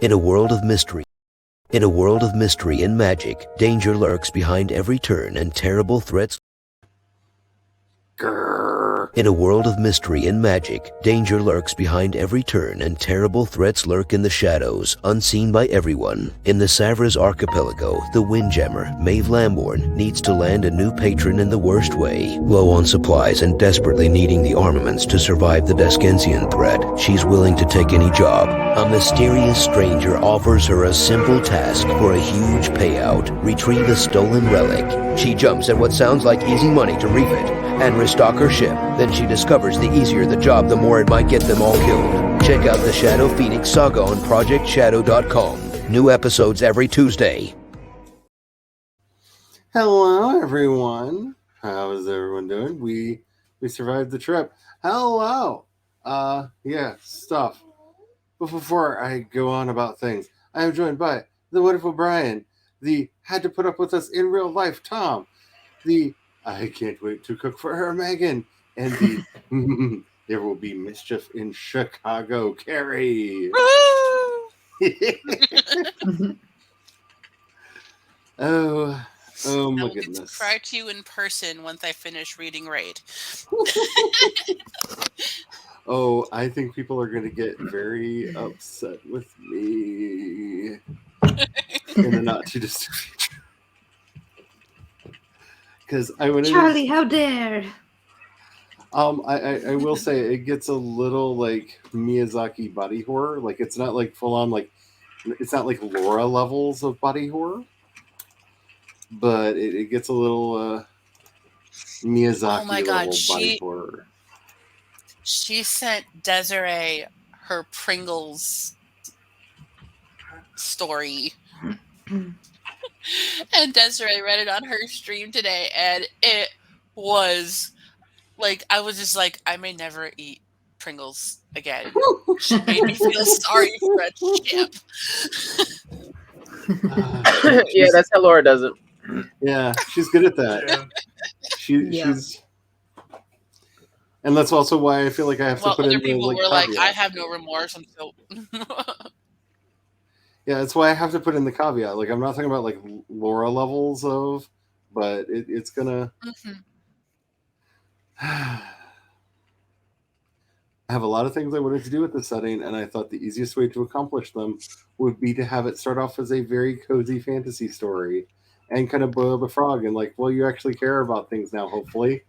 In a world of mystery, and magic, danger lurks behind every turn and terrible threats. In a world of mystery and magic, danger lurks behind every turn and terrible threats lurk in the shadows, unseen by everyone. In the Savras Archipelago, the Windjammer, Maeve Lamborn, needs to land a new patron in the worst way. Low on supplies and desperately needing the armaments to survive the Descensian threat, she's willing to take any job. A mysterious stranger offers her a simple task for a huge payout: retrieve a stolen relic. She jumps at what sounds like easy money to refit and restock her ship. Then she discovers the easier the job, the more it might get them all killed. Check out the Shadow Phoenix Saga on ProjectShadow.com. New episodes every Tuesday. Hello, everyone. How is everyone doing? We survived the trip. Hello. Stuff. But before I go on about things, I am joined by the wonderful Brian, the had to put up with us in real life Tom, the I can't wait to cook for her Megan, and the there will be mischief in Chicago Carrie. Oh my goodness. I will get to cry to you in person once I finish reading Raid. Oh, I think people are going to get very upset with me in the not too distant future. Because Charlie, how dare! I will say it gets a little like Miyazaki body horror. Like it's not like full on it's not like Laura levels of body horror, but it gets a little Miyazaki level body horror. She sent Desiree her Pringles story. And Desiree read it on her stream today, and it was like, I was just like, I may never eat Pringles again. She made me feel sorry for that chip. Yeah, that's how Laura does it. Yeah, she's good at that. She's, and that's also why I feel like I have to put in the people were caveat. like, I have no remorse. I'm so. Yeah, that's why I have to put in the caveat. Like, I'm not talking about like Laura levels of, but it's gonna. I have a lot of things I wanted to do with this setting, and I thought the easiest way to accomplish them would be to have it start off as a very cozy fantasy story and kind of boil the frog and like, well, you actually care about things now, hopefully.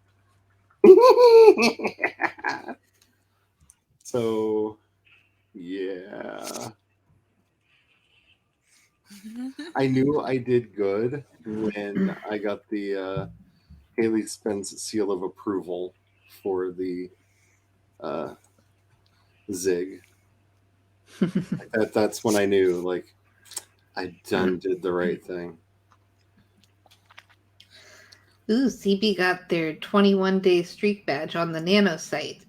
So, yeah. I knew I did good when I got the Haley Spence seal of approval for the Zig. That's when I knew, like, I did the right thing. Ooh, CB got their 21-day streak badge on the Nano site.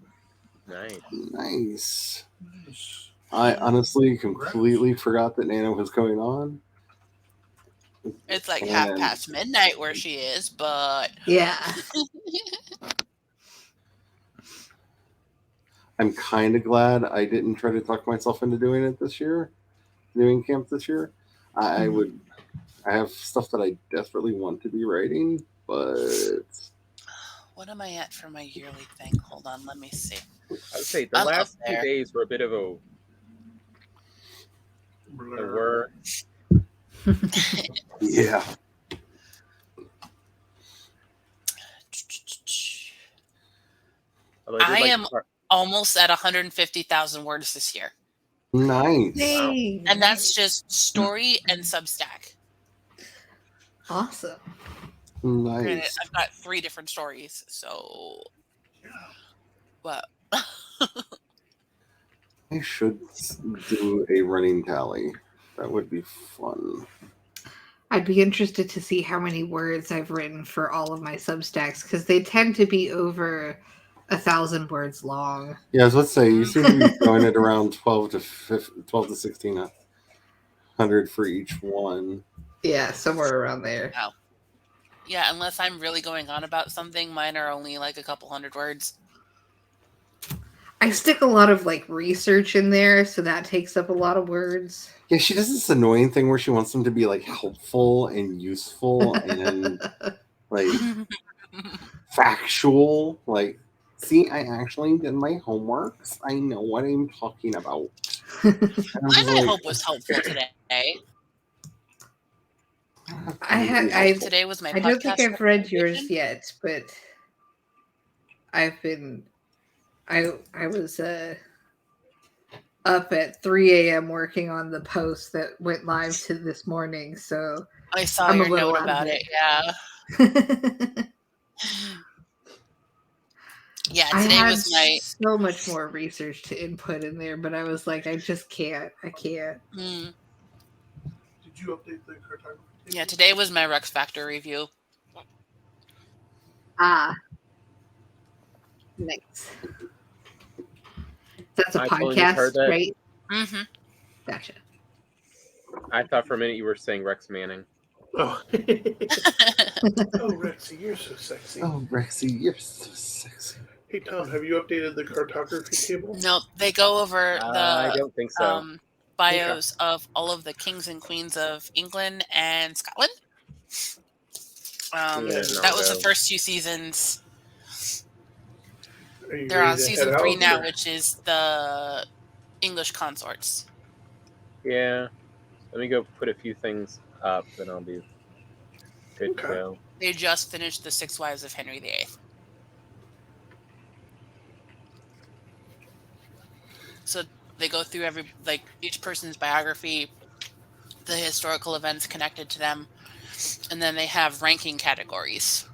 Nice. I honestly completely forgot that Nano was going on. It's like midnight where she is, but yeah. I'm kind of glad I didn't try to talk myself into doing camp this year. I have stuff that I desperately want to be writing, but what am I at for my yearly thing? Hold on, let me see. I would say the last 2 days were a bit of a blur. Yeah. I am almost at 150,000 words this year. Nice. Dang. And that's just story and Substack. Awesome. Nice. Granted, I've got 3 different stories, so. But. I should do a running tally. That would be fun. I'd be interested to see how many words I've written for all of my Substacks, because they tend to be over 1,000 words long. Yeah, let's say you seem to be going at around 12 to 1,600 for each one. Yeah, somewhere around there. Oh. Yeah, unless I'm really going on about something, mine are only like a couple hundred words. I stick a lot of like research in there, so that takes up a lot of words. Yeah, she does this annoying thing where she wants them to be like helpful and useful and like factual. Like, see, I actually did my homeworks. I know what I'm talking about. I hope was helpful today. Today was my I don't think podcast I've read yours recommendation. yet, but I've been I was up at 3 a.m. working on the post that went live to this morning, so I saw I'm your a little note out of about it. Yeah. I Today had was my. so much more research to input in there, but I was like, I just can't. I can't. Did you update the cartography? Yeah, today was my Rex Factor review. Ah, nice. That's a I totally just heard podcast, that. right? Mm-hmm. Gotcha. I thought for a minute you were saying Rex Manning. Oh. Oh, Rexy, you're so sexy. Oh, Rexy, you're so sexy. Hey, Tom, have you updated the cartography table? No, they go over I the don't think so. bios of all of the kings and queens of England and Scotland. That was the first 2 seasons. They're on season 3 now, which is the English consorts. Yeah. Let me go put a few things up, and I'll be good to go. They just finished the 6 Wives of Henry VIII. So they go through each person's biography, the historical events connected to them, and then they have ranking categories.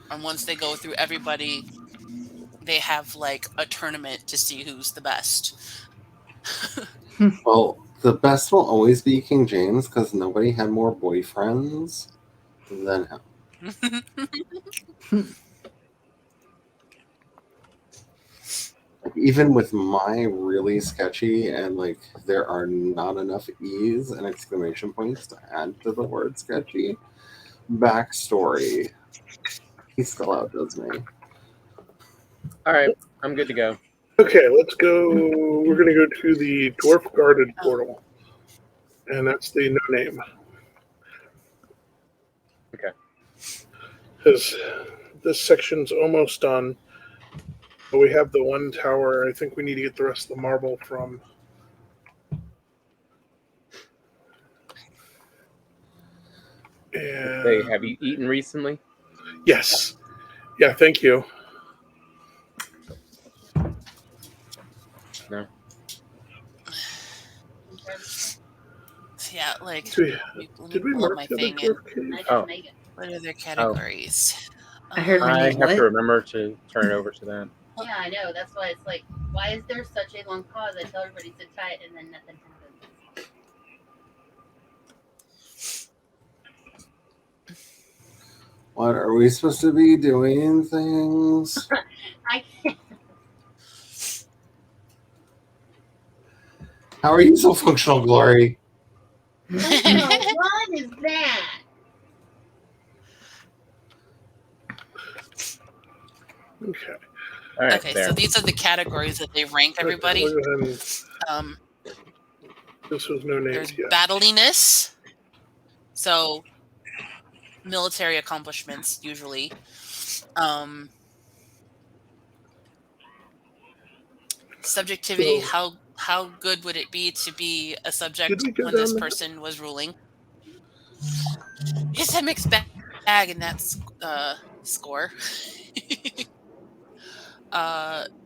And once they go through everybody, they have like a tournament to see who's the best. Well, the best will always be King James because nobody had more boyfriends than him. Even with my really sketchy and like there are not enough E's and exclamation points to add to the word sketchy backstory, he still outdoes me. All right, I'm good to go. Okay, let's go. We're going to go to the Dwarf Guarded portal, and that's the no name. Okay. Because this section's almost done. But we have the one tower. I think we need to get the rest of the marble from. And Hey, have you eaten recently? Yes. Yeah, thank you. No. Yeah, like Did we pull up mark my the other thing. dwarf cave? Oh. What are their categories? I heard my I name. have What? to remember to turn it over to them. Yeah, I know. That's why it's like, why is there such a long pause? I tell everybody sit tight, and then nothing happens. What are we supposed to be doing things? I can't. How are you so functional, Glory? What is that? Okay. All right, Okay, so these are the categories that they ranked everybody. This was no names There's yet. battliness, so military accomplishments usually. Subjectivity, how good would it be to be a subject when this person was ruling? It's a mixed bag in that score.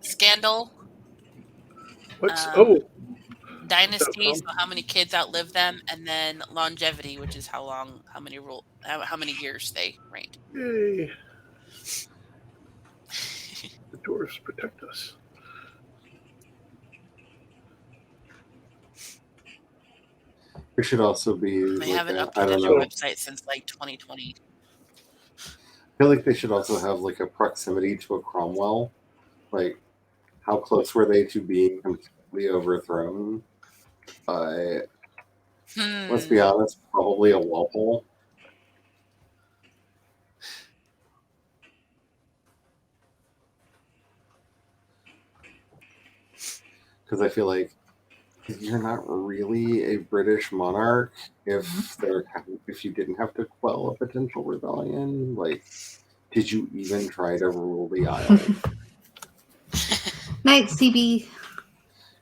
Scandal. What's Dynasty, so how many kids outlive them, and then longevity, which is how many years they reigned. Yay! The dwarves protect us. There should also be. They haven't I updated don't their know. website since like 2020. I feel like they should also have like a proximity to a Cromwell. Like, how close were they to being completely overthrown by, let's be honest, probably a Walpole? because I feel like you're not really a British monarch if you didn't have to quell a potential rebellion. Like, did you even try to rule the Isle? Night, CB.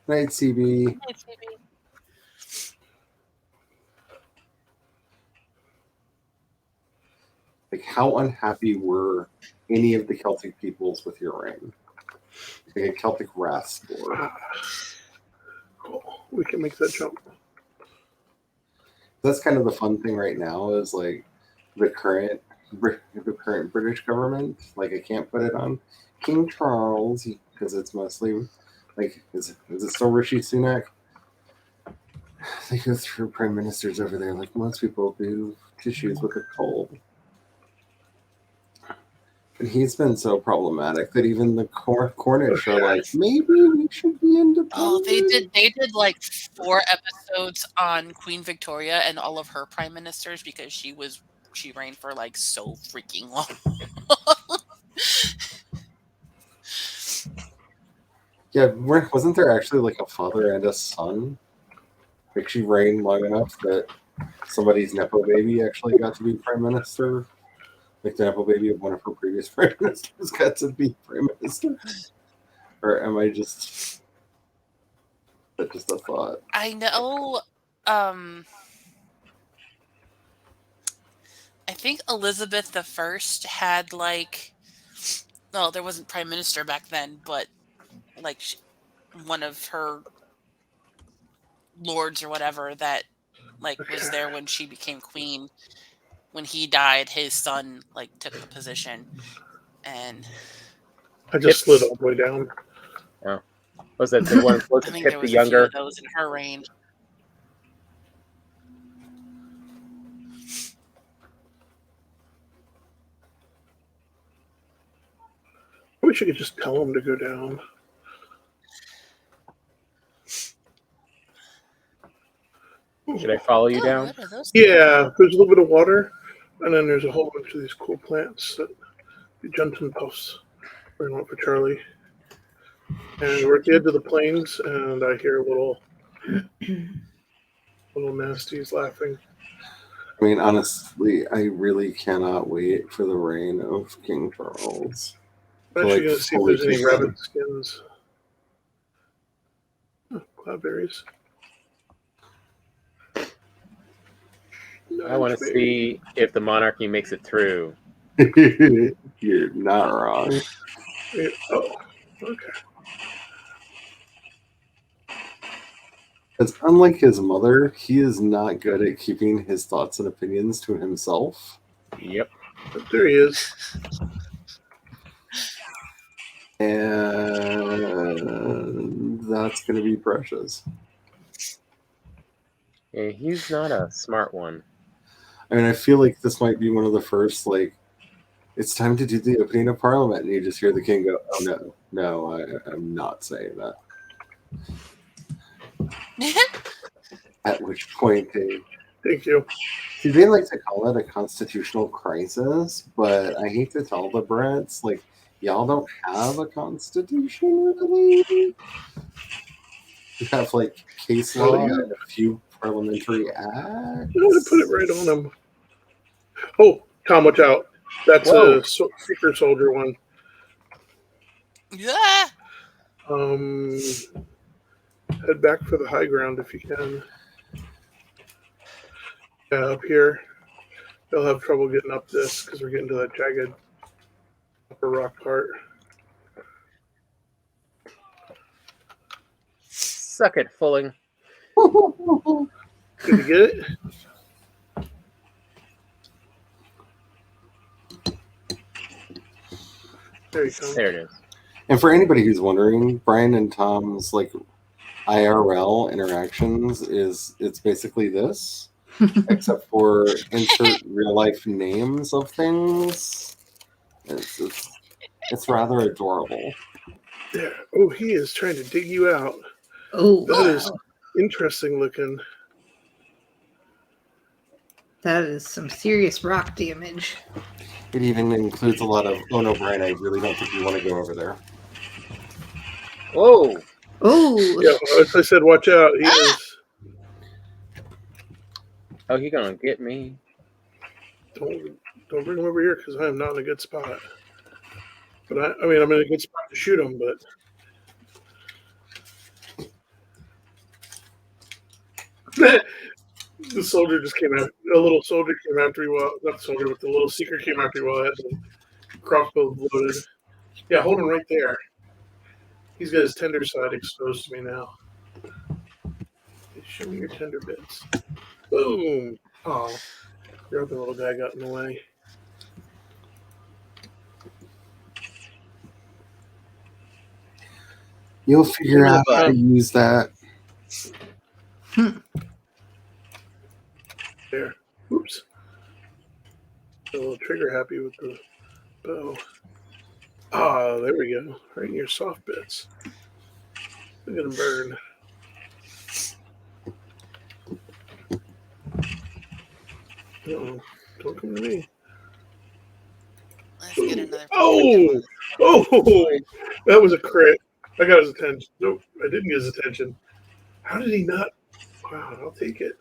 Night, CB. Like, how unhappy were any of the Celtic peoples with your reign? Like a Celtic wrath score. Cool. We can make that jump. That's kind of the fun thing right now is like the current British government. Like, I can't put it on King Charles because it's mostly like is it still Rishi Sunak? They go through prime ministers over there like most people do tissues with a cold. And he's been so problematic that even the Cornish are like, maybe we should be independent. Oh, they did like 4 episodes on Queen Victoria and all of her prime ministers because she reigned for like so freaking long. Yeah, wasn't there actually like a father and a son? Like, she reigned long enough that somebody's nepo baby actually got to be prime minister. Like, the nepo baby of one of her previous prime ministers got to be prime minister. Or am I just that's just a thought? I know. I think Elizabeth I had like, no, there wasn't prime minister back then, but like one of her lords or whatever that like was there when she became queen. When he died, his son like took the position, and I just slid all the way down. Oh. Was that the one? Was I it think Pip there the was a few Younger? of those in her reign. I wish I could just tell him to go down. Should I follow you Oh, down? what are those? Yeah, there's a little bit of water, and then there's a whole bunch of these cool plants that the Jensen puffs. We're going for Charlie. And we're at the edge of the plains, and I hear little nasties laughing. I mean, honestly, I really cannot wait for the reign of King Charles. I'm actually going to see if there's any fully rabbit skins. Oh, cloudberries. I want to see if the monarchy makes it through. You're not wrong. Oh, okay. Because unlike his mother, he is not good at keeping his thoughts and opinions to himself. Yep. But there he is. And that's going to be precious. Yeah, he's not a smart one. I mean, I feel like this might be one of the first, like, it's time to do the opening of Parliament, and you just hear the king go, oh, no, I'm not saying that. At which point Thank you. See, they like to call it a constitutional crisis, but I hate to tell the Brits, like, y'all don't have a constitution, really. You have, like, case law and a few parliamentary acts. I'm going to put it right on him. Oh, Tom, watch out. That's a secret soldier one. Yeah. Head back for the high ground if you can. Yeah, up here. They'll have trouble getting up this because we're getting to that jagged upper rock part. Suck it, Fulling. Did you get it? There you go. There it is. And for anybody who's wondering, Brian and Tom's, like, IRL interactions it's basically this, except for insert real life names of things. It's rather adorable. There. Oh, he is trying to dig you out. Oh, That is interesting looking. That is some serious rock damage. It even includes a lot of, oh no, Brian, I really don't think you want to go over there. Whoa! Oh, Yeah, as I said, watch out. He is. Oh, he gonna get me. Don't bring him over here because I am not in a good spot. But I mean, I'm in a good spot to shoot him, but. The soldier just came out. A little soldier came after you while. Not the soldier, but the little seeker came after you while I had the crossbow loaded. Yeah, hold him right there. He's got his tender side exposed to me now. Show me your tender bits. Boom. Oh, your other little guy got in the way. You'll figure out how to use that. There. Oops. A little trigger happy with the bow. Ah, there we go. Right in your soft bits. Look at him burn. Uh-oh. Don't come to me. Let's get another. Oh! Oh! That was a crit. I got his attention. Nope, I didn't get his attention. How did he not? Wow, I'll take it.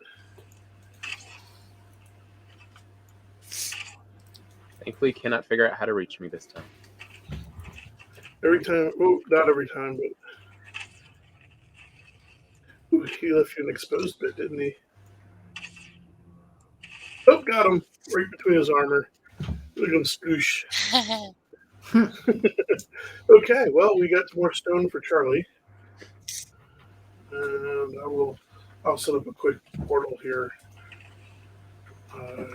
Thankfully, he cannot figure out how to reach me this time. Every time. Oh, not every time, but. Ooh, he left you an exposed bit, didn't he? Oh, got him. Right between his armor. Look at him scoosh. Okay, well, we got some more stone for Charlie. And I'll set up a quick portal here.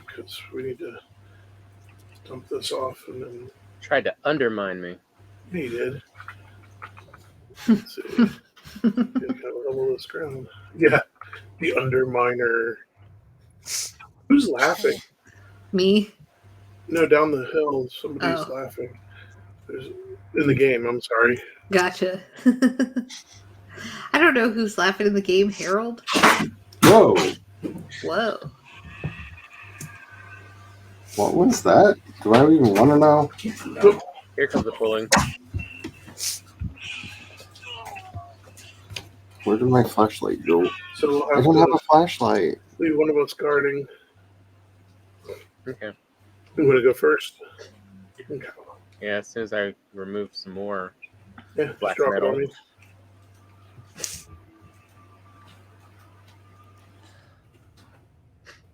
Because we need to dump this off and then. Tried to undermine me. He did. Let's see. Kind of level this ground. Yeah, the underminer. Who's laughing? me. No, down the hill, somebody's laughing. There's in the game. I'm sorry. Gotcha. I don't know who's laughing in the game. Harold. Whoa! Whoa. What was that? Do I even want to know? Here comes the pulling. Where did my flashlight go? So we'll I have don't have to a flashlight. leave one of us guarding. Okay. You want to go first? Okay. Yeah, as soon as I remove some more Yeah, black just drop metal. it on me.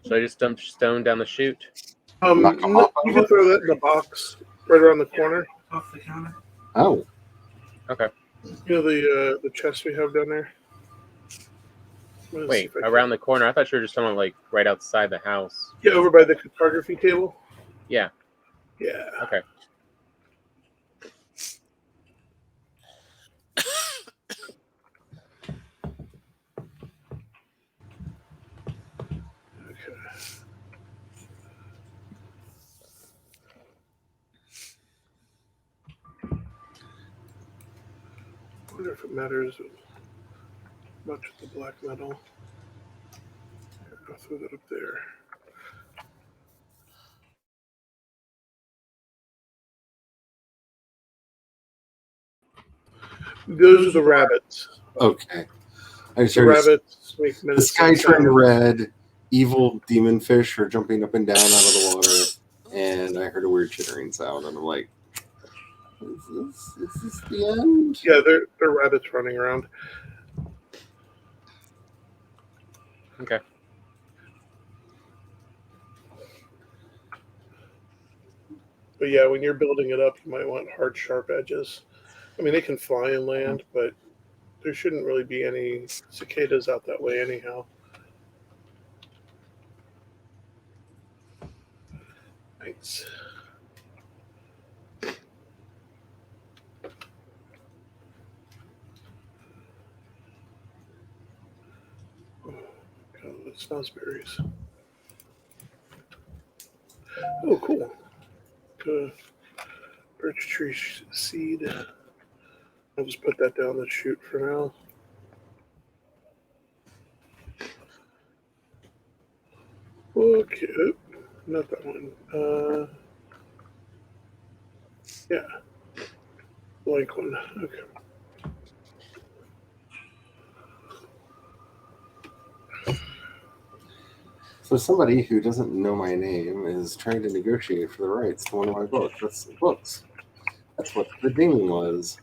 Should I just dump stone down the chute? Knock 'em No, off you of can it. throw that in the box right around the corner. Off the counter. Oh, Okay. You know the chest we have down there. Wait, around the corner? I thought you were just talking like right outside the house. Yeah, over by the cartography table. Yeah. Yeah. Okay. Okay. I wonder if it matters much with the black metal. I'll throw that up there. Those are the rabbits. okay. I The started. rabbits make The menacing sky turned sounds. red. Evil demon fish are jumping up and down out of the water, and I heard a weird chittering sound, and I'm like, "Is this the end?" Yeah, they're rabbits running around. Okay. But yeah, when you're building it up, you might want hard, sharp edges. I mean, they can fly and land, but there shouldn't really be any cicadas out that way anyhow. Thanks. Oh, God, that smells berries. Oh, cool. Birch tree seed. I'll just put that down the chute for now. Okay, oh, not that one. Yeah, blank one. Okay. So somebody who doesn't know my name is trying to negotiate for the rights to one of my books. That's what the ding was.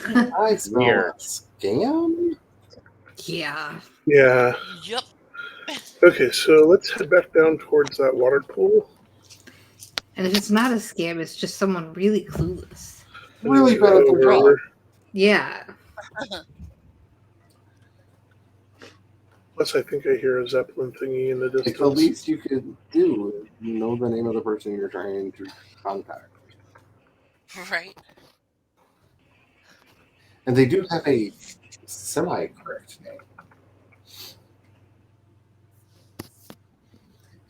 I smell Weird. a scam. Yeah. Yeah. Yep. Okay, so let's head back down towards that water pool. And if it's not a scam, it's just someone really clueless. Really bad at their job. Yeah. Plus, I think I hear a Zeppelin thingy in the Like distance. the least you could do is know the name of the person you're trying to contact. Right. And they do have a semi-correct name.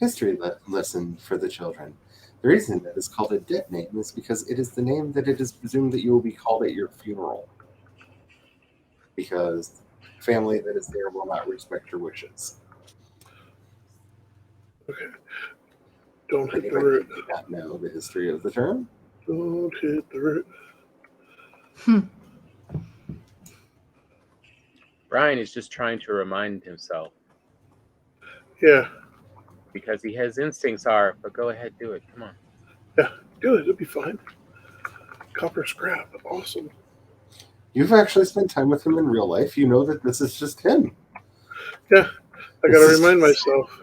History lesson for the children. The reason it is called a dead name is because it is the name that it is presumed that you will be called at your funeral. Because the family that is there will not respect your wishes. Okay. Don't hit the Anybody root. who did not know the history of the term. Don't hit the root. Brian is just trying to remind himself Yeah. because his instincts are, but go ahead, do it. Come on. Yeah. Do it. It'll be fine. Copper scrap. Awesome. You've actually spent time with him in real life. You know that this is just him. Yeah. I gotta remind myself.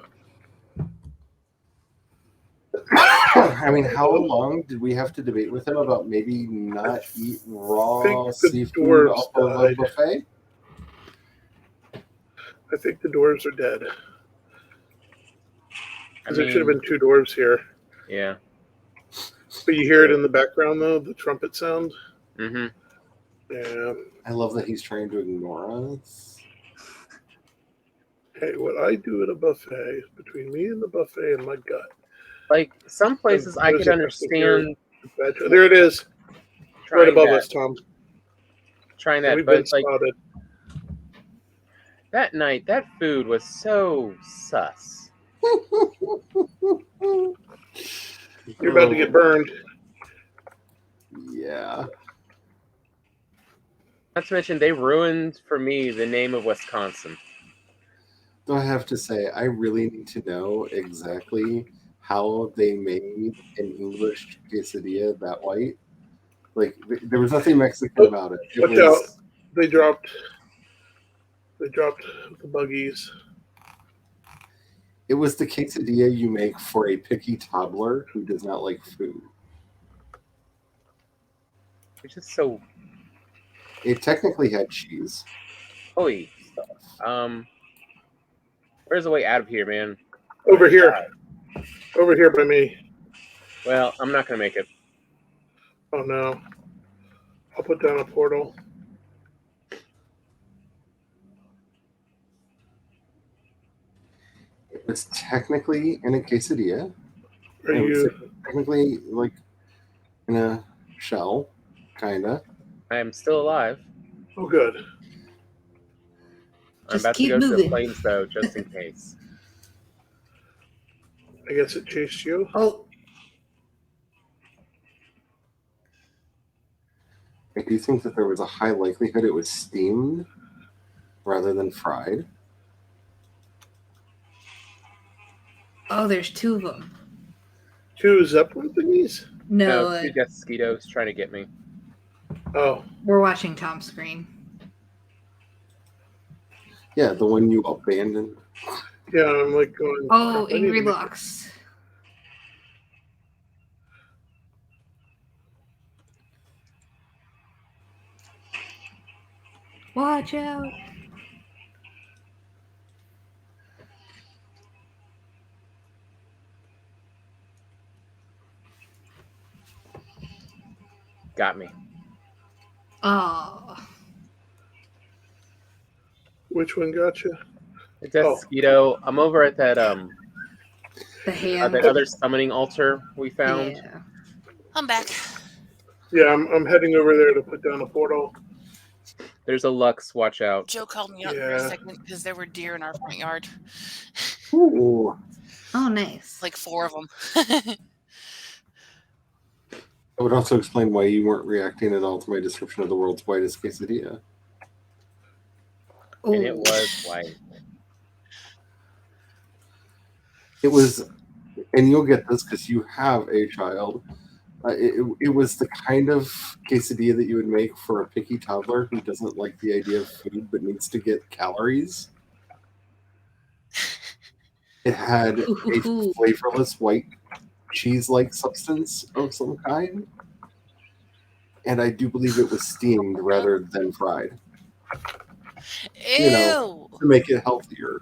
I mean, how long did we have to debate with him about maybe not eat raw think the seafood dwarves off of a died. buffet? I think the dwarves are dead. I Because there should have been 2 dwarves here. Yeah. But you hear it in the background, though, the trumpet sound. Mm-hmm. Yeah. I love that he's trying to ignore us. Hey, what I do at a buffet is between me and the buffet and my gut. Like some places I could understand There it is. Right above us, Tom. Trying that, We've but been like spotted. that night, that food was so sus. You're about to get burned. Yeah. Not to mention, they ruined for me the name of Wisconsin. Though I have to say, I really need to know exactly how they made an English quesadilla that white. Like, there was nothing Mexican about it. It Watch was. out. They dropped the buggies. It was the quesadilla you make for a picky toddler who does not like food. It's just so It technically had cheese. holy stuff. Where's the way out of here, man? Over here. Over here by me. Well, I'm not gonna make it. Oh no. I'll put down a portal. It was technically in a quesadilla. Are It was you technically like in a shell, kinda. I am still alive. Oh good. I'm Just about to keep go to the moving. plains though, just in case. I guess it chased you. Oh, I do think that there was a high likelihood it was steamed rather than fried. oh, there's 2 of them. 2 Zeppelin thingies? No, No, 2 mosquitoes trying to get me. Oh. we're watching Tom's screen. Yeah, the one you abandoned. Yeah, I'm like going. Oh, I need Angry to make- Locks. Watch out. Got me. Oh. Which one got you? It's that mosquito. I'm over at that The hand. that other summoning altar we found. Yeah. I'm back. Yeah, I'm heading over there to put down a portal. There's a Lux, watch out. Joe called me out for a Yeah. second because there were deer in our front yard. Ooh. Oh, nice. Like 4 of them. That would also explain why you weren't reacting at all to my description of the world's whitest quesadilla. And it Ooh. was white. It was, and you'll get this because you have a child. It was the kind of quesadilla that you would make for a picky toddler who doesn't like the idea of food but needs to get calories. It had a Ooh. flavorless white cheese-like substance of some kind, and I do believe it was steamed rather than fried. You know, Ew. to make it healthier.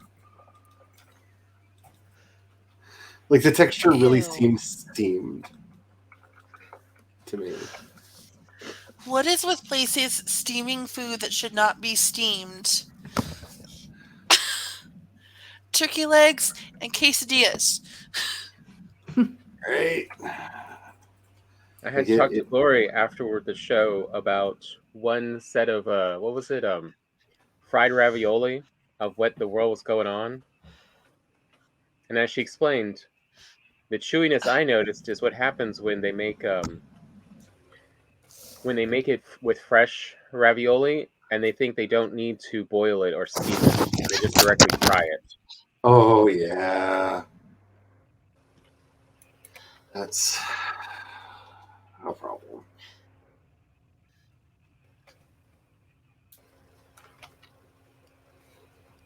Like the texture really Ew. seems steamed to me. What is with places steaming food that should not be steamed? Turkey legs and quesadillas. Right? I had Like to talk to Lori afterward the show about one set of what was it? Fried ravioli of what the world was going on. And as she explained, the chewiness I noticed is what happens when they make it with fresh ravioli and they think they don't need to boil it or steam it. They just directly fry it. Oh yeah. That's a problem.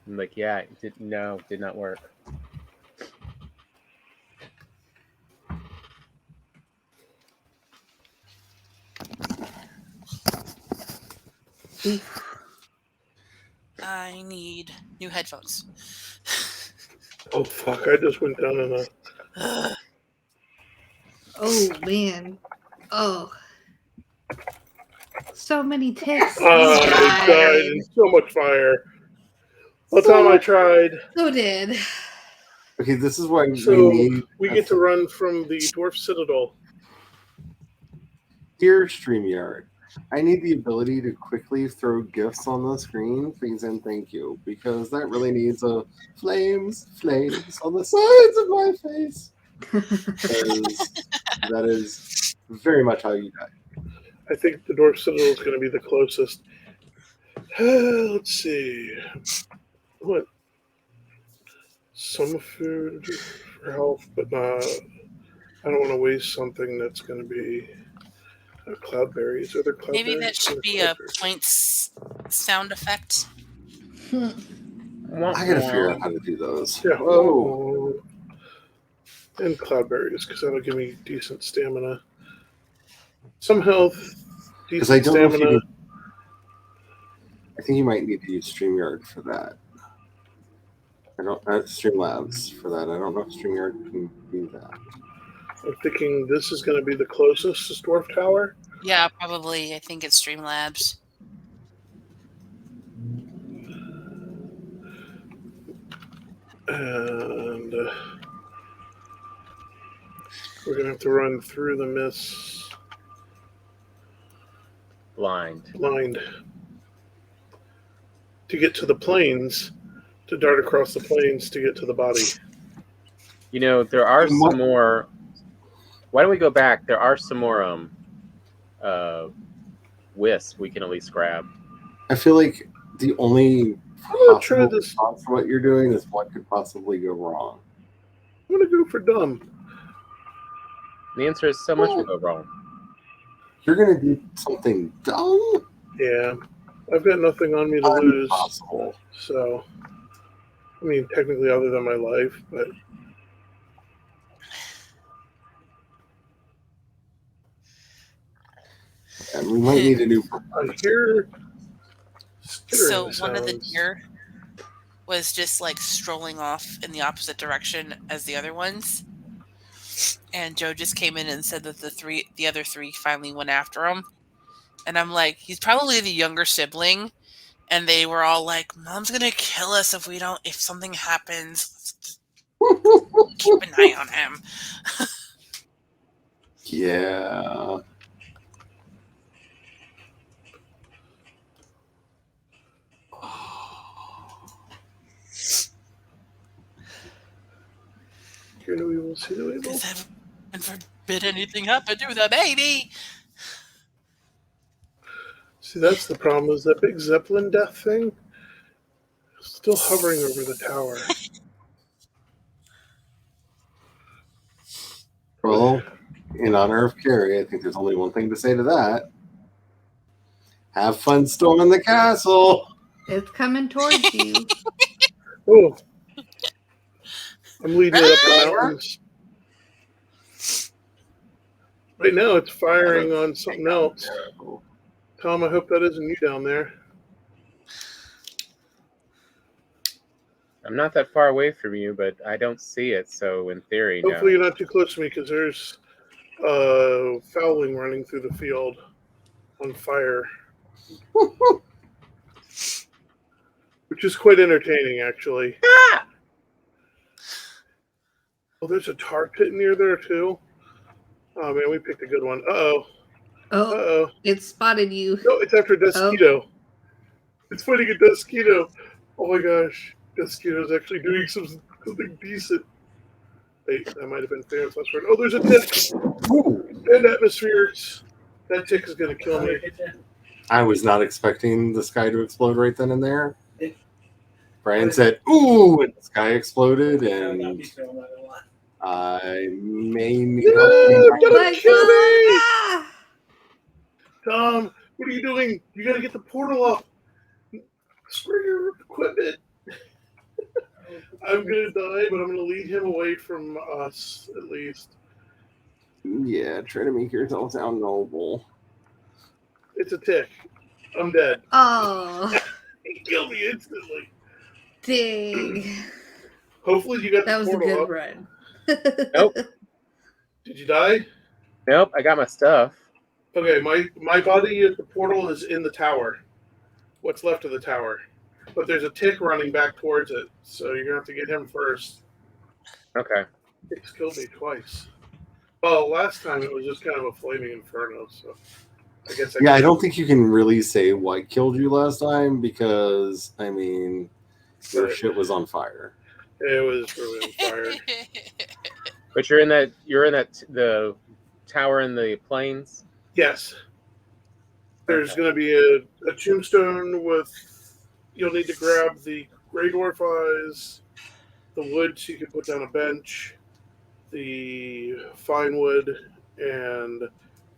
I'm like, yeah, it did not work. I need new headphones. Oh fuck! I just went down in a. Oh man. Oh. So many ticks. I died in so much fire. One time I tried. So did. Okay, this is why So we need. we get to run from the Dwarf Citadel. Dear StreamYard, I need the ability to quickly throw gifts on the screen, please and thank you, because that really needs a flames on the sides of my face. Because that is very much how you die. I think the Dwarf Citadel is going to be the closest. Let's see. What? Some food for health, but not. I don't want to waste something that's going to be cloudberries. Are there cloudberries? Maybe that should be a points sound effect. I gotta figure out how to do those. Yeah. Whoa. And cloudberries, because that'll give me decent stamina. Some health, decent stamina. I think you might need to use StreamYard for that. I don't. Streamlabs for that. I don't know if StreamYard can do that. I'm thinking this is going to be the closest to Dwarf Tower. Yeah, probably. I think it's Streamlabs. And we're going to have to run through the mist. Blind. To get to the plains, to dart across the plains to get to the body. You know, there are some more. Why don't we go back? There are some more wisps we can at least grab. I feel like the only possible response for what you're doing is what could possibly go wrong. I'm going to go for dumb. The answer is so much will go wrong. You're going to do something dumb? Yeah. I've got nothing on me to lose. Impossible. So, I mean, technically other than my life, but... And we might need a new... I hear... So one of the deer was just like strolling off in the opposite direction as the other ones. And Joe just came in and said that the other three finally went after him. And I'm like, he's probably the younger sibling. And they were all like, Mom's going to kill us if something happens. Keep an eye on him. Yeah. Here we will see the label. And forbid anything happen to the baby. See, that's the problem, is that big Zeppelin death thing still hovering over the tower. Well, in honor of Carrie, I think there's only one thing to say to that. Have fun storming the castle. It's coming towards you. Oh, I'm leading it up the Really? mountains. Right now, it's firing on something else. Tom, I hope that isn't you down there. I'm not that far away from you, but I don't see it. So in theory, Hopefully, no. you're not too close to me because there's fowling running through the field on fire, which is quite entertaining, actually. Oh, there's a tar pit near there too. Oh man, we picked a good one. Uh Oh, oh. it spotted you. No, it's after Desquito. It's fighting a Desquito. Oh my gosh, Desquito's actually doing something decent. Wait, that might have been Thanos' last word. Oh, there's a tick. And atmospheres. That tick is gonna kill me. I was not expecting the sky to explode right then and there. Brian said, "Ooh," and the sky exploded, and I may need help. No, getting don't kill me! Ah! Tom, what are you doing? You gotta get the portal up. Screw your equipment. I'm gonna die, but I'm gonna lead him away from us at least. Yeah, try to make yourself sound noble. It's a tick. I'm dead. Oh, He killed me instantly. dang. Hopefully you got That the was a portal good up. run. Nope. Did you die? Nope, I got my stuff. Okay, my body at the portal is in the tower. What's left of the tower. But there's a tick running back towards it, so you're gonna have to get him first. Okay. Tick's killed me twice. Well, last time it was just kind of a flaming inferno, so I guess Yeah, I don't think you can really say what killed you last time because, I mean, your Right. shit was on fire. It was really on fire. But you're in that the tower in the plains. Yes. There's Okay. going to be a tombstone with. You'll need to grab the Grey Dwarf eyes, the wood so you can put down a bench, the fine wood, and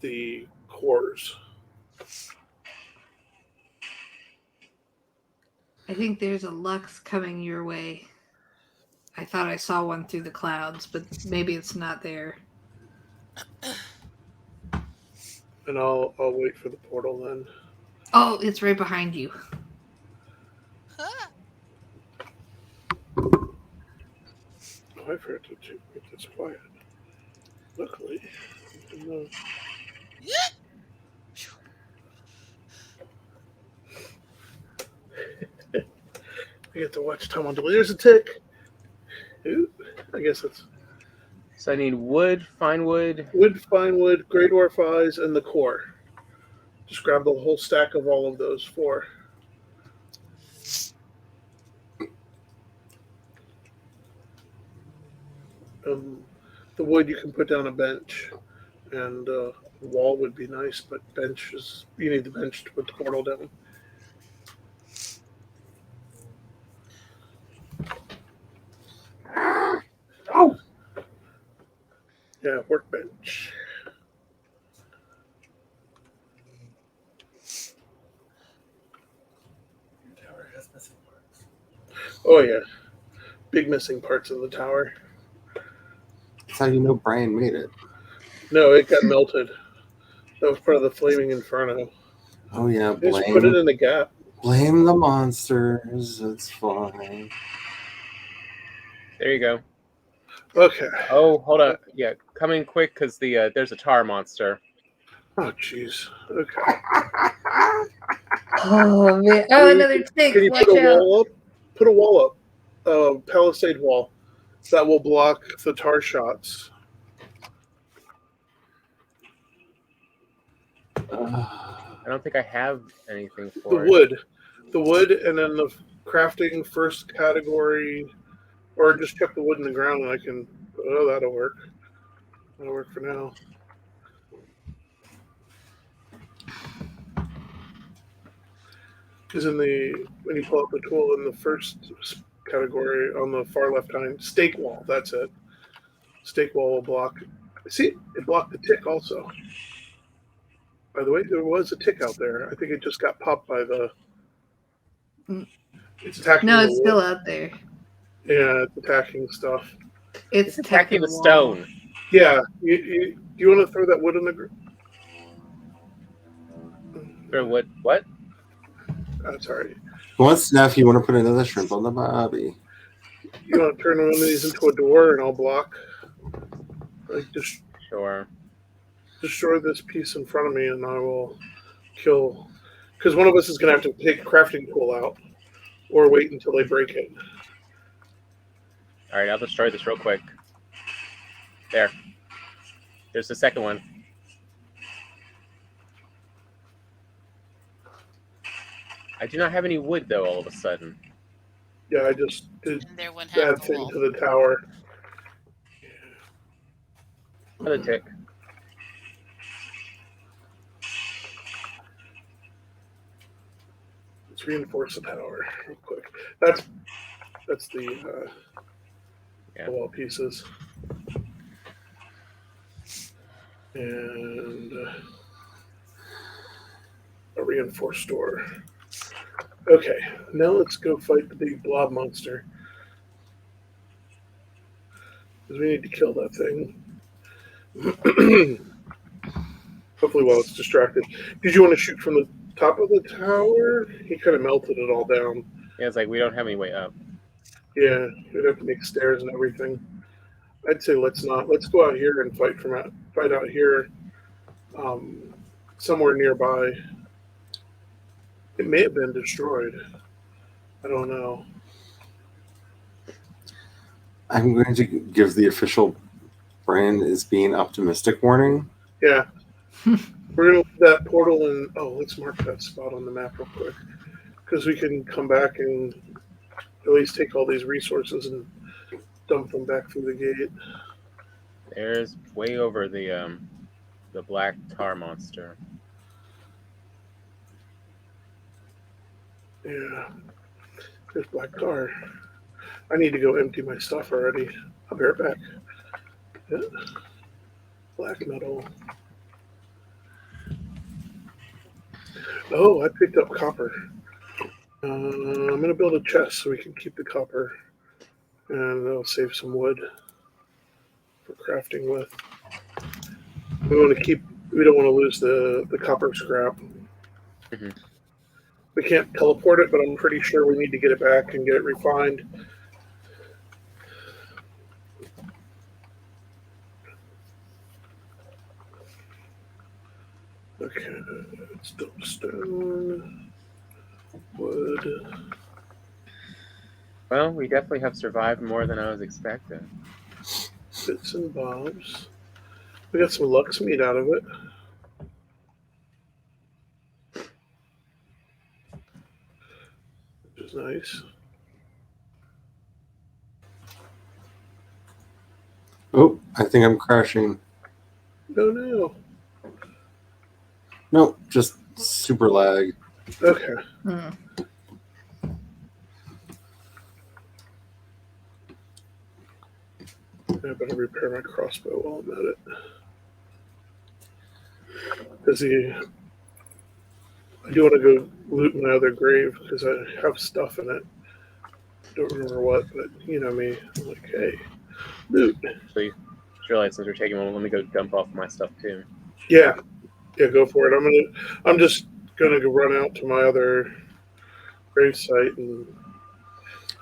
the cores. I think there's a Lux coming your way. I thought I saw one through the clouds, but maybe it's not there. And I'll wait for the portal then. Oh, it's right behind you. Oh, I forgot to make this quiet. Luckily, I get to watch Tom on delay. There's a tick. Ooh, I guess it's So I need wood, fine wood. wood, fine wood, Grey Dwarf eyes, and the core. Just grab the whole stack of all of those 4. The wood you can put down a bench, and wall would be nice, but bench is you need the bench to put the portal down. Oh! Yeah, workbench. Oh yeah, big missing parts in the tower. That's how you know Brian made it. No, it got melted. That was part of the flaming inferno. Oh yeah, Just put it in the gap. blame the monsters. It's fine. There you go. Okay. Oh, hold on. Yeah, come in quick because there's a tar monster. Oh jeez. Okay. Oh, man. Oh, another tick. Can you Watch put a out. wall up? Put a wall up. Palisade wall. That will block the tar shots. I don't think I have anything for The wood, and then the crafting first category, or just chuck the wood in the ground and I can. Oh, that'll work. That'll work for now. Because when you pull up the tool in the first category on the far left hand, stake wall. That's it. Stake wall will block See, it blocked the tick also. By the way, there was a tick out there. I think it just got popped by the. Mm. It's attacking No, the it's still wood. out there. Yeah, it's attacking stuff. It's attacking attacking the the wall. stone. Yeah, do you want to throw that wood in the ground? Or what? What? Sorry. What stuff you want to put another shrimp on the bobby? You want to turn one of these into a door and I'll block? Like, just Sure. destroy this piece in front of me and I will kill. Because one of us is going to have to take a crafting tool out or wait until they break it. All right, I'll destroy this real quick. There. There's the second one. I do not have any wood, though, all of a sudden. Yeah, I just did And there went half that the thing wall. to the tower. Another tick. Let's reinforce the tower real quick. That's the wall pieces. And a reinforced door. Okay, now let's go fight the big blob monster. Because we need to kill that thing. Hopefully while it's distracted. Did you want to shoot from the top of the tower? He kind of melted it all down. Yeah, it's like we don't have any way up. Yeah, we'd have to make stairs and everything. I'd say let's not. Let's go out here and fight out here, somewhere nearby. It may have been destroyed. I don't know. I'm going to give the official Brian is being optimistic warning. Yeah. We're going to leave that portal and, let's mark that spot on the map real quick. Because we can come back and at least take all these resources and dump them back through the gate. There's way over the black tar monster. Yeah. There's black tar. I need to go empty my stuff already. I'll be right back. Yeah. Black metal. Oh, I picked up copper. I'm going to build a chest so we can keep the copper. And that'll save some wood for crafting with. We don't want to lose the copper scrap. Mm-hmm. We can't teleport it, but I'm pretty sure we need to get it back and get it refined. Okay, stone, wood. Well, we definitely have survived more than I was expecting. Bits and bobs. We got some Lux meat out of it. Which is nice. Oh, I think I'm crashing. No. Nope, just super lag. Okay. I better repair my crossbow while I'm at it. I do want to go loot my other grave because I have stuff in it. Don't remember what, but you know me. I'm like, hey, loot. Actually, just realized since we're taking one, let me go dump off my stuff too. Yeah, go for it. I'm just gonna go run out to my other grave site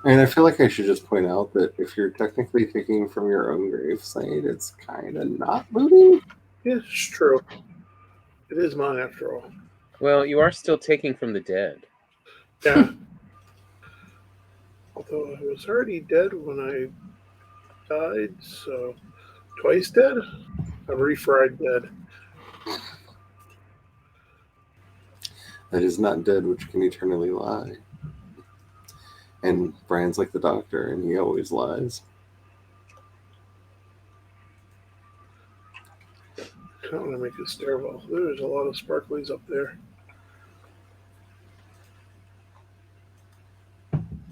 And I feel like I should just point out that if you're technically taking from your own grave site, it's kind of not looting. Yeah, it's true. It is mine after all. Well, you are still taking from the dead. Yeah. Although I was already dead when I died, so twice dead? I'm refried dead. That is not dead, which can eternally lie. And Brian's like the doctor, and he always lies. I want to make a stairwell. There's a lot of sparklies up there.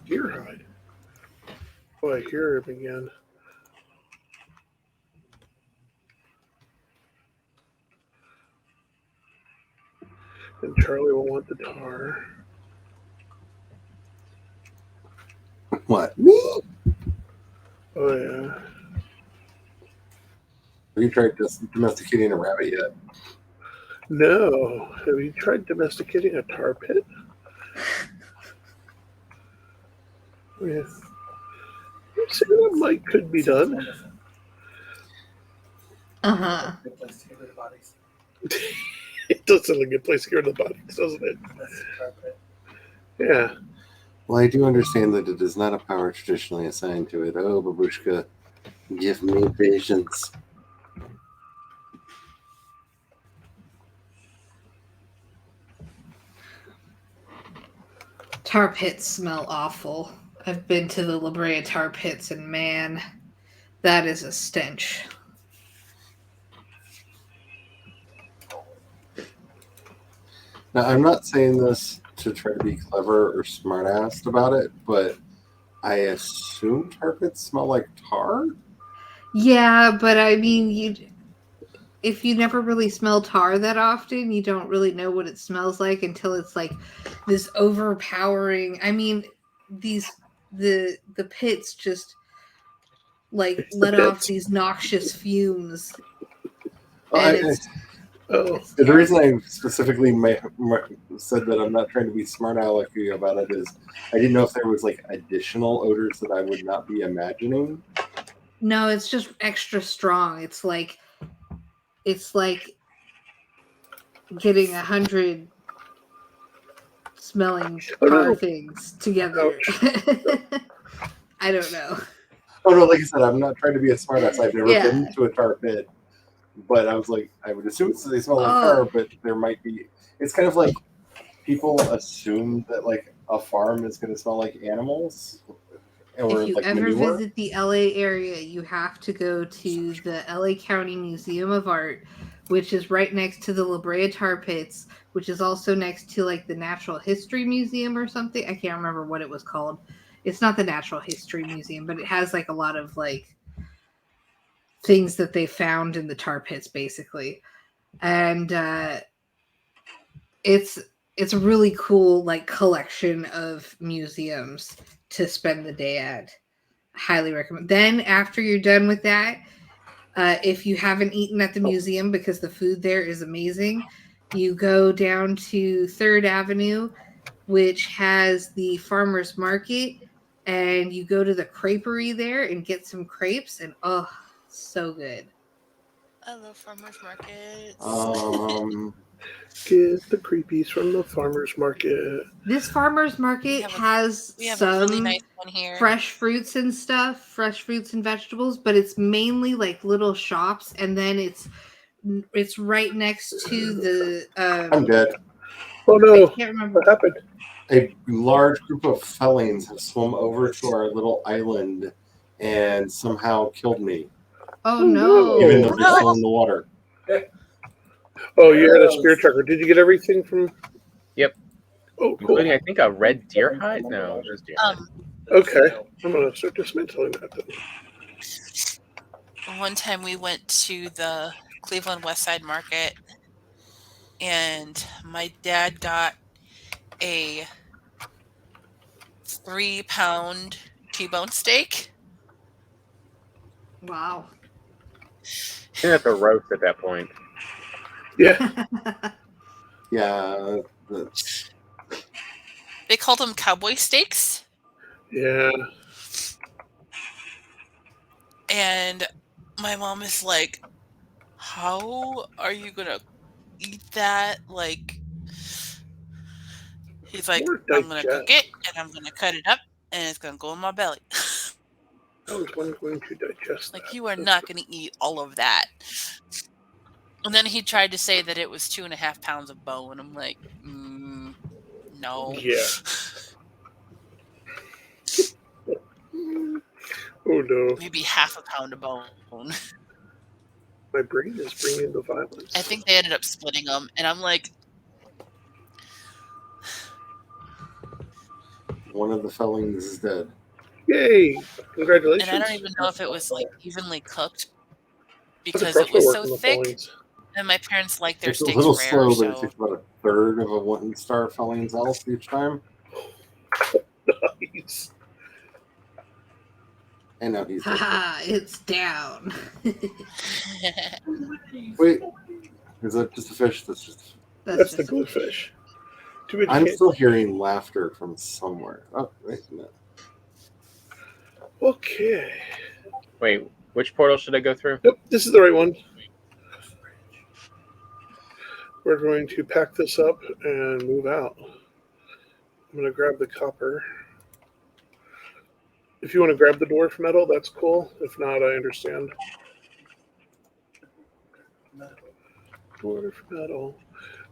Deer hide. Oh, I hear him again. Charlie will want the tar. What? Me? Oh yeah. Have you tried domesticating a rabbit yet? No. Have you tried domesticating a tar pit? Yeah. See, that might could be done. Uh-huh. It does sound like a good place to get rid of the bodies, doesn't it? Yeah. Well, I do understand that it is not a power traditionally assigned to it. Oh, babushka, give me patience. Tar pits smell awful. I've been to the La Brea tar pits, and man, that is a stench. Now, I'm not saying this to try to be clever or smart-assed about it, but I assume tar pits smell like tar? Yeah, but I mean, if you never really smell tar that often, you don't really know what it smells like until it's like this overpowering. I mean, the pits just like let off these noxious fumes, and it's The reason terrible. I specifically said that I'm not trying to be smart alecky about it is I didn't know if there was like additional odors that I would not be imagining. No, it's just extra strong. It's like getting 100 smelling tar things together. I don't know. Oh no, like I said, I'm not trying to be a smartass. I've never Yeah. been to a tar pit, but I was like, I would assume they smell like Oh. tar, but there might be. It's kind of like people assume that like a farm is going to smell like animals, or If you like ever manure. visit the LA area, you have to go to the LA County Museum of Art, which is right next to the La Brea Tar Pits, which is also next to like the Natural History Museum or something. I can't remember what it was called. It's not the Natural History Museum, but it has like a lot of like things that they found in the tar pits, basically. And it's a really cool like collection of museums to spend the day at. Highly recommend. Then after you're done with that, if you haven't eaten at the museum because the food there is amazing, you go down to 3rd Avenue, which has the farmers market, and you go to the creperie there and get some crepes, and oh, so good. I love farmers markets. Get the creepies from the farmer's market. This farmer's market has we have some a really nice one here. fresh fruits and stuff, fresh fruits and vegetables, but it's mainly like little shops, and then it's right next to the I'm dead. Oh no! I can't remember what happened. A large group of felons have swum over to our little island and somehow killed me. Oh no! Even though they're still in the water. Oh, you had a spear tracker. Did you get everything from? Yep. Oh, cool. Including, I think, a red deer hide? No, just deer hide. Okay. I'm going to start dismantling that then. One time we went to the Cleveland West Side Market, and my dad got a 3-pound T-bone steak. Wow. I think that's a roast at that point. Yeah. Yeah. They called them cowboy steaks. Yeah. And my mom is like, how are you going to eat that? Like, he's like, I'm going to cook it, and I'm going to cut it up, and it's going to go in my belly. I was going to digest like, that. you are not going to eat all of that. And then he tried to say that it was 2.5 pounds of bone. I'm like, no. Yeah. Oh no. Maybe 1/2 pound of bone. My brain is bringing the violence. I think they ended up splitting them, and I'm like, one of the felons is dead. Yay! Congratulations. And I don't even know if it was like evenly cooked because it was so thick. And my parents like their It's a steaks little rare, slow, but it so takes about a third of a 1-star Felling's Elf each time. Nice. And now he's dead. Haha, it's down. Wait, is that just a fish? That's just. That's the just- glowfish. Too bad you I'm can't- still hearing laughter from somewhere. Oh, wait a minute. Okay. Wait, which portal should I go through? Yep, this is the right one. We're going to pack this up and move out. I'm going to grab the copper. If you want to grab the dwarf metal, that's cool. If not, I understand. Dwarf metal.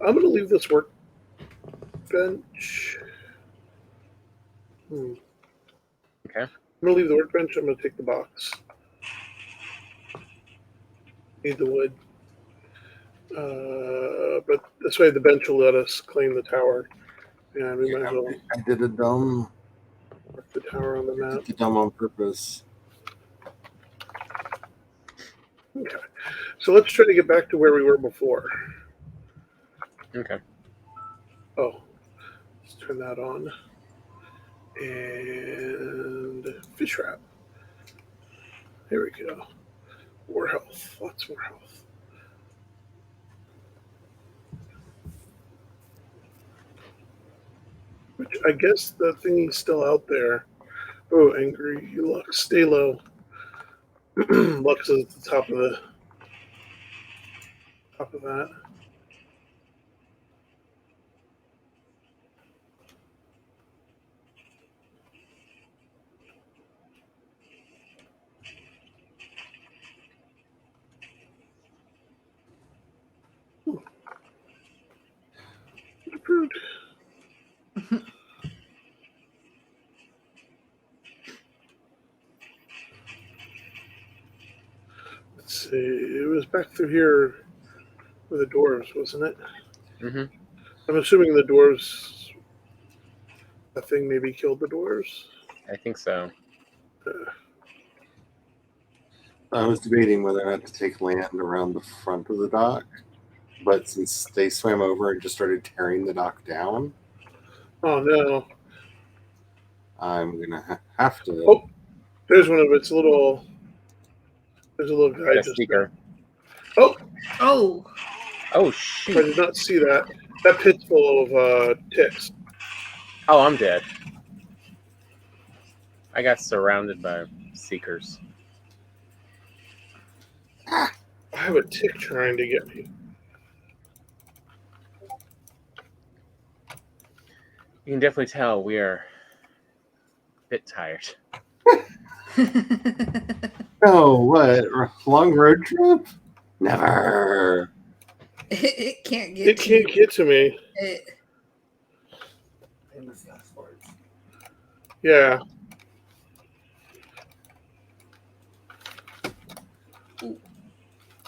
I'm going to leave this workbench. Okay. I'm going to leave the workbench. I'm going to take the box. Need the wood. But this way the bench will let us claim the tower. And we might as well I did a dumb. mark the tower on the map. Did the dumb on purpose. Okay. So let's try to get back to where we were before. Okay. Oh, let's turn that on. And fish wrap. There we go. More health. Lots more health. Which I guess the thingy's still out there. Oh, angry Lux. Stay low. Lux is at the top of that. Approved. Let's see. It was back through here with the dwarves, wasn't it? Mm-hmm. I'm assuming the dwarves. That thing maybe killed the dwarves. I think so. I was debating whether or not to take land around the front of the dock, but since they swam over and just started tearing the dock down, Oh no! I'm gonna have to. Oh, there's one of its little. There's a little guy Got a just seeker. there. Oh, Oh, Oh I shoot! did not see that. That pit's full of ticks. Oh, I'm dead. I got surrounded by seekers. I have a tick trying to get me. You can definitely tell we are a bit tired. No, what? Long road trip? Never. it can't get. It can't get to me. It. Yeah.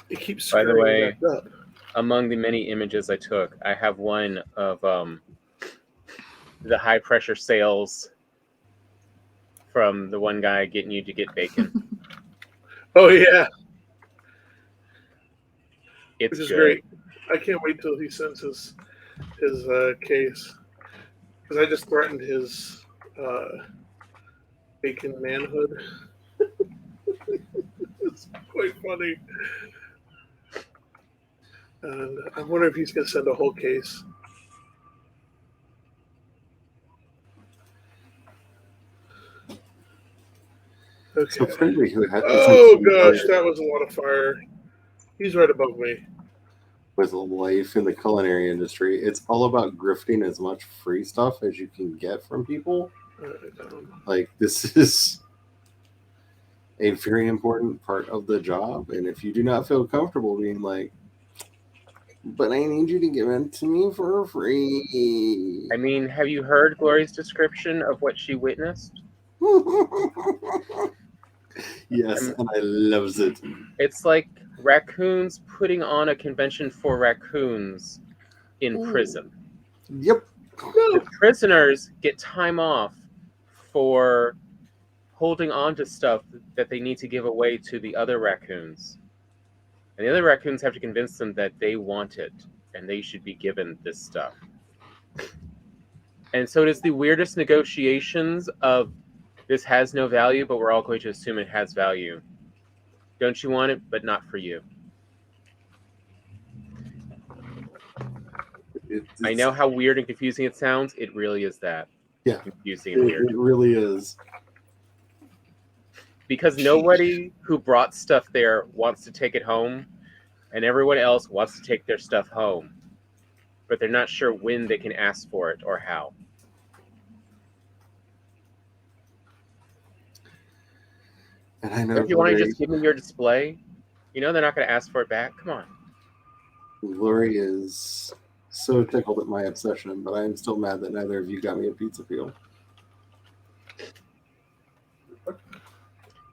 It keeps By the screwing way, back up. Among the many images I took, I have one of the high pressure sales from the one guy getting you to get bacon. Oh yeah, It's which is good. great. I can't wait till he sends his case because I just threatened his bacon manhood. It's quite funny. And I wonder if he's going to send a whole case. Okay. So for anybody who has Oh gosh, that was a lot of fire. He's right above me. with a life in the culinary industry, it's all about grifting as much free stuff as you can get from people. Like, this is a very important part of the job, and if you do not feel comfortable being like, but I need you to give it to me for free. I mean, have you heard Glory's description of what she witnessed? Yes, and I loves it. It's like raccoons putting on a convention for raccoons in Ooh. prison. Yep. The prisoners get time off for holding on to stuff that they need to give away to the other raccoons. And the other raccoons have to convince them that they want it and they should be given this stuff. And so it is the weirdest negotiations of this has no value, but we're all going to assume it has value. Don't you want it, but not for you. I know how weird and confusing it sounds. It really is that. Yeah, confusing and weird. It really is. Because nobody who brought stuff there wants to take it home, and everyone else wants to take their stuff home. But they're not sure when they can ask for it or how. And I know if you want to just give me your display, you know they're not going to ask for it back. Come on. Lori is so tickled at my obsession, but I am still mad that neither of you got me a pizza peel.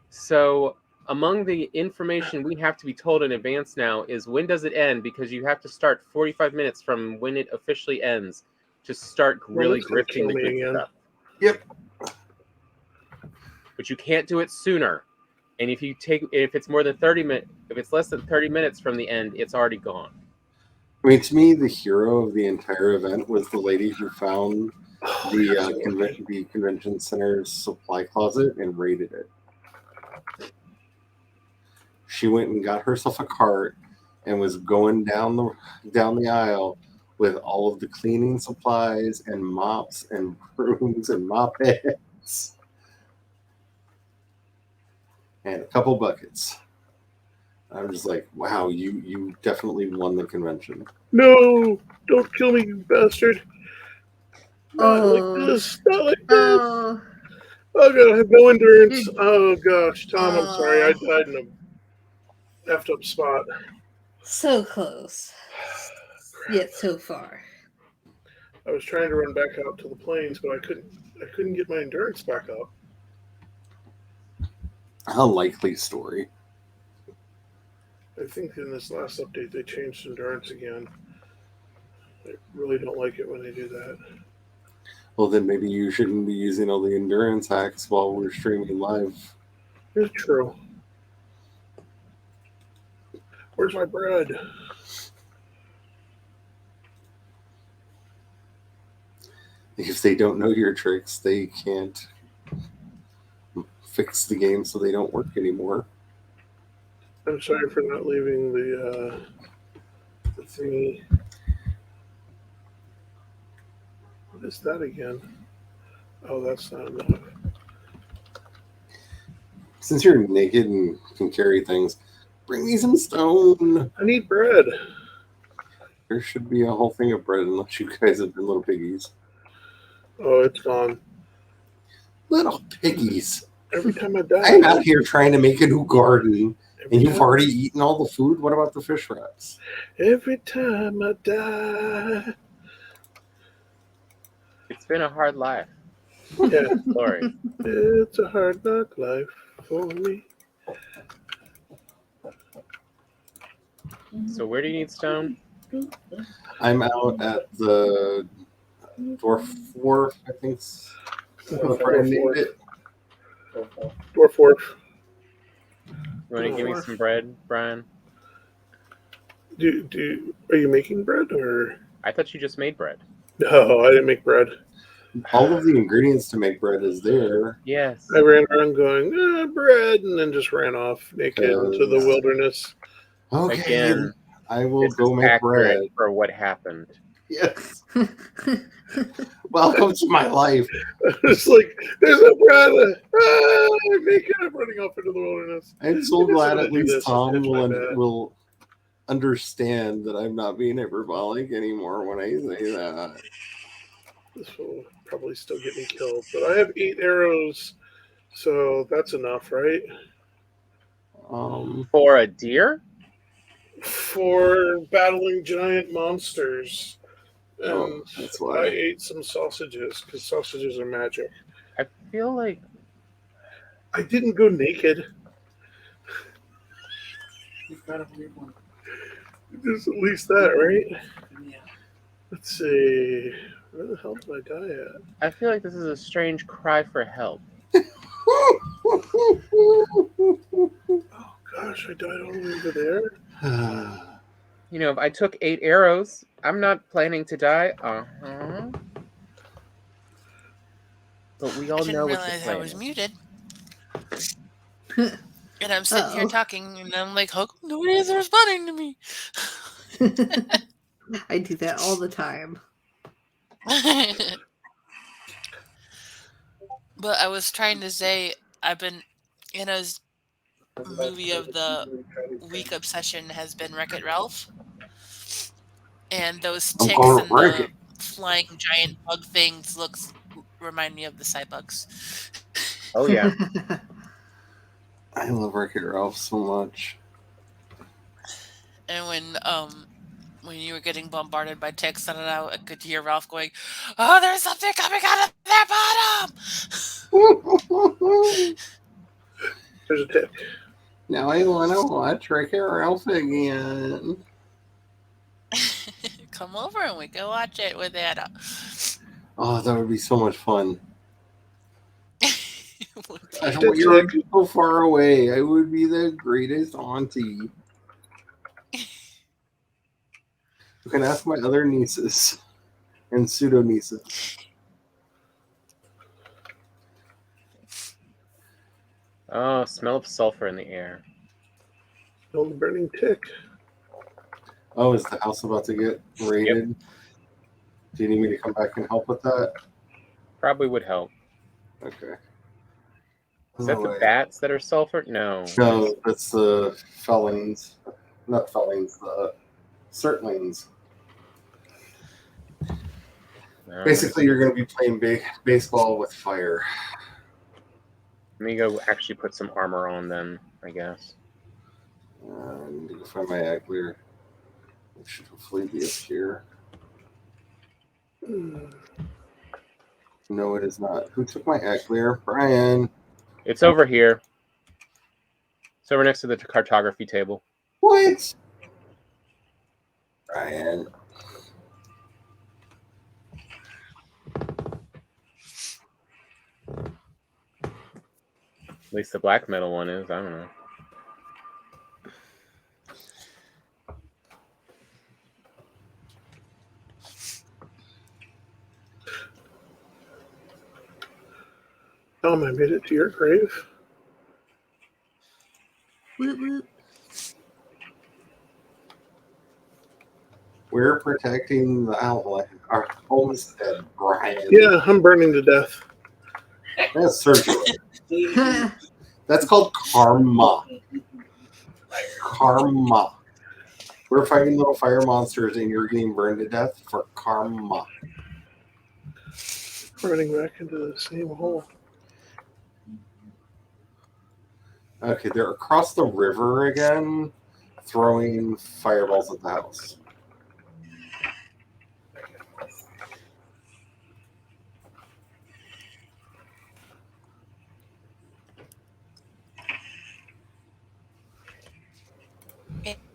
So among the information we have to be told in advance now is when does it end? Because you have to start 45 minutes from when it officially ends to start really grifting the good stuff. Yep. But you can't do it sooner. And if it's more than 30 minutes, if it's less than 30 minutes from the end, it's already gone. I mean, to me, the hero of the entire event was the lady who found the convention center's supply closet and raided it. She went and got herself a cart and was going down the aisle with all of the cleaning supplies and mops and brooms and mop heads and a couple buckets. I was just like, wow, you definitely won the convention. No, don't kill me, you bastard. Not like this. Not like this. Oh, God, I have no endurance. Oh, gosh. Tom, I'm sorry. I died in a effed up spot. So close. Yet so far. I was trying to run back out to the plains, but I couldn't get my endurance back up. A likely story. I think in this last update they changed endurance again. I really don't like it when they do that. Well, then maybe you shouldn't be using all the endurance hacks while we're streaming live. It's true. Where's my bread? If they don't know your tricks, they can't fix the game so they don't work anymore. I'm sorry for not leaving the thingy. What is that again? Oh, that's not enough. Since you're naked and can carry things, bring me some stone. I need bread. There should be a whole thing of bread unless you guys have been little piggies. Oh, it's gone. Little piggies. Every time I die. I'm out here trying to make a new garden, and you've already eaten all the food? What about the fish wraps? Every time I die. It's been a hard life. Yeah. Sorry. It's a hard knock life for me. So where do you need stone? I'm out at the Dwarf Wharf, I think. Dwarf Wharf. You want to give me some bread, Brian? Are you making bread or? I thought you just made bread. No, I didn't make bread. All of the ingredients to make bread is there. Yes. I ran around going, bread, and then just ran off naked into the wilderness. Okay, again, I will go make bread. For what happened. Yes. Welcome to my life. It's like, there's no bread. I'm naked. I'm running off into the wilderness. I'm so glad at least Tom will understand that I'm not being hyperbolic anymore when I say that. This will probably still get me killed, but I have 8 arrows, so that's enough, right? For a deer? For battling giant monsters. And that's why I ate some sausages, because sausages are magic. I feel like I didn't go naked. You've got a weird one. There's at least that, right? Yeah. Let's see. Where the hell did I die at? I feel like this is a strange cry for help. Oh gosh, I died all the way over there. You know, if I took 8 arrows, I'm not planning to die. But we I all didn't know what your realize I plan was is. muted. And I'm sitting here Uh-oh. talking, and I'm like, how come nobody is responding to me? I do that all the time. But I was trying to say, I've been, his movie of the week obsession has been Wreck-It Ralph. And those I'm ticks gonna and break the it. flying giant bug things remind me of the cybugs. Oh, yeah. I love Wreck-It Ralph so much. And when you were getting bombarded by ticks, and I could hear Ralph going, "Oh, there's something coming out of their bottom." There's a tick. Now I want to watch Wreck-It Ralph again. Come over and we can watch it with Anna. Oh, that would be so much fun. I don't Dead want you to tick. be so far away. I would be the greatest auntie. You can ask my other nieces and pseudo nieces. Oh, smell of sulfur in the air. Smell the burning tick. Oh, is the house about to get raided? Do you need me to come back and help with that? Probably would help. Okay. Is that the bats that are sulfur? No. No, that's the felons. Not felons, the certlings. No. Basically, you're going to be playing baseball with fire. Let me go actually put some armor on then, I guess. I need to go find my Agler. It should hopefully be up here. No, it is not. Who took my Agler? Brian. It's over here. It's over next to the cartography table. What? Brian. At least the black metal one is. I don't know. Tom, I made it to your grave. Woot woot. We're protecting the outlet. Our homestead, Brian. Yeah, I'm burning to death. That's surgery. That's called karma. Karma. We're fighting little fire monsters and you're getting burned to death for karma. Running back into the same hole. Okay, they're across the river again, throwing fireballs at the house.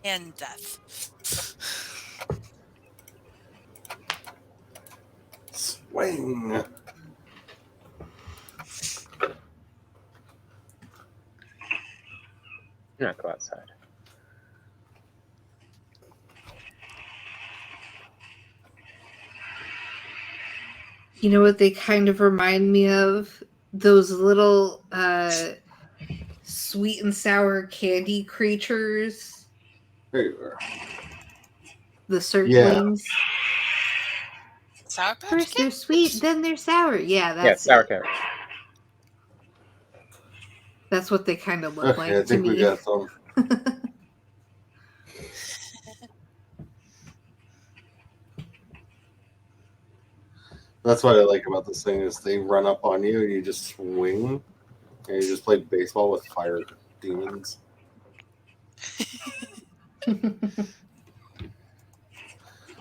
And death. Swing. Not go outside. You know what they kind of remind me of? Those little sweet and sour candy creatures. There you are. The Circlings. Sour Patch First they're Kids? sweet, then they're sour. Yeah, Yeah, that's sour it. carrots. That's what they kind of look Okay, like I to think we me. got some. That's what I like about this thing is they run up on you and you just swing and you just play baseball with fire demons.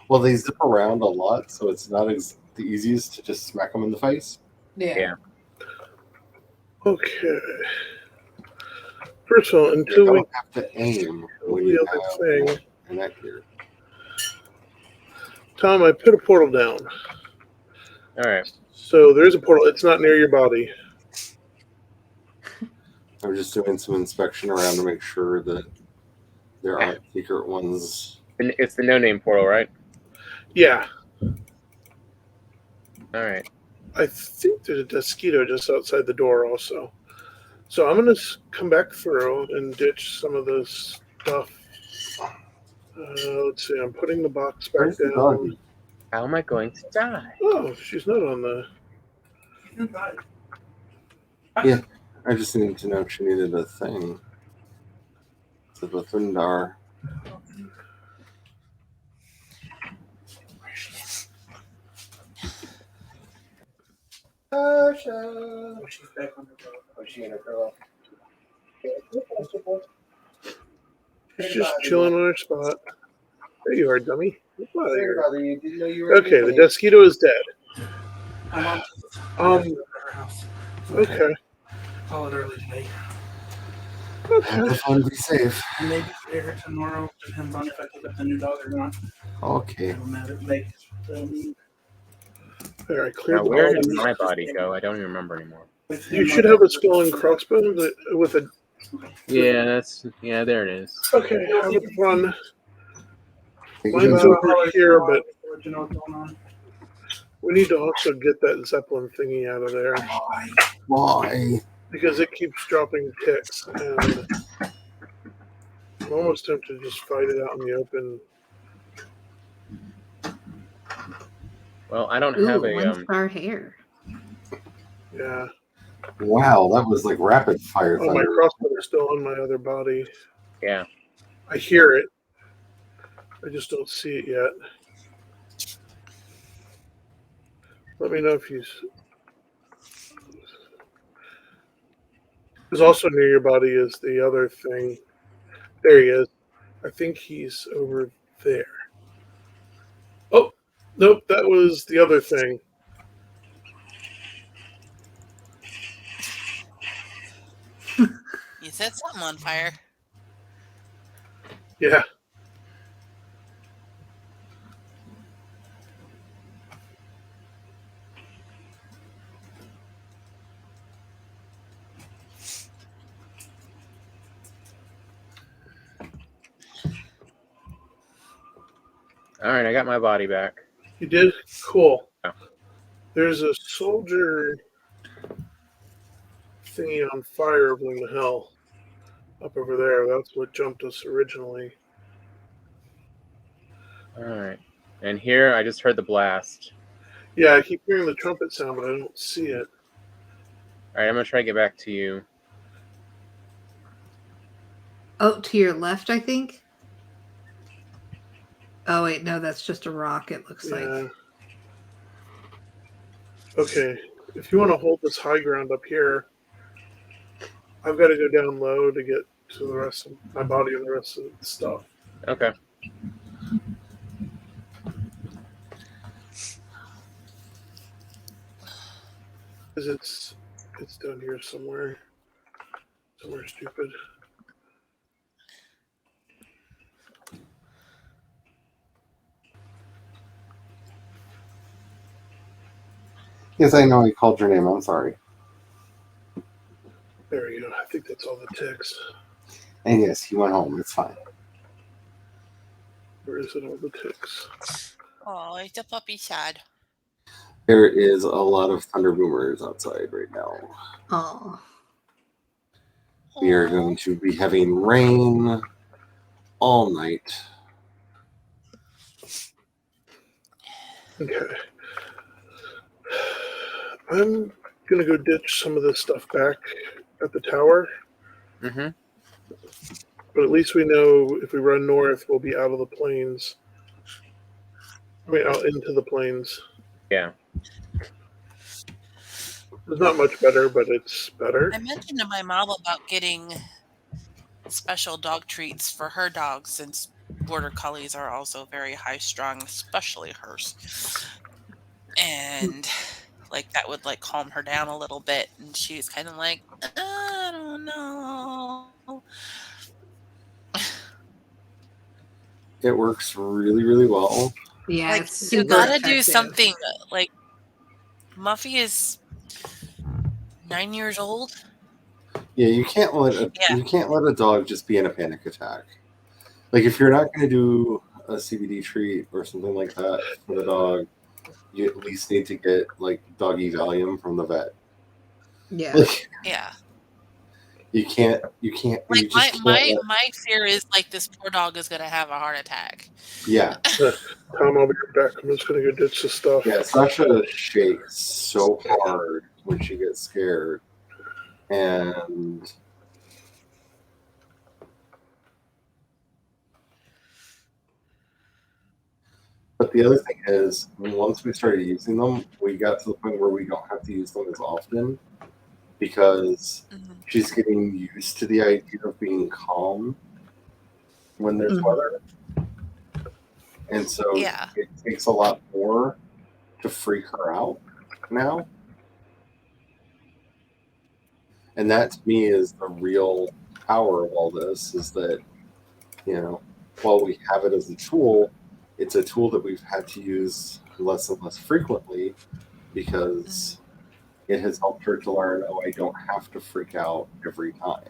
Well, they zip around a lot, so it's not the easiest to just smack them in the face. Yeah. Okay. First of all, You until we don't have to aim when the you other have thing, an Agler. Tom, I put a portal down. All right. So there is a portal. It's not near your body. I'm just doing some inspection around to make sure that there aren't secret ones. And it's the no-name portal, right? Yeah, All right. I think there's a mosquito just outside the door also. So I'm going to come back through and ditch some of this stuff. Let's see, I'm putting the box back Where's the down. doggy? How am I going to die? Oh, she's not on the... Yeah, I just needed to know if she needed a thing. So the Thundar. Oh, she's back on the road. Oh, she in her pillow. She's just chilling on her spot. There you are, dummy. Get out of here. Brother, you didn't know you were. Okay, the mosquito is dead. I'm on Um, her house. okay. Call it early today. I Okay. just want to be safe. Maybe later tomorrow. Depends on if I pick up the new dog or not. Okay. I don't matter. Like, There, I cleared Now, the where ball. did my body go? I don't even remember anymore. You should have a skull and crossbones with a... Yeah, there it is. Okay, have it fun. Take Mine's it out. over here, but let you know what's going on. we need to also get that Zeppelin thingy out of there Why? because it keeps dropping ticks, and I'm almost tempted to just fight it out in the open. Well, I don't Ooh, have a 1-star hair. Yeah. Wow, that was like rapid fire Oh, my thunder. crossbow is still on my other body. yeah. I hear it. I just don't see it yet. Let me know if you... There's also near your body is the other thing. There he is. I think he's over there. Oh, nope, that was the other thing. You set something on fire. Yeah. All right, I got my body back. You did? Cool. Yeah. There's a soldier thingy on fire over in the hell up over there. That's what jumped us originally. All right. And here, I just heard the blast. Yeah, I keep hearing the trumpet sound, but I don't see it. All right, I'm going to try to get back to you. Oh, to your left, I think. Oh wait, no, that's just a rock. It looks like. Yeah. Okay, if you want to hold this high ground up here, I've got to go down low to get to the rest of my body and the rest of the stuff. Okay. Because it's down here somewhere. Somewhere stupid. Yes, I know I called your name. I'm sorry. There we go. I think that's all the ticks. And yes, he went home. It's fine. Where is it, all the ticks? Oh, it's a puppy sad. There is a lot of thunder boomers outside right now. Oh. We are going to be having rain all night. Okay. I'm going to go ditch some of this stuff back at the tower. Mm-hmm. But at least we know if we run north, we'll be out of the plains. I mean, out into the plains. Yeah. It's not much better, but it's better. I mentioned to my mom about getting special dog treats for her dogs since border collies are also very high strung, especially hers. And like that would like calm her down a little bit, and she's kind of like, I don't know. It works really, really well. Yeah, Like it's you super gotta do effective. something. Like Muffy is 9 years old. Yeah, you can't let Yeah. a dog just be in a panic attack. Like if you're not going to do a CBD treat or something like that for the dog, you at least need to get like doggy Valium from the vet. Yeah. Like Yeah. you can't, Like you just can't. my fear is like this poor dog is gonna have a heart attack. Yeah, Tom, I'll be right back. I'm just gonna go ditch the stuff. yeah. Sasha shakes so hard when she gets scared, and but the other thing is, once we started using them, we got to the point where we don't have to use them as often because Mhm. she's getting used to the idea of being calm when there's Mhm. weather. And so Yeah. it takes a lot more to freak her out now. And that to me is the real power of all this is that, while we have it as a tool, it's a tool that we've had to use less and less frequently because it has helped her to learn, oh, I don't have to freak out every time.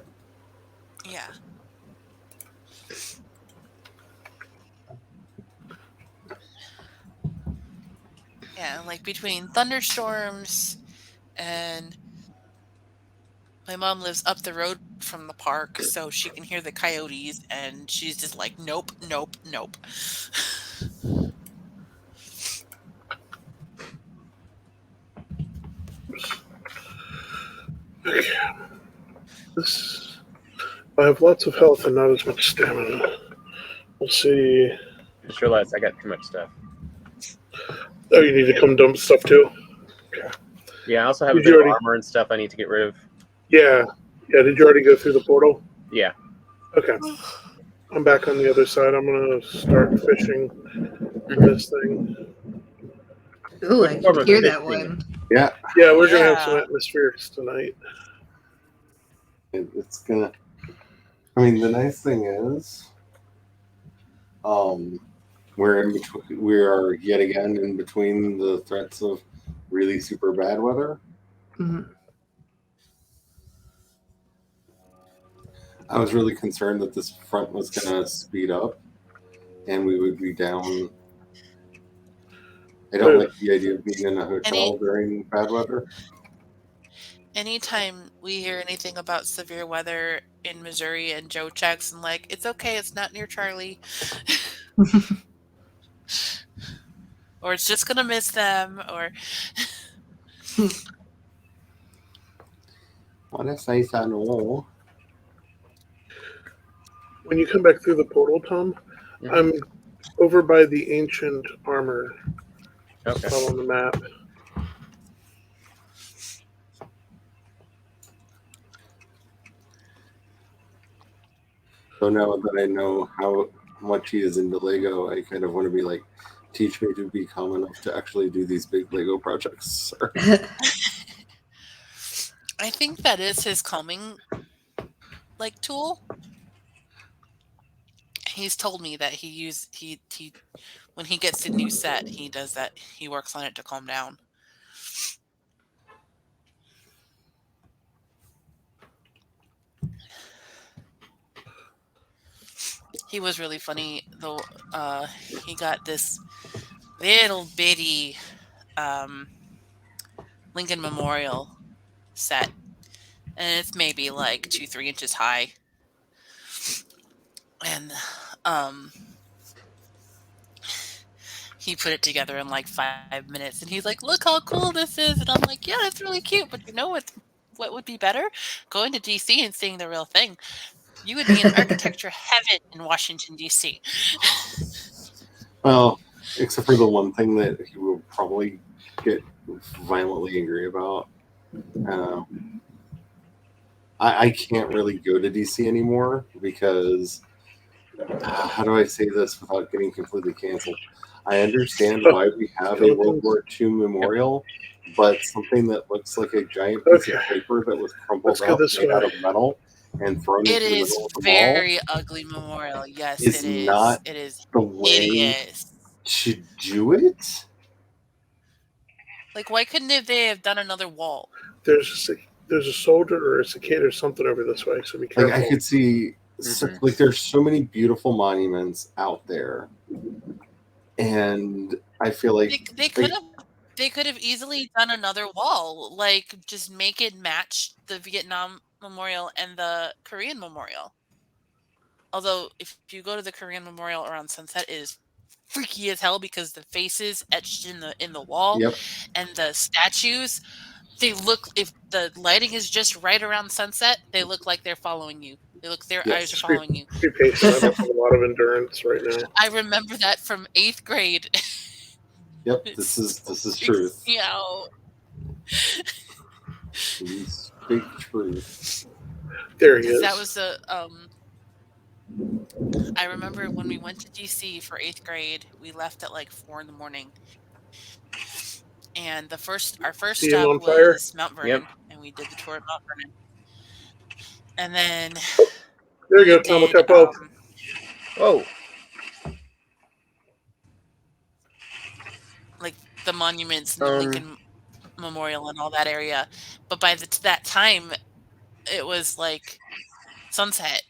Yeah. Yeah, like between thunderstorms and my mom lives up the road from the park, so she can hear the coyotes, and she's just like, nope, nope, nope. This, I have lots of health and not as much stamina. We'll see. Just realized I got too much stuff. Oh, you need to come dump stuff too? Yeah, I also have a Did bit you of already- armor and stuff I need to get rid of. Yeah. Yeah, did you already go through the portal? Yeah. Okay. I'm back on the other side. I'm going to start fishing for this thing. Ooh, I form can of hear fish that do you one. Yeah, Yeah, we're going to have some Yeah. atmospherics tonight. it's gonna. I mean, the nice thing is, we're in between. We are yet again in between the threats of really super bad weather. Mhm. I was really concerned that this front was gonna speed up, and we would be down. I don't like the idea of being in a hotel during bad weather. Anytime we hear anything about severe weather in Missouri and Joe checks and like, it's okay, it's not near Charlie. Or it's just gonna miss them, or What if I said no? When you come back through the portal, Tom, Mhm. I'm over by the ancient armor Okay. spot on the map. So now that I know how much he is into Lego, I kind of want to be like, teach me to be calm enough to actually do these big Lego projects. I think that is his calming like tool. He's told me that he when he gets a new set, he does that. He works on it to calm down. He was really funny though. He got this little bitty um, Lincoln Memorial set, and it's maybe like 2-3 inches high, and um, he put it together in like 5 minutes, and he's like, "Look how cool this is!" And I'm like, "Yeah, that's really cute." But you know what would be better? Going to DC and seeing the real thing. You would be in architecture heaven in Washington D.C. Well, except for the one thing that he will probably get violently angry about. I can't really go to DC anymore because how do I say this without getting completely canceled? I understand why we have a World War II memorial, but something that looks like a giant piece of paper that was crumpled Let's go up this made out way. of metal and thrown It into the is middle of the mall very ugly memorial. Yes, is it is. not It is the way hideous. to do it. Like, why couldn't they have done another wall? There's a soldier or a cicada or something over this way, so be Like careful. I could see like there's so many beautiful monuments out there, and I feel like They could have easily done another wall, like just make it match the Vietnam Memorial and the Korean Memorial. Although if you go to the Korean Memorial around sunset, it is freaky as hell because the faces etched in the wall yep, and the statues, they look, if the lighting is just right around sunset, they look like they're following you. They look, their eyes are yes, following you. Be patient. I don't have a lot of endurance right now. I remember that from 8th grade. yep. This is truth. You know, Please speak truth. There he 'cause is. that was the I remember when we went to DC for 8th grade, we left at like 4 in the morning. And our first See him stop on fire? was Mount Vernon, Yep. and we did the tour of Mount Vernon. And then There you we go, Tom. did Look up. Whoa. like the monuments and the Lincoln Memorial and all that area. But by that time, it was like sunset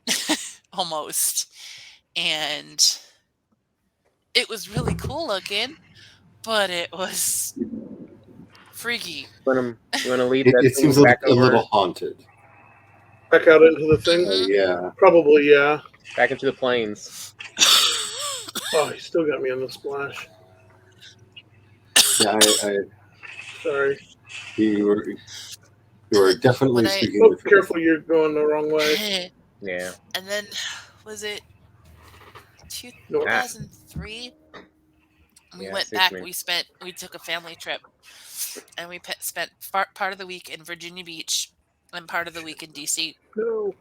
almost, and it was really cool looking, but it was freaky. You want to lead It, that it thing seems a back little over, haunted. Back out into the thing? Mhm. Yeah. Probably, yeah. back into the plains. Oh, he still got me on the splash. Yeah, Sorry. you were definitely When I- speaking Oh, the truth. careful, you're going the wrong way. Yeah. And then was it No. 2003? We Yeah, went see what back. you mean. We took a family trip, and we spent part of the week in Virginia Beach and part of the week in DC. No.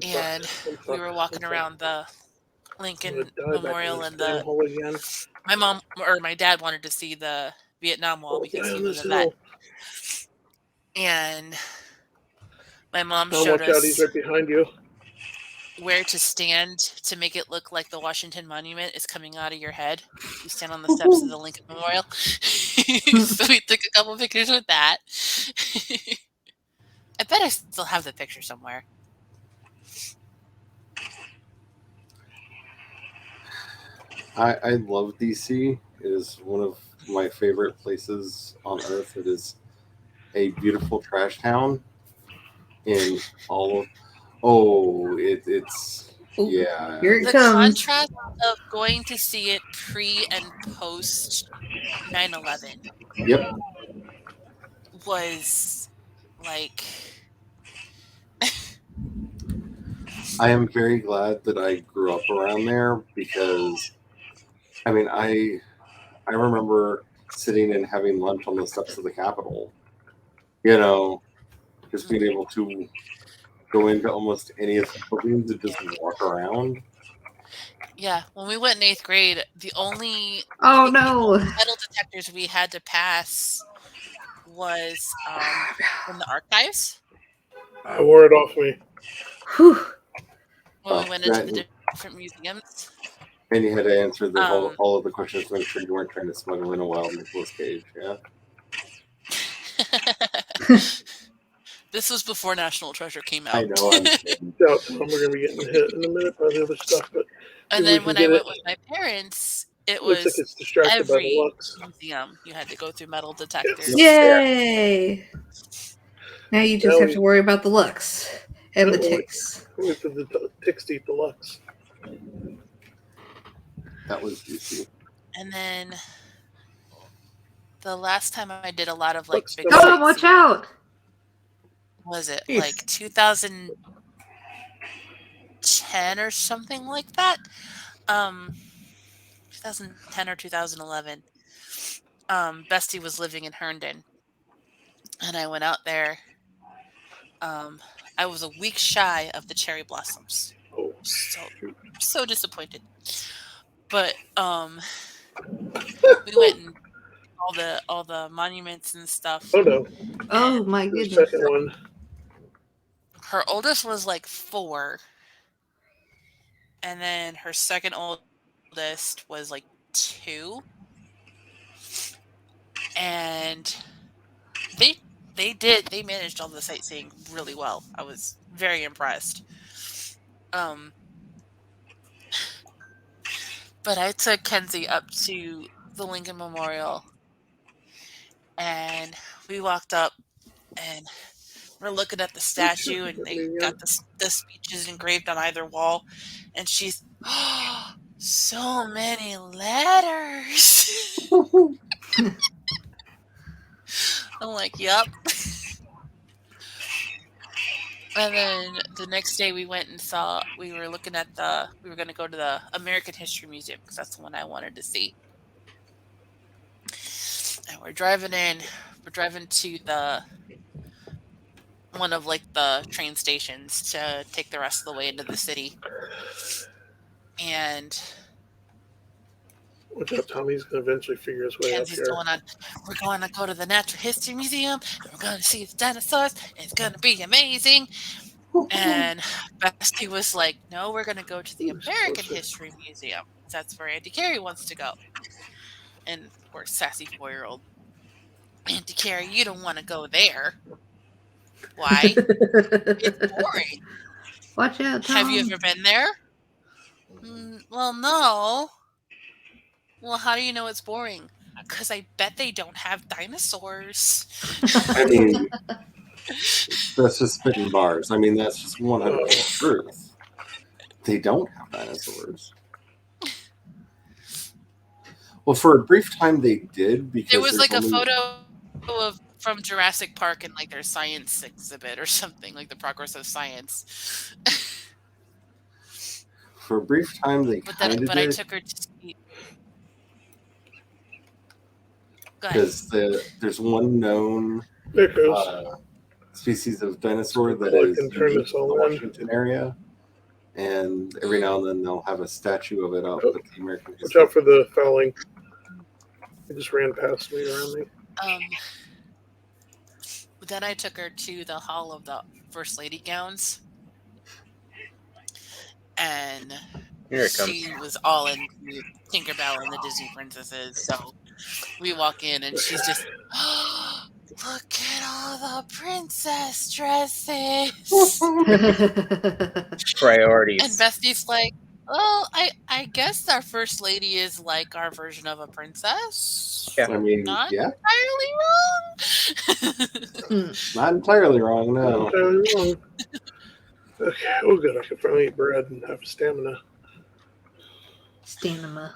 I'm And fucked. we were walking I'm around the I'm Lincoln gonna die back in Memorial this and damn hole again. my dad wanted to see the Vietnam Wall because Die he on was this a vet. hill. And my mom Tom, showed watch out, he's us right behind you. where to stand to make it look like the Washington Monument is coming out of your head. You stand on the steps of the Lincoln Memorial. So we took a couple pictures with that. I bet I still have the picture somewhere. I love DC. It is one of my favorite places on earth. It is a beautiful trash town in all of. Oh, it's Ooh, yeah. here it The comes. contrast of going to see it pre and post 9/11 Yep. was like, I am very glad that I grew up around there because, I mean, I remember sitting and having lunch on the steps of the Capitol. You know, just being able to go into almost any of the buildings and just walk around. yeah, when we went in 8th grade, the only Oh the no. metal detectors we had to pass was in the archives I wore it off me. Whew. when we went into That- the different museums. And you had to answer all of the questions to make sure you weren't trying to smuggle in a wild Nicolas Cage. Yeah. This was before National Treasure came out. I know. I'm kidding. Doubt, Tom, we're gonna be getting hit in a minute by the other stuff, but And maybe we then can when get I went it. with my parents, it Looks like was it's distracted by the every lux. museum you had to go through metal detectors. Yay! Now you just Now have we- to worry about the looks and the No, wait. ticks. Wait for the ticks to eat the lux. That was DC. And then the last time I did a lot of like Lux, big come on. Tom, watch sightseeing, out! was it Jeez. like 2010 or something like that? 2010 or 2011. Bestie was living in Herndon, and I went out there. I was a week shy of the cherry blossoms. Oh, So disappointed. But we went and all the monuments and stuff. oh no. Oh And my The goodness. second one. her oldest was like 4, and then her second oldest was like 2, and they managed all the sightseeing really well. I was very impressed. Um, but I took Kenzie up to the Lincoln Memorial, and we walked up, and we're looking at the statue, and they got the speeches engraved on either wall, and she's, oh, so many letters. I'm like, yep. And then the next day we went and saw, we were looking at we were going to go to the American History Museum because that's the one I wanted to see. And we're driving to one of like the train stations to take the rest of the way into the city. And Watch out, Tommy's going to eventually figure his way up Kenzie's here. we're going to go to the Natural History Museum, and we're going to see the dinosaurs, and it's going to be amazing. And Bestie was like, no, we're going to go to the American History Museum. That's where Auntie Carrie wants to go. And of course, sassy 4-year-old Auntie Carrie, you don't want to go there. Why? It's boring. Watch out, Tom. Have you ever been there? Well, no. Well, how do you know it's boring? Because I bet they don't have dinosaurs. I mean, that's just spitting bars. I mean, that's just 100% truth. They don't have dinosaurs. Well, for a brief time they did, because there was like a photo from Jurassic Park in like their science exhibit or something, like the progress of science. For a brief time they kind of did. But I took her to see. Because there's one known species of dinosaur that is in the Washington area, and every now and then they'll have a statue of it up at the American History. Watch out for the fouling. It just ran past me around me. But then I took her to the Hall of the First Lady Gowns, and she was all in Tinkerbell and the Disney princesses. So we walk in, and she's just, oh, look at all the princess dresses. Priorities. And Bestie's like, well, I guess our first lady is like our version of a princess. Yeah. I mean, not entirely wrong. Not entirely wrong, no. Not entirely wrong. Okay, oh good, I can finally eat bread and have stamina. Stamina.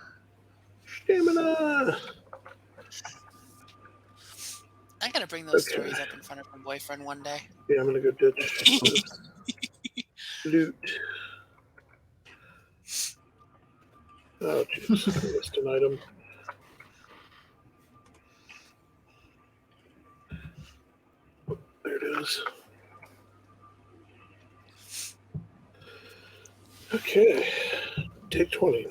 I gotta bring those stories up in front of my boyfriend one day. Yeah, I'm gonna go ditch loot. Oh, jeez, I missed an item. There it is. Okay, take 20.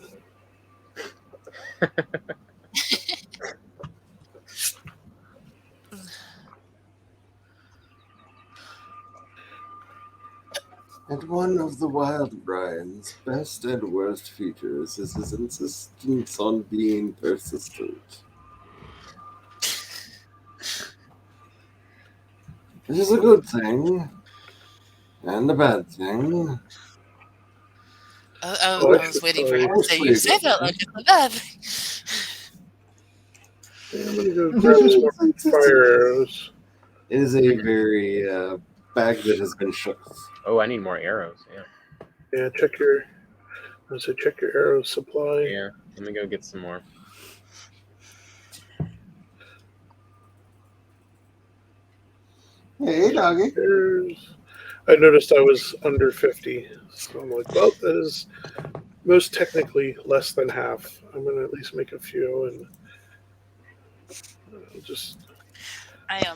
And one of the Wild Brian's best and worst features is his insistence on being persistent. Which is a good thing, and a bad thing. I was waiting for you to say you said that like it's a bad thing. I'm gonna go grab some more fire arrows. It is a very bag that has been shook. Oh, I need more arrows. Yeah. Yeah, check your arrow supply. Yeah, let me go get some more. Hey, doggy. I noticed I was under 50, so I'm like, well, that is most technically less than half. I'm gonna at least make a few and just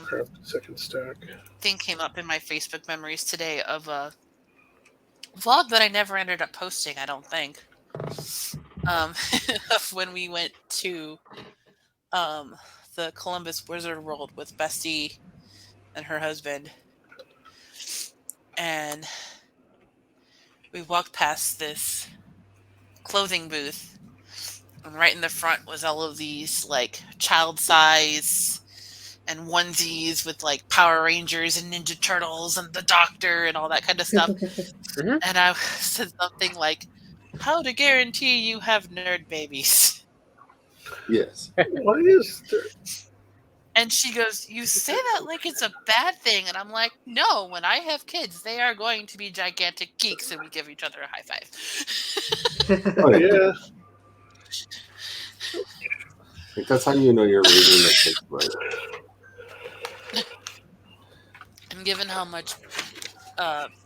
grab the second stack. Thing came up in my Facebook memories today of a vlog that I never ended up posting, I don't think. Of when we went to the Columbus Wizard World with Bestie and her husband, and we walked past this clothing booth, and right in the front was all of these like child size and onesies with like Power Rangers and Ninja Turtles and the Doctor and all that kind of stuff. Mhm. And I said something like, "How to guarantee you have nerd babies?" Yes. Why is there? And she goes, "You say that like it's a bad thing." And I'm like, "No, when I have kids, they are going to be gigantic geeks." And we give each other a high five. Oh, yeah. Yeah. Like, that's how you know you're raising the kids right. And given how much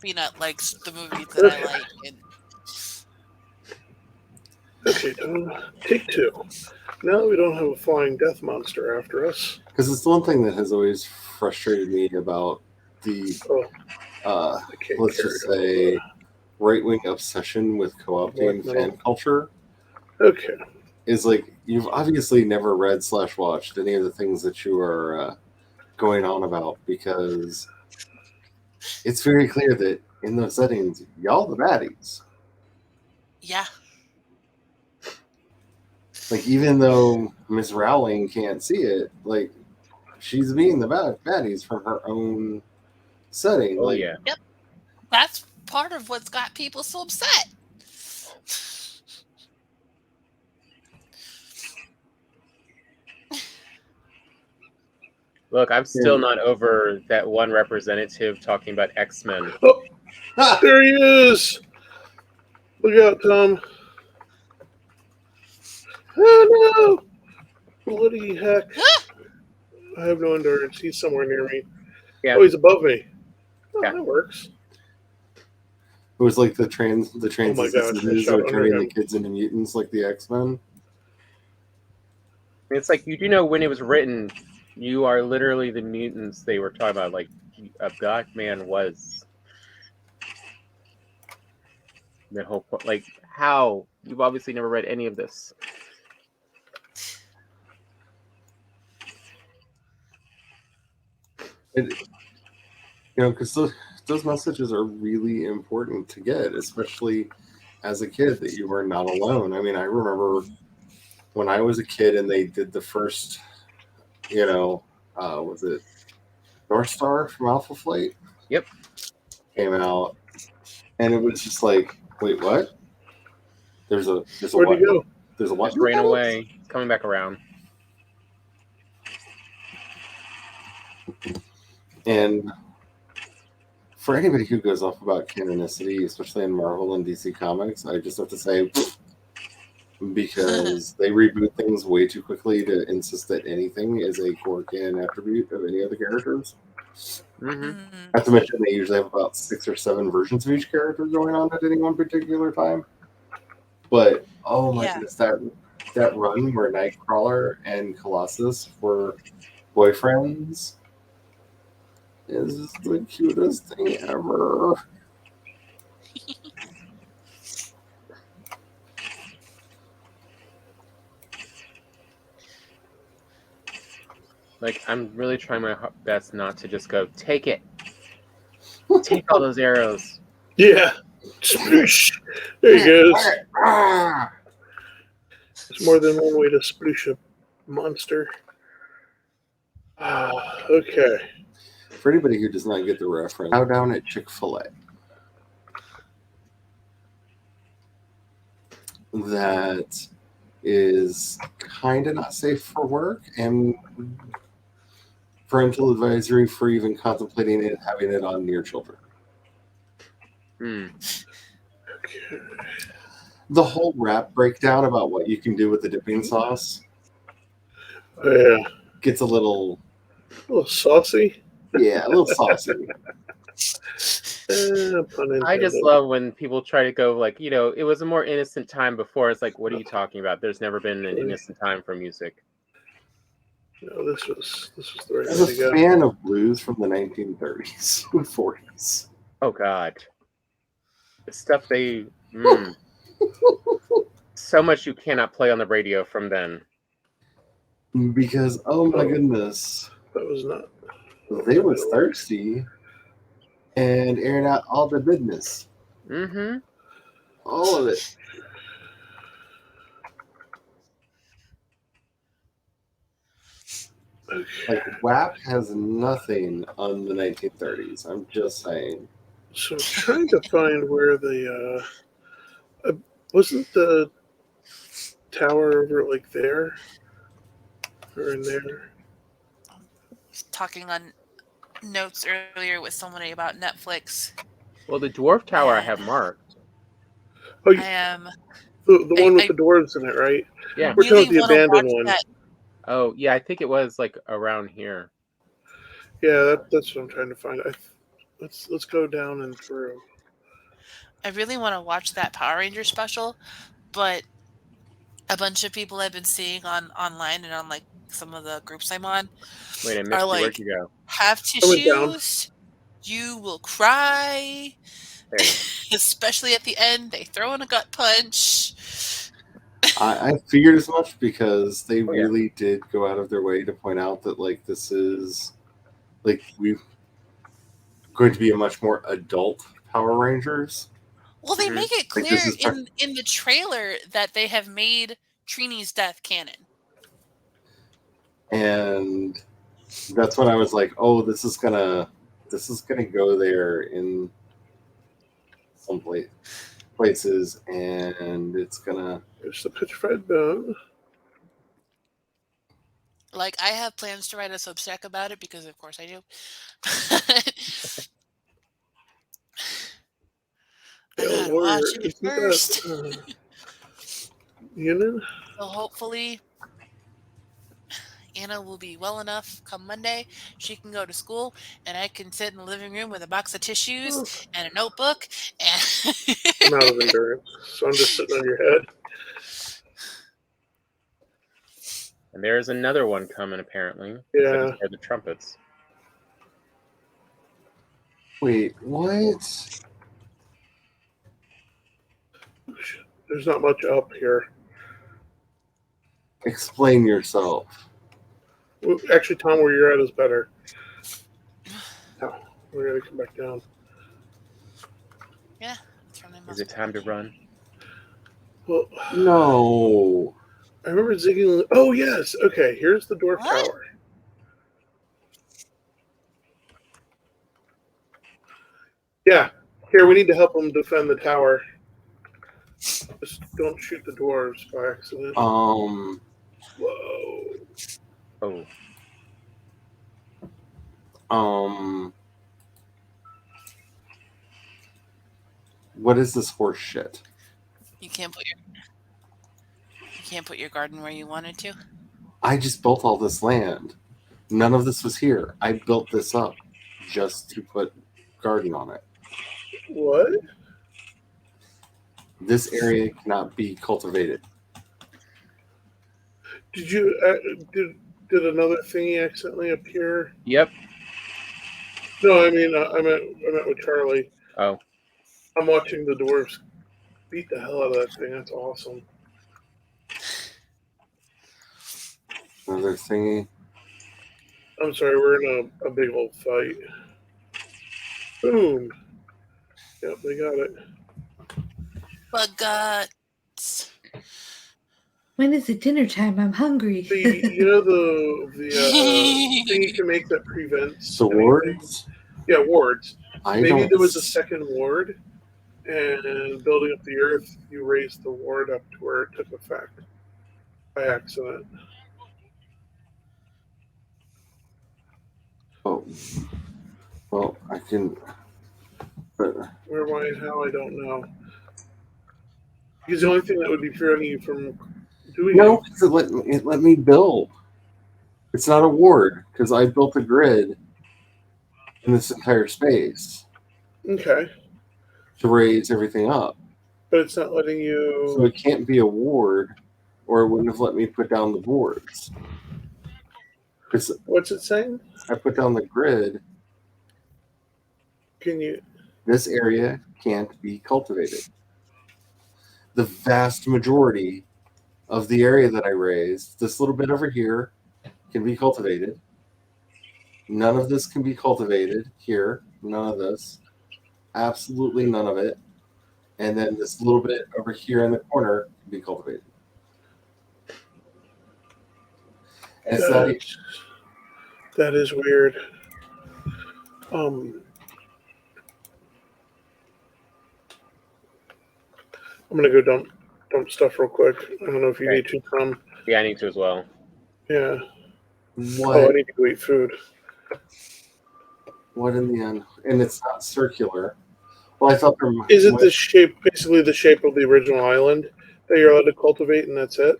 Peanut likes the movies that I like, and Okay, Tom. Take 2. Now we don't have a flying death monster after us. Because it's the one thing that has always frustrated me about the, Oh, uh, I can't let's carry just it all. say, right-wing obsession with co-opting Black fan metal. culture Okay. is like, you've obviously never read / watched any of the things that you are going on about, because it's very clear that in those settings, y'all the baddies. yeah, Like, even though Miss Rowling can't see it, like, she's being the baddies from her own setting. Oh like, yeah. that's part of what's got people so upset. Look, I'm still not over that one representative talking about X-Men. Ah! There he is! Look out, Tom. Oh no! Bloody heck. I have no endurance. He's somewhere near me. Yeah. Oh, he's above me. Oh, Yeah. that works. It was like the Oh my gosh, I transistors shot are under turning the him. kids into mutants like the X-Men. It's like, you do know when it was written, you are literally the mutants they were talking about. Like, a God Man was the whole point. Like, how? You've obviously never read any of this. Because those messages are really important to get, especially as a kid, that you are not alone. I mean, I remember when I was a kid and they did the first, was it North Star from Alpha Flight? Yep. Came out, and it was just like, wait, what? There's a Where'd what? he go? There's a what? Just ran away. It's coming back around. And for anybody who goes off about canonicity, especially in Marvel and DC Comics, I just have to say, because they reboot things way too quickly to insist that anything is a core canon attribute of any of the characters. Mm-hmm. Not to mention, they usually have about 6 or 7 versions of each character going on at any one particular time. But oh my Yeah. goodness, that run where Nightcrawler and Colossus were boyfriends is the cutest thing ever. Like, I'm really trying my best not to just go, take it. Take all those arrows. Yeah. Sploosh. There he goes. There's more than one way to sploosh a monster. Okay. For anybody who does not get the reference, bow down at Chick-fil-A. That is kind of not safe for work and parental advisory for even contemplating it, having it on near children. Hmm. Okay. The whole rap breakdown about what you can do with the dipping sauce Oh, yeah. gets a little, A little saucy. a little saucy. Pun intended. I just love when people try to go, like, it was a more innocent time before. It's like, what are you talking about? There's never been an innocent time for music. No, this was the right As way a to go. fan of blues from the 1930s and 40s. Oh, God. The stuff they... So much you cannot play on the radio from then. Because, oh my goodness, That was not. they was thirsty and aired out all the business. Mm-hmm. All of it. Like WAP has nothing on the 1930s. I'm just saying. So I'm trying to find where the wasn't the tower over like there or in there? Talking on notes earlier with somebody about Netflix. Well, the dwarf tower I And have marked. Oh, I am. the one with I the dwarves in it, right? Yeah. We're talking really about the want to watch abandoned one. that. Oh, yeah. I think it was like around here. Yeah, that's what I'm trying to find. Let's go down and through. I really want to watch that Power Ranger special, but a bunch of people I've been seeing on online and on like some of the groups I'm on Wait, I are missed you. Where'd like, you go? have I went down. tissues, you will cry, There you go. especially at the end. They throw in a gut punch. I figured as much because they Oh, yeah. really did go out of their way to point out that like this is like we're going to be a much more adult Power Rangers. Well, they Mhm. make it Like, clear this is in the trailer that they have made Trini's death canon. And that's when I was like, oh, this is gonna go there in some places, and it's gonna. There's the petrified bone. Like, I have plans to write a Substack about it because, of course, I do. I Pale gotta warrior. watch it Isn't first. that Union? So hopefully Anna will be well enough come Monday. She can go to school, and I can sit in the living room with a box of tissues Oh, and a notebook. And I'm out of endurance, so I'm just sitting on your head. And there's another one coming, apparently. Yeah. So are the trumpets. Wait, what? There's not much up here. Explain yourself. Well, actually, Tom, where you're at is better. Oh, we're gonna come back down. yeah, turn my Is it time to run? Well, No. I remember zigging. Oh yes. Okay, here's the dwarf What? tower. Yeah. Here, we need to help them defend the tower. Just don't shoot the dwarves by accident. Whoa. Oh. What is this horse shit? You can't put your garden where you wanted to. I just built all this land. None of this was here. I built this up just to put garden on it. What? This area cannot be cultivated. Did you did another thingy accidentally appear? Yep. No, I mean I meant with Charlie. Oh. I'm watching the dwarves beat the hell out of that thing. That's awesome. Another thingy. I'm sorry, we're in a big old fight. Boom. Yep, they got it. But guts. When is it dinner time? I'm hungry. You know the thing you can make that prevents The anything? wards? Yeah, wards. Maybe don't there was a second ward, and building up the earth, you raised the ward up to where it took effect by accident. Oh. Well, I can. But Where, why, and how, I don't know. Because the only thing that would be preventing you from doing no, it. because it let me build. It's not a ward because I built a grid in this entire space Okay. to raise everything up. But it's not letting you. So it can't be a ward, or it wouldn't have let me put down the boards. Because What's it saying? I put down the grid. Can you? This area can't be cultivated. The vast majority of the area that I raised, this little bit over here, can be cultivated. None of this can be cultivated here. None of this. Absolutely none of it. And then this little bit over here in the corner can be cultivated. And it's not, That is weird. I'm gonna go dump stuff real quick. I don't know if you Okay. need to, Tom. Yeah, I need to as well. Yeah. What? Oh, I need to go eat food. What in the end? And it's not circular. Well, I thought there Is it the shape, basically the shape of the original island that you're allowed to cultivate, and that's it?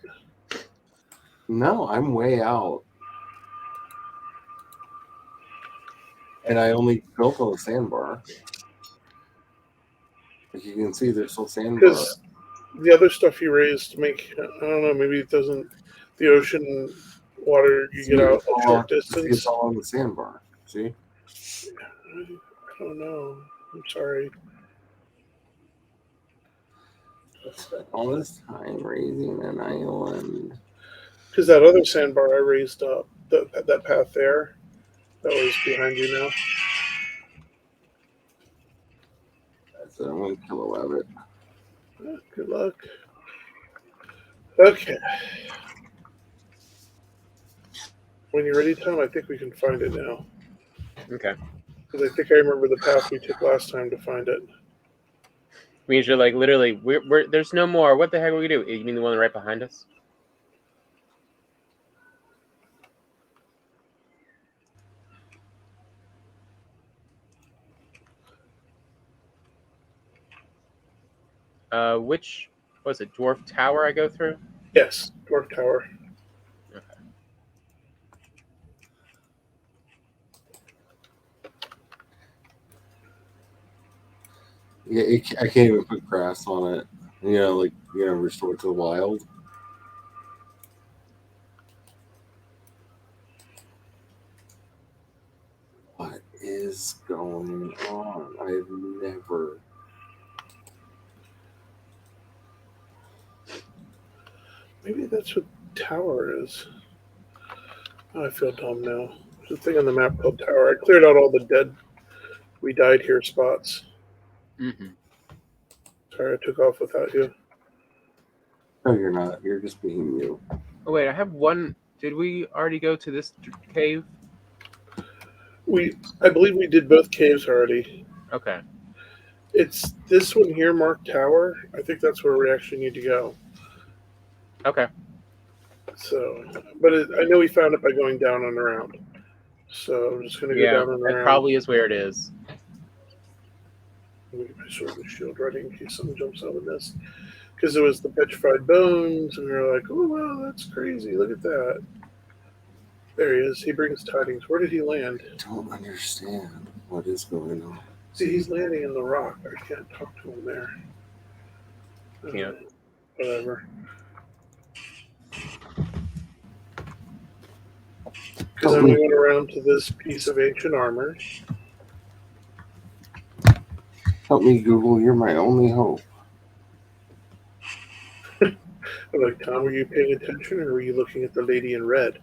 No, I'm way out. And I only built on the sandbar. Like you can see, there's still sandbar. Because the other stuff you raised make, I don't know, maybe it doesn't, the ocean water you get out a short distance. It's all on the sandbar. See? I don't know. I'm sorry. I spent all this time raising an island. Because that other sandbar I raised up, that path there, that was behind you now. That's 1 kilo of it. Good luck. Okay. When you're ready, Tom, I think we can find it now. Okay. Because I think I remember the path we took last time to find it. Means you're like literally, we're there's no more. What the heck will we do? You mean the one right behind us? Which was it? Dwarf Tower I go through? Yes, Dwarf Tower. Okay. Yeah, I can't even put grass on it. Restore it to the wild. What is going on? I've never. Maybe that's what Tower is. Oh, I feel dumb now. There's a thing on the map called Tower. I cleared out all the dead, we died here spots. Mm-hmm. Sorry, I took off without you. No, you're not. You're just being you. Oh wait, I have one. Did we already go to this cave? I believe we did both caves already. Okay. It's this one here, marked Tower. I think that's where we actually need to go. Okay. So, but I know we found it by going down and around. So I'm just going to go down and that around. probably is where it is. Let me get my sword and shield ready in case someone jumps out of this. Because it was the petrified bones, and we were like, oh, wow, that's crazy. Look at that. There he is. He brings tidings. Where did he land? I don't understand what is going on. See, he's landing in the rock. I can't talk to him there. Yeah. Whatever. Because I'm going around to this piece of ancient armor. Help me, Google. You're my only hope. I'm like, Tom, were you paying attention, or were you looking at the lady in red?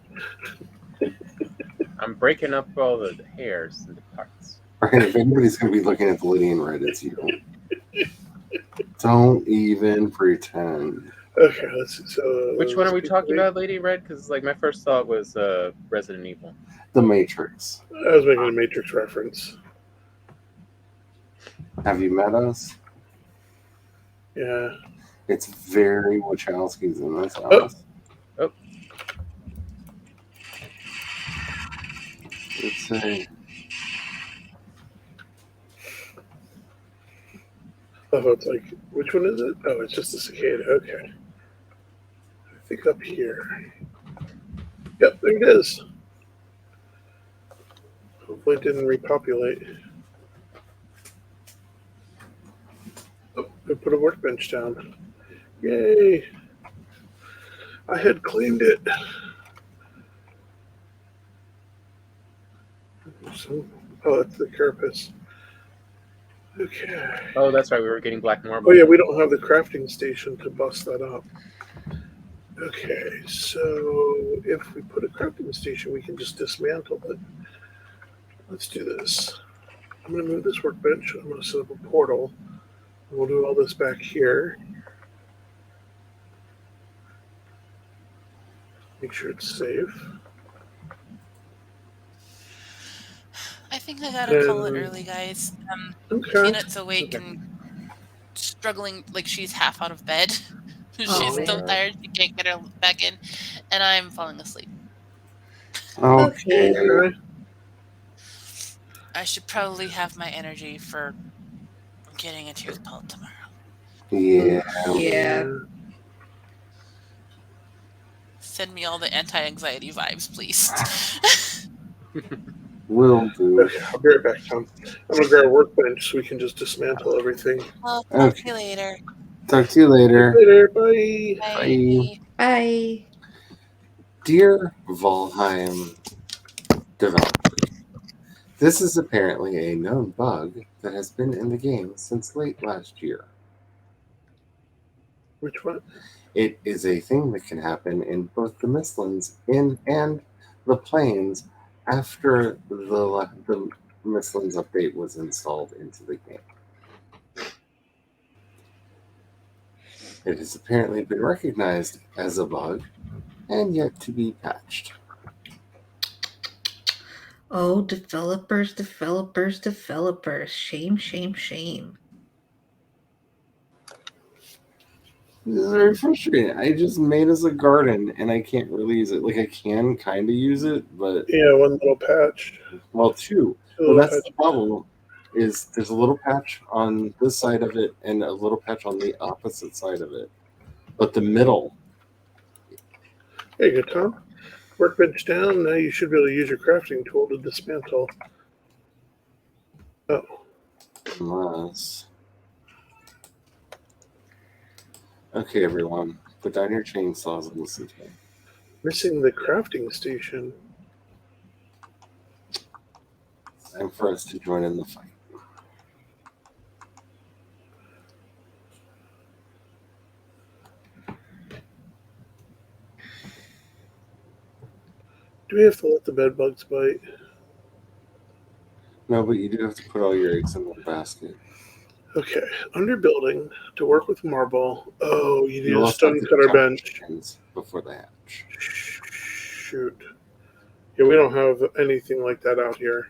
I'm breaking up all the hairs into parts. Right, if anybody's going to be looking at the lady in red, it's you. Don't even pretend. Okay, let's see. So, Which one are we talking about, Lady Red? Because like my first thought was Resident Evil. The Matrix. I was making a Matrix reference. Have you met us? Yeah. It's very Wachowski's in this house. Oh. Let's see. Oh, it's like, which one is it? Oh, it's just a cicada. Okay. I think up here. Yep, there it is. Hopefully it didn't repopulate. Oh, we put a workbench down. Yay! I had claimed it. Oh, that's the carapace. Okay. Oh, that's right. We were getting black marble. Oh yeah, we don't have the crafting station to bust that up. Okay, so if we put a crafting station, we can just dismantle it. Let's do this. I'm going to move this workbench. I'm going to set up a portal. We'll do all this back here. Make sure it's safe. I think I gotta call it And early, guys. okay. Peanut's awake and struggling, like she's half out of bed. She's Oh, so man. tired she can't get her back in, and I'm falling asleep. Okay. Okay. I should probably have my energy for getting a tooth pulled tomorrow. Yeah. yeah. Send me all the anti-anxiety vibes, please. Will do. Okay, I'll be right back, Tom. I'm gonna grab a workbench so we can just dismantle everything. I'll talk to Okay. you later. Talk to you later. Later, bye. Bye. Bye. Dear Valheim developer, this is apparently a known bug that has been in the game since late last year. Which one? It is a thing that can happen in both the Mistlands and the plains after the Mistlands update was installed into the game. It has apparently been recognized as a bug and yet to be patched. Oh, developers. Shame, shame, shame. This is very frustrating. I just made us a garden and I can't really use it. Like I can kind of use it, but Yeah, one little patch. well, two. Two Well, little that's the patches. problem. Is there's a little patch on this side of it and a little patch on the opposite side of it, but the middle. There you go, Tom. Workbench down. Now you should be able to use your crafting tool to dismantle. Oh, Unless. Okay, everyone, put down your chainsaws and listen to me. missing the crafting station. Time for us to join in the fight. Do we have to let the bed bugs bite? No, but you do have to put all your eggs in one basket. Okay, under building to work with marble. Oh, you need You a also have stone to cutter count bench. chickens before they hatch. Shoot. Yeah, we don't have anything like that out here.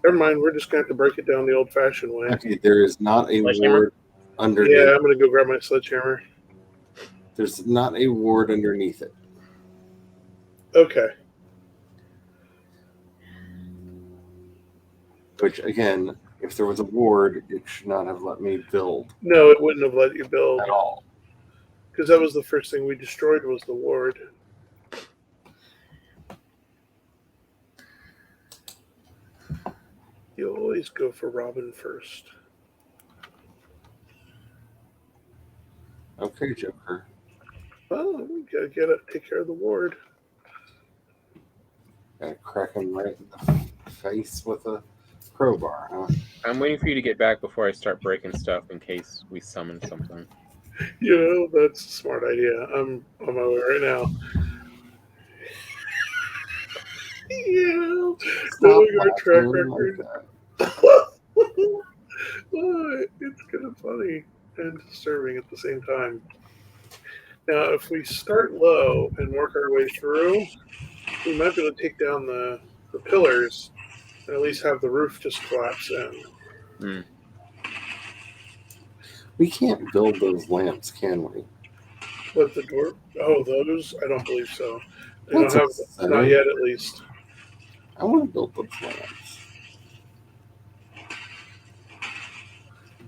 Never mind, we're just going to have to break it down the old fashioned way. Okay, there is not a Sledgehammer? ward underneath. Yeah, I'm going to go grab my sledgehammer. There's not a ward underneath it. Okay. Which, again, if there was a ward, it should not have let me build No, it wouldn't have let you build. at all. Because that was the first thing we destroyed was the ward. You always go for Robin first. Okay, Joker. Oh, we gotta get it. Take care of the ward. Gotta crack him right in the face with a crowbar, huh? I'm waiting for you to get back before I start breaking stuff in case we summon something. You know, that's a smart idea. I'm on my way right now. Yeah, knowing our track record. It's kind of funny and disturbing at the same time. Now, if we start low and work our way through, we might be able to take down the pillars and at least have the roof just collapse in. We can't build those lamps, can we? But the door, those? I don't believe so. They That's don't have, upsetting. not yet at least. I want to build those lamps.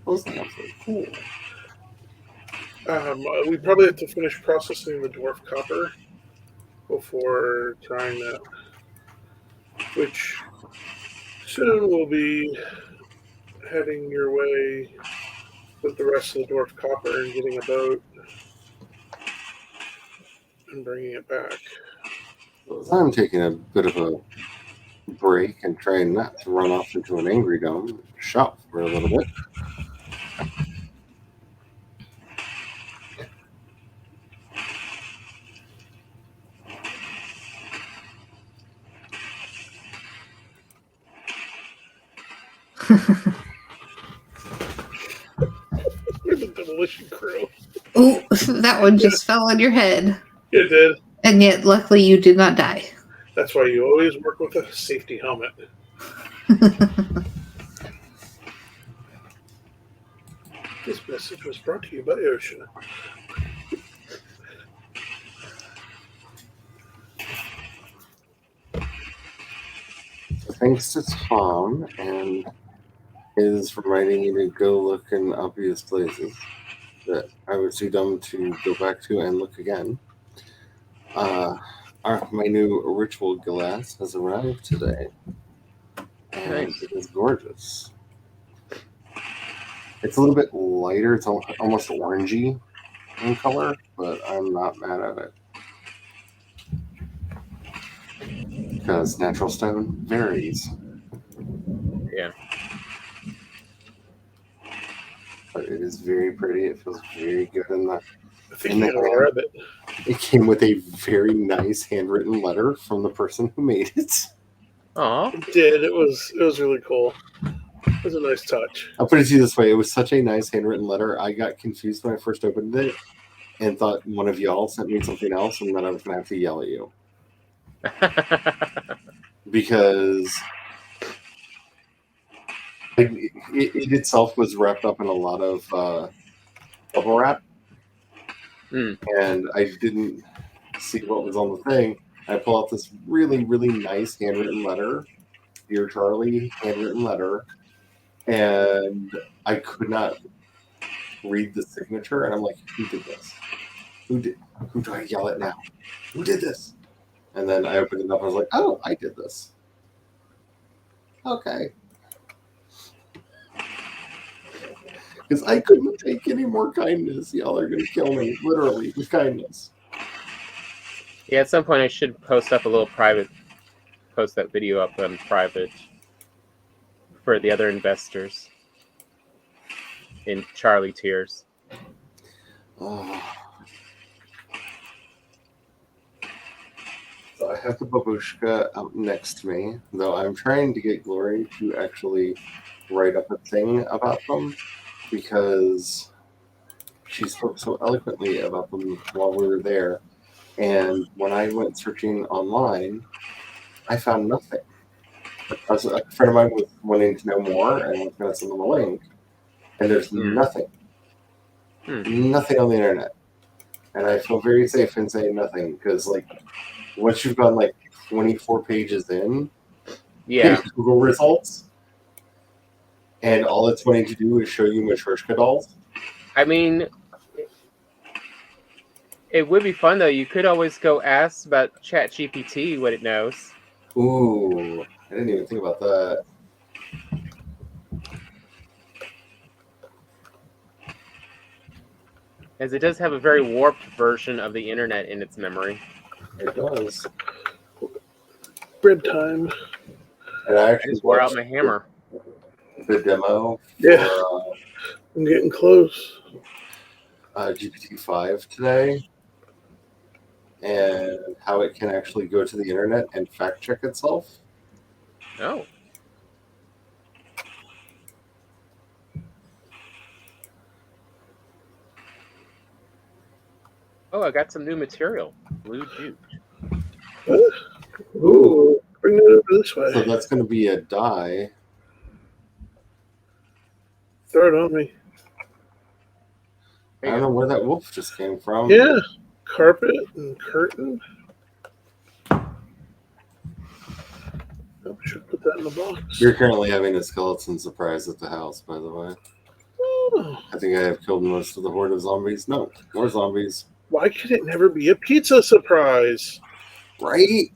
Those lamps are cool. We probably have to finish processing the dwarf copper before trying that, which soon will be heading your way with the rest of the dwarf copper and getting a boat and bringing it back. I'm taking a bit of a break and trying not to run off into an angry dome, shop for a little bit. We're the demolition crew. Oh, that one just fell on your head. It did. And yet, luckily, you did not die. That's why you always work with a safety helmet. This message was brought to you by OSHA. Thanks to Tom and his reminding me to go look in obvious places that I was too dumb to go back to and look again. My new ritual glass has arrived today, and Nice. it is gorgeous. It's a little bit lighter; it's almost orangey in color, but I'm not mad at it because natural stone varies. Yeah. But it is very pretty. It feels very good in the. I think In you the gotta hand. rub it. It came with a very nice handwritten letter from the person who made it. Aw. It did. It was really cool. It was a nice touch. I'll put it to you this way: it was such a nice handwritten letter. I got confused when I first opened it and thought one of y'all sent me something else, and then I was gonna have to yell at you because it itself was wrapped up in a lot of bubble wrap, and I didn't see what was on the thing. I pull out this really, really nice handwritten letter, Dear Charlie, handwritten letter, and I could not read the signature, and I'm like, who did this? Who do I yell at now? Who did this? And then I opened it up, and I was like, oh, I did this. Okay. Because I couldn't take any more kindness. Y'all are going to kill me, literally, with kindness. Yeah, at some point I should post up a little private, post that video up on private for the other investors in Charlie Tears. Oh. So I have the babushka out next to me, though I'm trying to get Glory to actually write up a thing about them because she spoke so eloquently about them while we were there. And when I went searching online, I found nothing. A friend of mine was wanting to know more, and I was going to send them a link. And there's nothing. Nothing on the internet. And I feel very safe in saying nothing because, like, once you've gone like 24 pages in, Google results, and all it's wanting to do is show you Matryoshka dolls. I mean, it would be fun though. You could always go ask about ChatGPT what it knows. Ooh, I didn't even think about that. As it does have a very warped version of the internet in its memory. It does. Bread time. And I actually just wore out my hammer. The demo. Yeah. I'm getting close. GPT-5 today, and how it can actually go to the internet and fact check itself. Oh. Oh, I got some new material. Blue jute. Ooh, bring it over this way. So that's going to be a dye. Throw it on me. I don't know where that wolf just came from. Yeah, carpet and curtain. I should put that in the box. You're currently having a skeleton surprise at the house, by the way. Oh. I think I have killed most of the horde of zombies. No, more zombies. Why could it never be a pizza surprise? Right?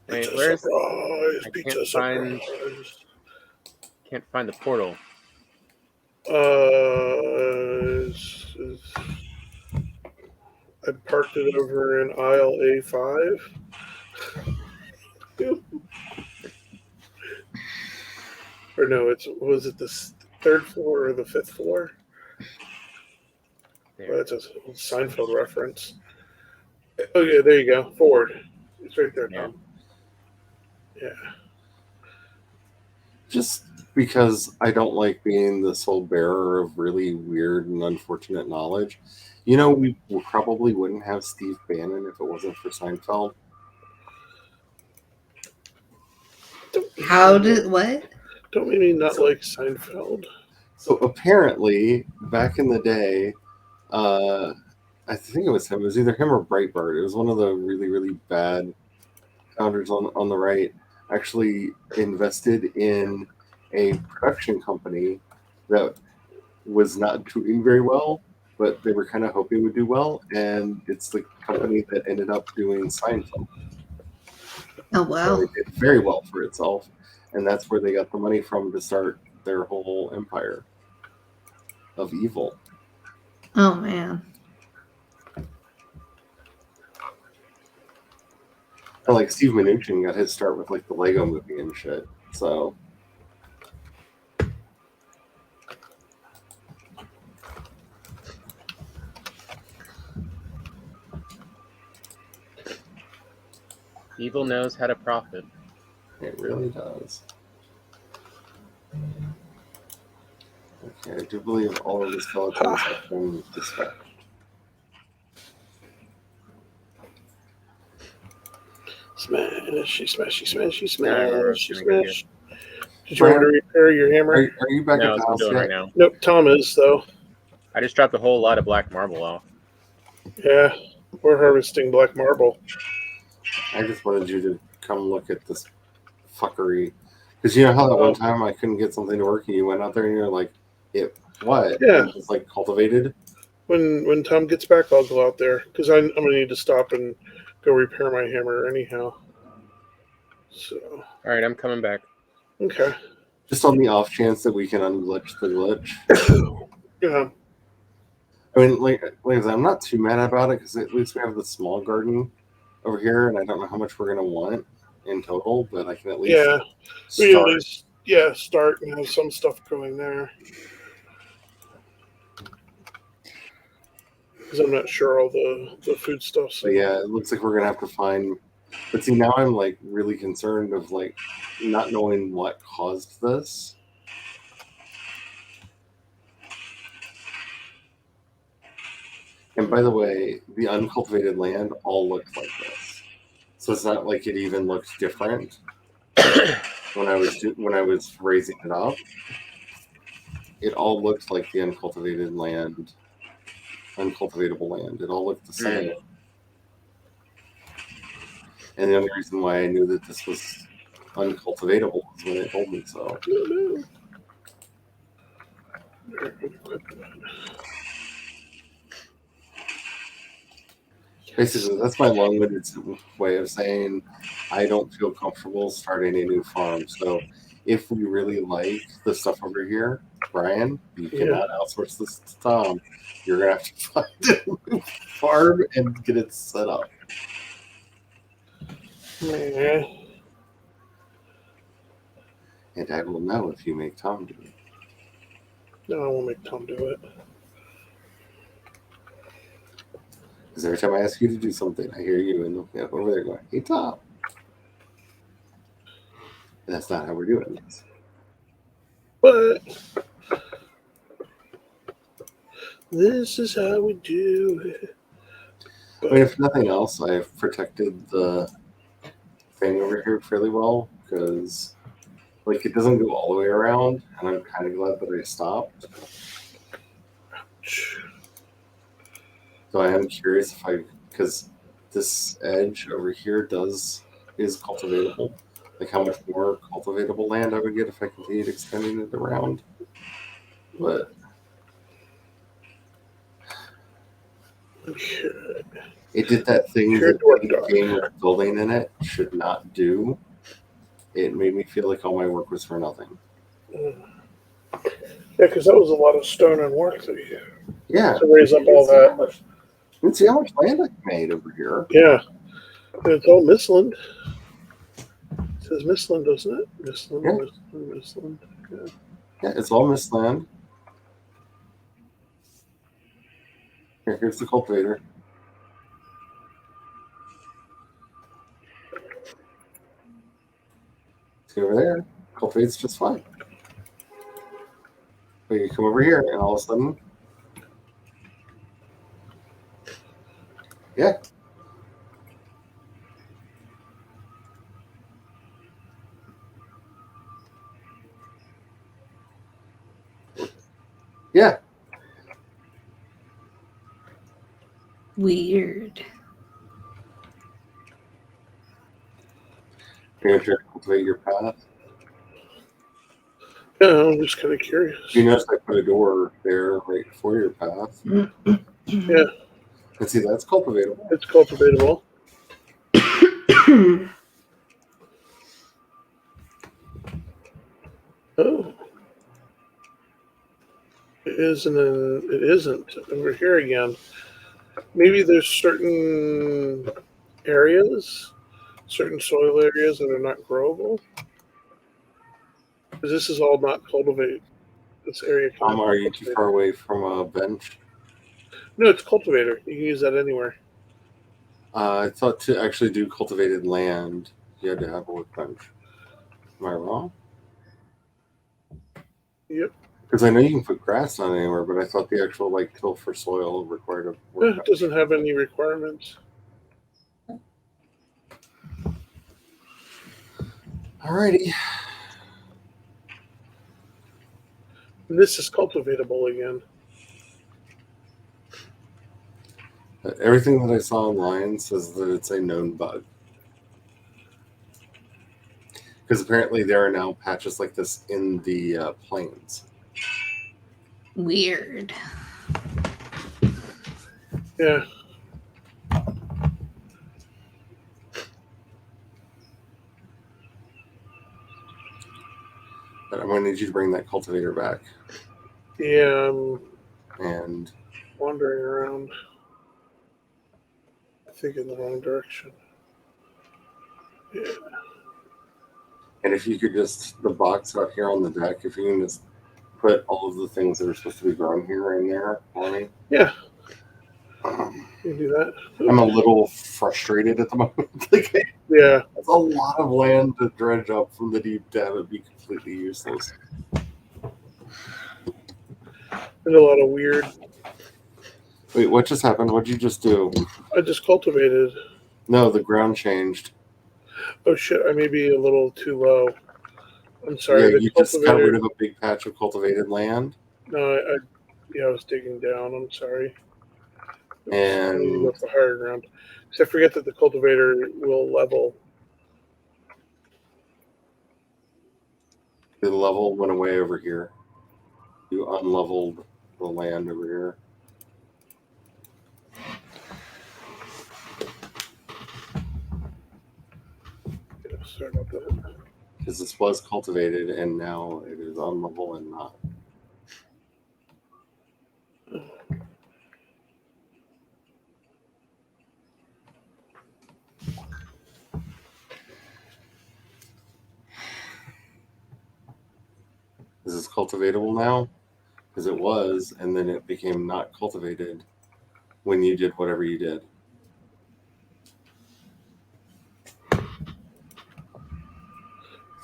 Wait, Pizza where's surprise? I Pizza surprise. Can't find the portal. I parked it over in aisle A5. Or no, was it the third floor or the fifth floor? Well, that's a Seinfeld reference. Oh yeah, there you go. Forward. It's right there, Tom. Yeah. Just because I don't like being the sole bearer of really weird and unfortunate knowledge. You know, we probably wouldn't have Steve Bannon if it wasn't for Seinfeld. How did what? Don't make me not like Seinfeld. So apparently, back in the day, I think it was him. It was either him or Breitbart. It was one of the really, really bad founders on the right. Actually, invested in a production company that was not doing very well, but they were kind of hoping would do well, and it's the company that ended up doing Seinfeld. Oh So wow. it did very well for itself, and that's where they got the money from to start their whole empire of evil. Oh man. And like Steve Mnuchin got his start with like the Lego Movie and shit. So Evil knows how to profit. it really does. Okay, I do believe all of the skeletons have been dispatched. Smashy, smashy, smashy, No, we're smashy, gonna go get. smash. Did you want me to repair your hammer? Are you back No, at the that's what I'm house doing yet? right now. Nope, Tom is, though. I just dropped a whole lot of black marble off. Yeah, we're harvesting black marble. I just wanted you to come look at this fuckery. Because you know how that one time I couldn't get something to work and you went out there and you're like, it what? Yeah. And it was like cultivated? When Tom gets back, I'll go out there because I'm going to need to stop and go repair my hammer anyhow. So, All right, I'm coming back. okay. Just on the off chance that we can unglitch the glitch. Yeah. I mean, like I said, I'm not too mad about it because at least we have the small garden over here, and I don't know how much we're gonna want in total, but I can at least Yeah. We start. at least, start and have some stuff going there. Because I'm not sure all the food stuff. So. But yeah, it looks like we're gonna have to find. But see, now I'm like really concerned of like not knowing what caused this. And by the way, the uncultivated land all looked like this, so it's not like it even looked different when I was raising it up. It all looked like the uncultivated land, uncultivatable land. It all looked the same. And the only reason why I knew that this was uncultivatable was when it told me so. Basically, that's my long-winded way of saying I don't feel comfortable starting a new farm. So if we really like the stuff over here, Brian, you cannot outsource this to Tom. You're going to have to find a new farm and get it set up. Yeah. And I will know if you make Tom do it. No, I won't make Tom do it. Because every time I ask you to do something, I hear you and over there going, "Hey, Tom." And that's not how we're doing this. But this is how we do it. I mean, if nothing else, I've protected the thing over here fairly well because, like, it doesn't go all the way around, and I'm kind of glad that I stopped. So I am curious because this edge over here is cultivatable. Like how much more cultivatable land I would get if I continued extending it around. But it did that thing that the game with building in it should not do. It made me feel like all my work was for nothing. Yeah, because that was a lot of stone and work that you had. Yeah. To raise up all that. Let's see how much land I made over here. Yeah. And it's all Mistland. It says Mistland, doesn't it? Mistland, yeah. Mistland. Yeah. Yeah, it's all Mistland. Here's the cultivator. See over there, cultivates just fine. But you come over here, and all of a sudden, yeah. Yeah. Weird. You're going to cultivate your path. Yeah, I'm just kind of curious. You notice I put a door there right for your path. Yeah, And see, that's cultivatable. it's cultivatable. Oh. It isn't. It isn't. Over here again. Maybe there's certain areas, certain soil areas that are not growable. Because this is all not cultivate. This area cannot Are be you too cultivated. far away from a bench? No, it's cultivator. You can use that anywhere. I thought to actually do cultivated land, you had to have a workbench. Am I wrong? Yep. Because I know you can put grass on anywhere, but I thought the actual like till for soil required a It workbench. doesn't have any requirements. Alrighty. And this is cultivatable again. Everything that I saw online says that it's a known bug. Because apparently there are now patches like this in the plains. Weird. Yeah. But I'm going to need you to bring that cultivator back. Yeah, I'm And wandering around. I think in the wrong direction. Yeah. and if you could just, the box out here on the deck, if you can just put all of the things that are supposed to be grown here in there for me. Yeah. You can do that. I'm a little frustrated at the moment. Like, Yeah. it's a lot of land to dredge up from the deep to have it be completely useless. And a lot of weird. Wait, what just happened? What'd you just do? I just cultivated. No, the ground changed. Oh shit! I may be a little too low. I'm sorry. Yeah, The you just got cultivator. rid of a big patch of cultivated land. No, I was digging down. I'm sorry. I need to go And for higher ground. So I forget that the cultivator will level. the level went away over here. You unleveled the land over here. Yeah, sorry about that. Because this was cultivated and now it is unlevel and not. Is this cultivatable now? Because it was, and then it became not cultivated when you did whatever you did. It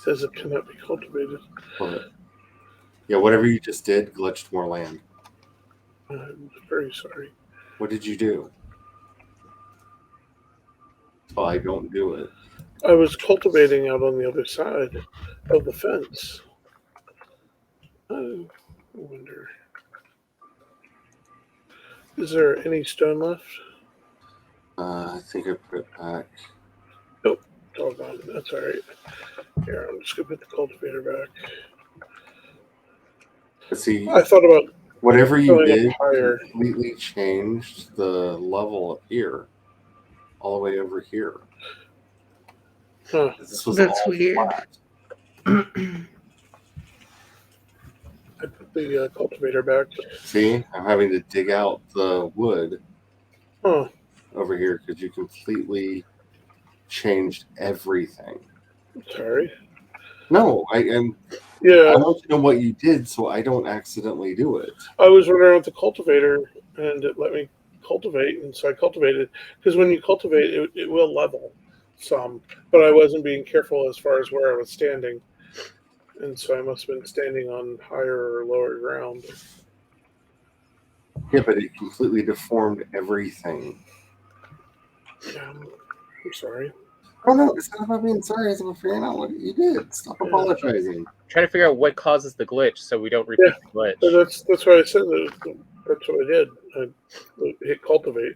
says it cannot be cultivated. But yeah, whatever you just did glitched more land. I'm very sorry. What did you do? So I don't do it. I was cultivating out on the other side of the fence. I wonder. Is there any stone left? I think I put it back. Nope. It's all gone. That's all right. Here, I'm just going to put the cultivator back. But see, I thought about whatever you going up did higher. completely changed the level up here, all the way over here. Huh. This was That's all weird. flat. I put the cultivator back. See, I'm having to dig out the wood Huh. over here because you completely changed everything. Sorry. No, I Yeah, want to know what you did so I don't accidentally do it. I was running around with the cultivator and it let me cultivate. And so I cultivated. Because when you cultivate, it will level some. But I wasn't being careful as far as where I was standing. And so I must have been standing on higher or lower ground. Yeah, but it completely deformed everything. Yeah, I'm sorry. Oh no, it's not about being sorry. It's about figuring out what you did. Stop apologizing. Trying to figure out what causes the glitch so we don't repeat the glitch. So that's why I said that's what I did. I hit cultivate.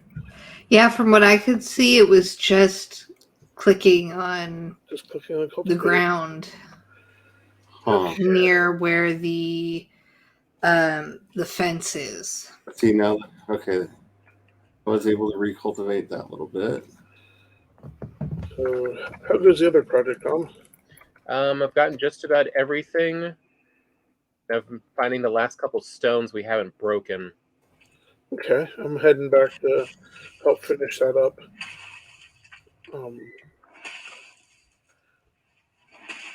Yeah, from what I could see, it was just clicking on Just clicking on cultivate. the ground Huh. near where the fence is. See now, okay, I was able to recultivate that little bit. So how goes the other project, Tom? I've gotten just about everything. I'm finding the last couple stones we haven't broken. Okay, I'm heading back to help finish that up.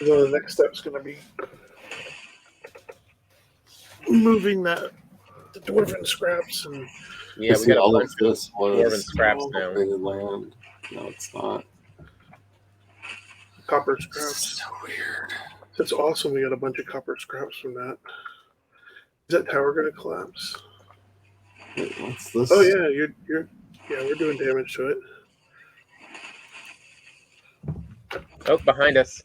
The next step's going to be moving the dwarven scraps and Yeah, we got a all bunch of this dwarven was scraps now. cultivated land. No, it's not. copper This scraps. is so weird. That's awesome. We got a bunch of copper scraps from that. Is that tower going to collapse? Wait, what's this? Oh yeah, you're we're doing damage to it. Oh, behind us.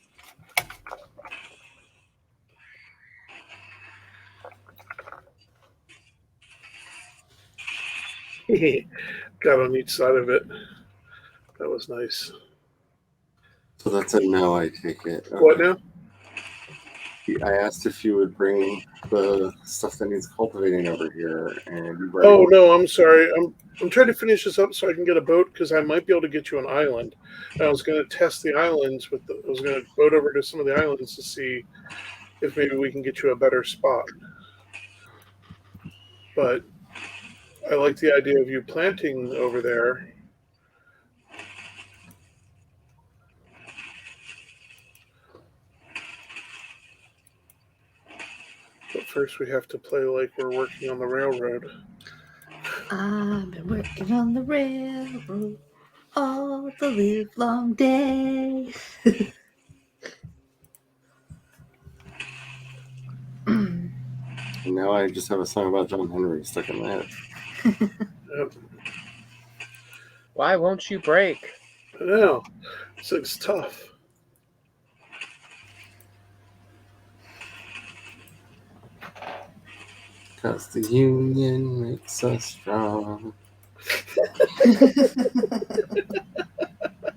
Got on each side of it. That was nice. So that's a no, I take it. Okay. What now? I asked if you would bring the stuff that needs cultivating over here, and you brought Oh no, I'm sorry. I'm trying to finish this up so I can get a boat because I might be able to get you an island. And I was going to test the islands I was going to boat over to some of the islands to see if maybe we can get you a better spot. But I like the idea of you planting over there. But first we have to play like we're working on the railroad. I've been working on the railroad all the live long day. And now I just have a song about John Henry stuck in my head. Yep. Why won't you break? I know. It's tough. Because the union makes us strong. I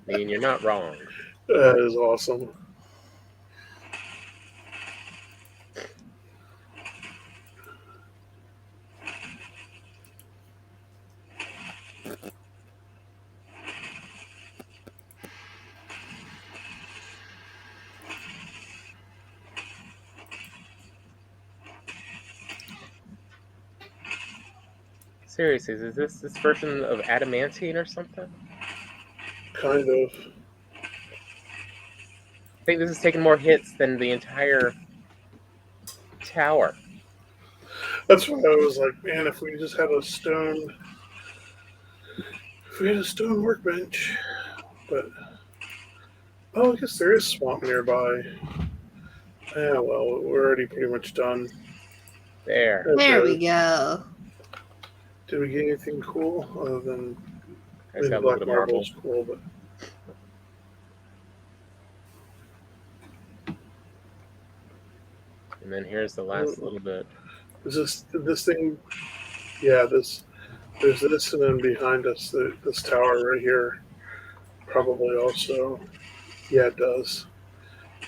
mean, you're not wrong. That is awesome. Seriously, is this version of adamantine or something? Kind of. I think this is taking more hits than the entire tower. That's why I was like, man, if we just had a stone workbench. But I guess there is swamp nearby. Yeah, well, we're already pretty much done. There. There we go. Did we get anything cool other than I just got a little bit of marble. marble's cool, but And then here's the last little bit. is this thing? Yeah, there's this, and then behind us, this tower right here, probably also. Yeah, it does.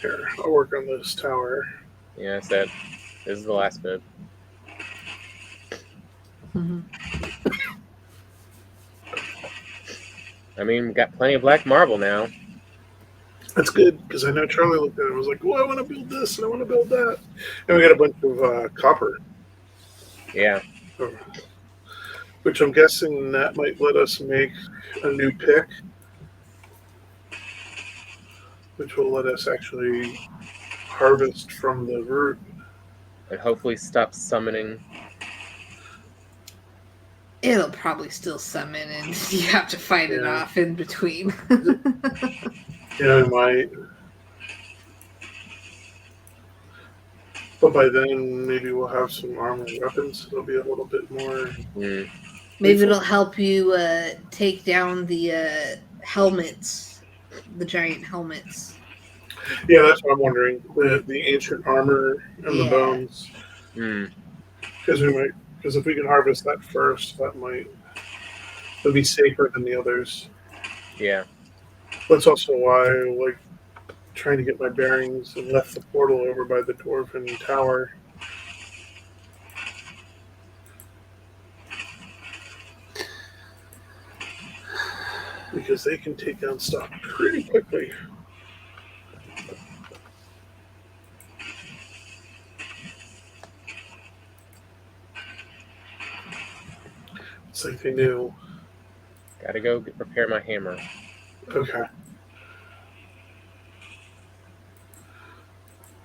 Here, I'll work on this tower. Yeah, I said this is the last bit. Mm-hmm. I mean, we got plenty of black marble now. That's good because I know Charlie looked at it and was like, "Well, I want to build this and I want to build that," and we got a bunch of copper. Yeah. Which I'm guessing that might let us make a new pick, which will let us actually harvest from the root. And hopefully stop summoning. It'll probably still summon, and you have to fight it off in between. Yeah, it might. But by then, maybe we'll have some armor and weapons. It'll be a little bit more. Maybe it'll help you take down the helmets the giant helmets. Yeah, that's what I'm wondering. The ancient armor and the Yeah. bones. Hmm. Because if we can harvest that first, it'll be safer than the others. Yeah. That's also why I like trying to get my bearings and left the portal over by the dwarven tower. Because they can take down stuff pretty quickly. It's like they knew. Gotta go repair my hammer. Okay.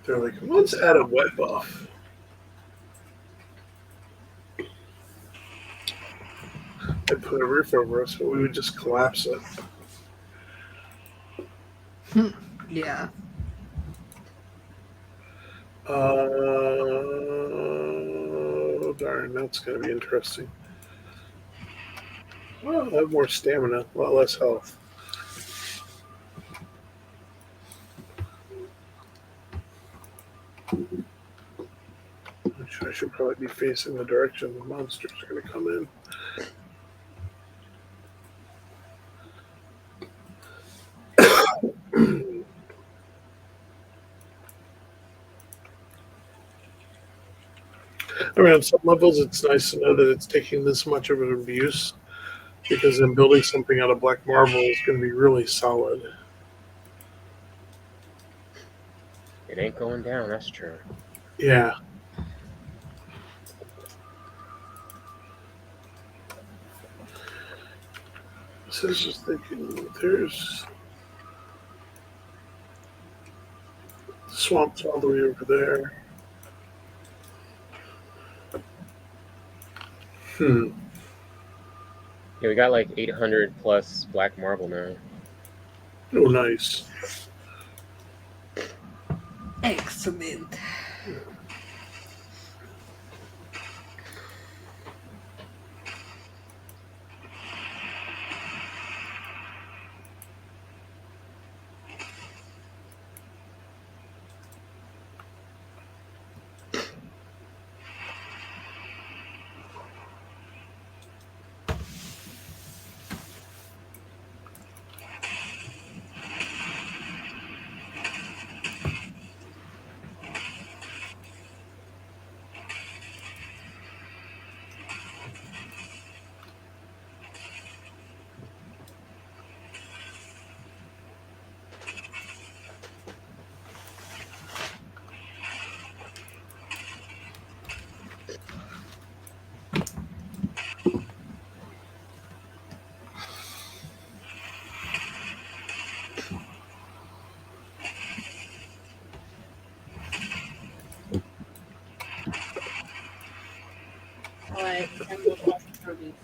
They're like, let's add a wet buff. I'd put a roof over us, but we would just collapse it. Yeah. Darn, that's going to be interesting. Well, I have more stamina, a lot less health. I should probably be facing the direction the monsters are going to come in. I mean, on some levels, it's nice to know that it's taking this much of an abuse, because then building something out of black marble is going to be really solid. It ain't going down, that's true. Yeah. So I was just thinking, there's swamps all the way over there. Yeah, we got like 800 plus black marble now. Oh, nice. Excellent. I assembled all the produce.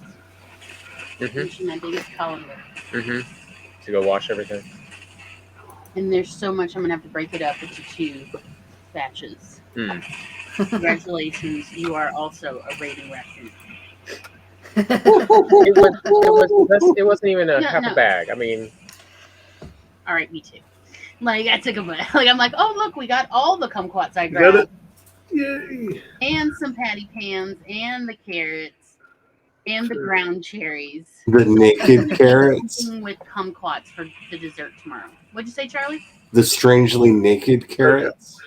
Finishing my biggest colander. To go wash everything. And there's so much I'm gonna have to break it up into 2 batches. Congratulations, you are also a rating raccoon. It wasn't even half a bag. I mean, all right, me too. Like I took a like I'm like, oh look, we got all the kumquats I You got grabbed, it? Yay! and some patty pans, and the carrots, and the ground cherries. The naked carrots. With kumquats for the dessert tomorrow. What'd you say, Charlie? The strangely naked carrots.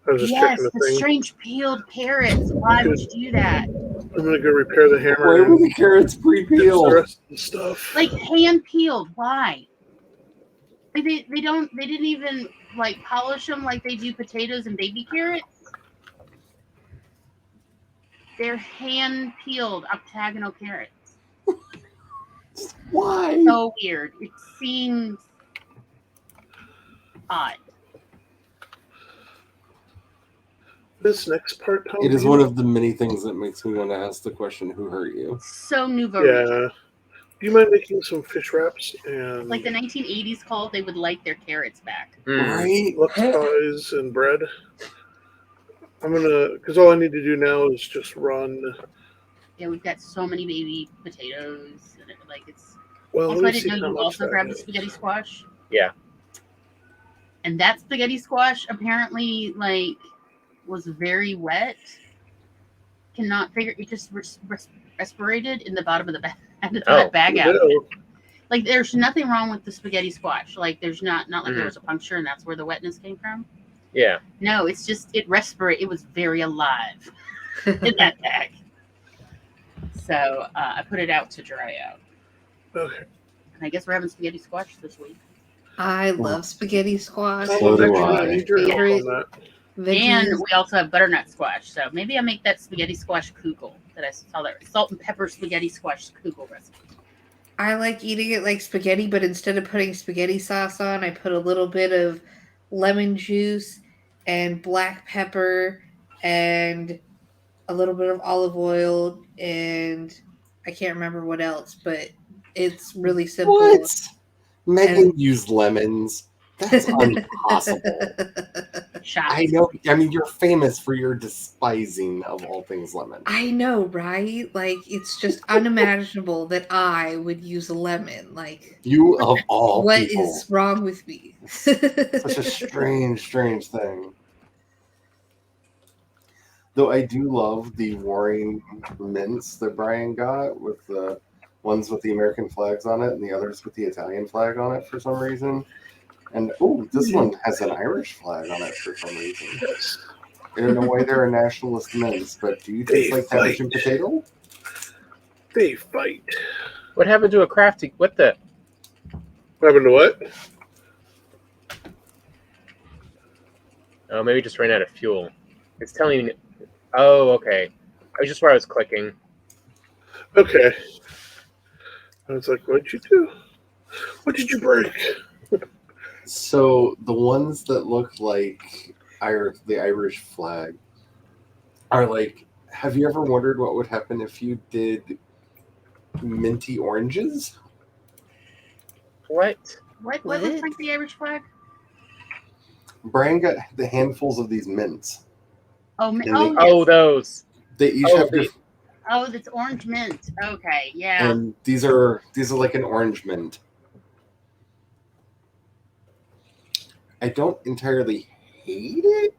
I was just Yes, checking the thing. strange peeled carrots. Why would you do that? I'm gonna go repair the hammer. Why were the carrots The pre-peeled? rest of the stuff. Like hand peeled. Why? Like they didn't even like polish them like they do potatoes and baby carrots. They're hand peeled octagonal carrots. Why? So weird. It seems odd. This next part, Tom, It is one of the many things that makes me want to ask the question, who hurt you? So nouveau riche. Yeah. Do you mind making some fish wraps and Like the 1980s called, they would like their carrots back. Right? Lux pies and bread? I'm gonna, because all I need to do now is just run. Yeah, we've got so many baby potatoes, and like it's. Well, Also, let I me see didn't know how you much also that grabbed the is. spaghetti squash. yeah. And that spaghetti squash apparently like was very wet. Cannot figure it just respirated in the bottom of the bag. I had to throw that bag out. Ew. Like there's nothing wrong with the spaghetti squash. Like there's not like there Mhm. was a puncture and that's where the wetness came from. Yeah. No, it's just it was very alive in that bag. So I put it out to dry out. Okay. And I guess we're having spaghetti squash this week. I love spaghetti squash. Oh, So do actually, I. I need your help Favorite on that. And veggies. we also have butternut squash. So maybe I make that spaghetti squash kugel that I saw that salt and pepper spaghetti squash kugel recipe. I like eating it like spaghetti, but instead of putting spaghetti sauce on, I put a little bit of lemon juice and black pepper and a little bit of olive oil and I can't remember what else, but it's really simple. What? Megan And- used lemons. That's impossible. Shots. I know. I mean, you're famous for your despising of all things lemon. I know, right? Like it's just unimaginable that I would use a lemon. Like You of all what people. is wrong with me? Such a strange thing. Though I do love the warring mints that Brian got with the ones with the American flags on it and the others with the Italian flag on it for some reason. And this one has an Irish flag on it for some reason. Yes. I don't know why they're a nationalist mints, but do you taste They like cabbage fight. and potato? They fight. What happened to a crafty? What the? What happened to what? Oh, maybe it just ran out of fuel. It's telling me. Oh, okay. I was just where I was clicking. Okay. I was like, what'd you do? What did you break? So the ones that look like the Irish flag are like, have you ever wondered what would happen if you did minty oranges? What? What What? looks like the Irish flag? Brian got the handfuls of these mints. Oh, And oh, they- Oh, yes. those. They each Oh, have they- different, Oh, that's orange mint. Okay, yeah. and these are like an orange mint. I don't entirely hate it.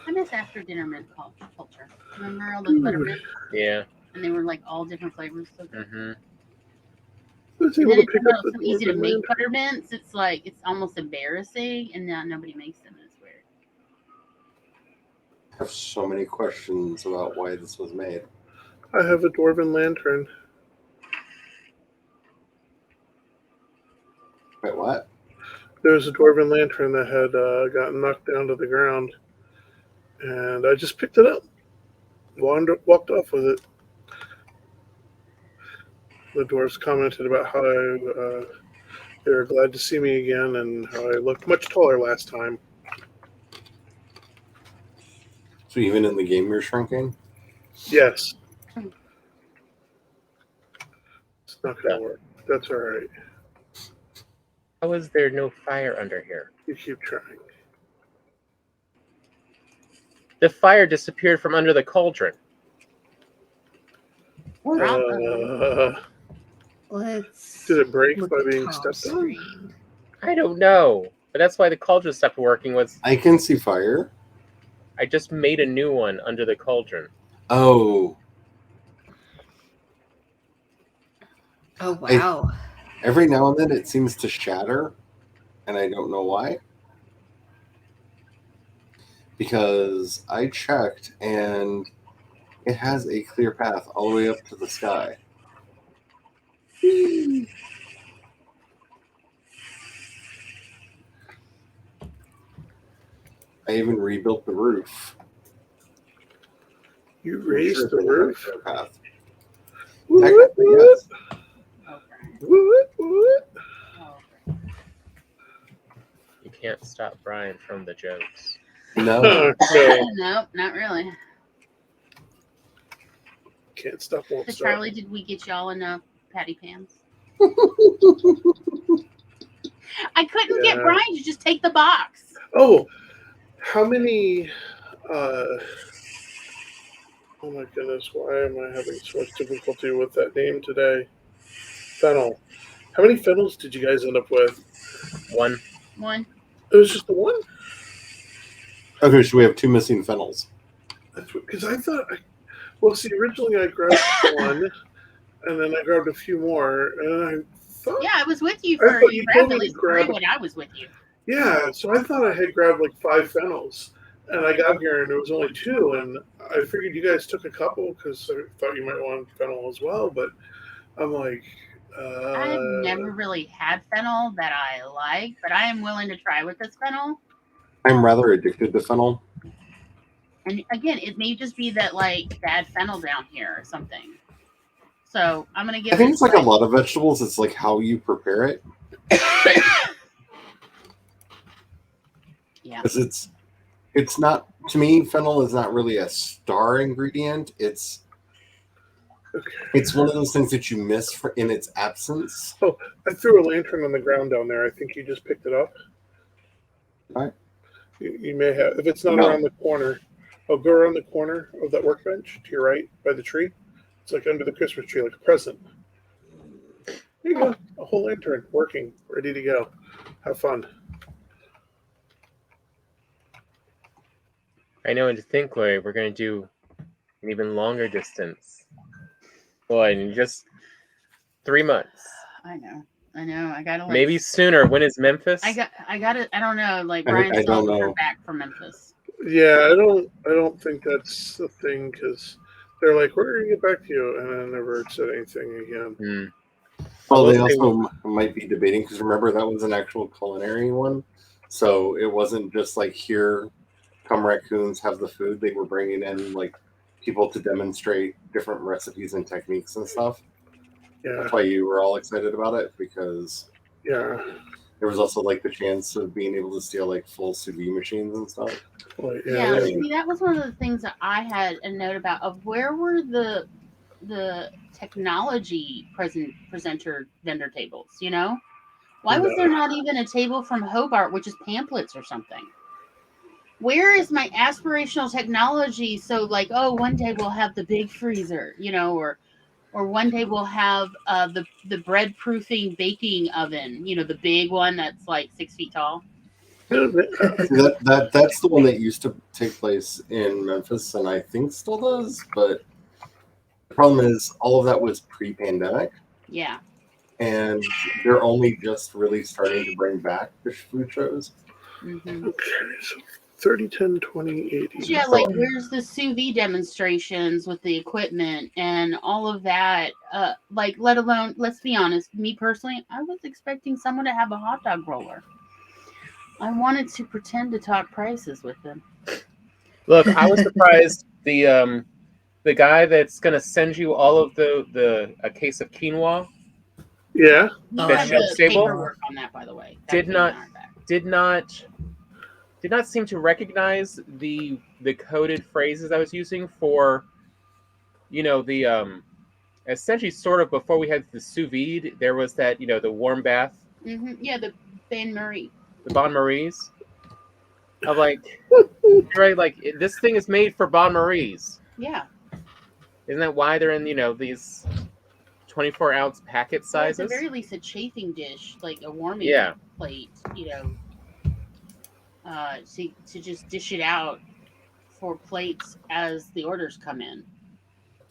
I miss after dinner mint culture. Remember all those buttermint? Yeah. And they were like all different flavors. So good. Mm-hmm. I was And able then to it's pick up the so easy to dwarven make land. buttermints. It's like it's almost embarrassing, and now nobody makes them. And it's weird. I have so many questions about why this was made. I have a dwarven lantern. Wait, what? There was a dwarven lantern that had gotten knocked down to the ground, and I just picked it up, walked off with it. The dwarves commented about how they were glad to see me again and how I looked much taller last time. So even in the game, you're shrinking? Yes. It's not going to work. That's all right. How is there no fire under here? You keep trying. The fire disappeared from under the cauldron. Let's Did it break look by at being Tom's stepped on? screen. I don't know. But that's why the cauldron stopped working. Was I can see fire. I just made a new one under the cauldron. Oh, Oh wow. every now and then it seems to shatter, and I don't know why. Because I checked, and it has a clear path all the way up to the sky. I even rebuilt the roof. You I'm raised sure the they have a roof? clear path. What? Technically, yes. Okay. What? Okay. You can't stop Brian from the jokes. No. Okay. Nope, not really. Can't stop, won't So stop. Charlie, did we get y'all enough patty pans? I couldn't get Yeah. Brian to just take the box. Oh, how many? Oh my goodness! Why am I having so much difficulty with that name today? Fennel. How many fennels did you guys end up with? One. One. It was just the one? Okay, so we have 2 missing fennels. Because I thought, well, see, originally I grabbed one, and then I grabbed a few more, and I thought, Yeah, I was with you I for thought you you grabbed told at me to least grab 3 when I was with you. yeah, so I thought I had grabbed like 5 fennels, and I got here and there was only 2, and I figured you guys took a couple because I thought you might want fennel as well, but I'm like, I've never really had fennel that I like, but I am willing to try with this fennel. I'm rather addicted to fennel. And again, it may just be that like bad fennel down here or something. So I'm gonna give I think it it's like a lot of vegetables. It's like how you prepare it. Yeah. Because it's not, to me, fennel is not really a star ingredient. It's one of those things that you miss in its absence. Oh, I threw a lantern on the ground down there. I think you just picked it up. Right. You may have. If it's not No. around the corner, go around the corner of that workbench to your right by the tree. It's like under the Christmas tree, like a present. There you go. A whole lantern working, ready to go. Have fun. I know, and to think, Larry, we're going to do an even longer distance. Boy, in just 3 months. I know. I gotta like, maybe sooner. When is Memphis? I gotta. I don't know. Like I Brian still don't hasn't know. heard back from Memphis. Yeah, I don't think that's the thing because they're like, we're gonna get back to you, and I never said anything again. Well, they also might be debating because remember that was an actual culinary one, so it wasn't just like here, come raccoons, have the food. They were bringing in like people to demonstrate different recipes and techniques and stuff. Yeah, that's why you were all excited about it because yeah, there was also like the chance of being able to steal like full sous vide machines and stuff. well, Yeah, see, that was one of the things that I had a note about of where were the technology presenter vendor tables, you know? Why was there not even a table from Hobart, which is pamphlets or something? Where is my aspirational technology? So like, oh, one day we'll have the big freezer, you know, or one day we'll have the bread proofing baking oven, you know, the big one that's like 6 feet tall. That's the one that used to take place in Memphis, and I think still does. But the problem is, all of that was pre-pandemic. Yeah. And they're only just really starting to bring back the food shows. Mm-hmm. Okay, so 30, 10, 20, 80. Yeah, like where's the sous vide demonstrations with the equipment and all of that? Like, let alone, let's be honest, me personally, I was expecting someone to have a hot dog roller. I wanted to pretend to talk prices with them. Look, I was surprised the guy that's gonna send you all of a case of quinoa. Yeah. That shelf stable paperwork on that, by the way. Did not seem to recognize the coded phrases I was using for, you know, the essentially sort of before we had the sous vide, there was that, you know, the warm bath. Mm-hmm. Yeah, the Bain Marie. The Bon Marie's. I'm like, right, like this thing is made for Bon Marie's. Yeah. Isn't that why they're in, you know, these 24-ounce packet sizes? Well, at the very least, a chafing dish, like a warming plate, you know, to just dish it out for plates as the orders come in.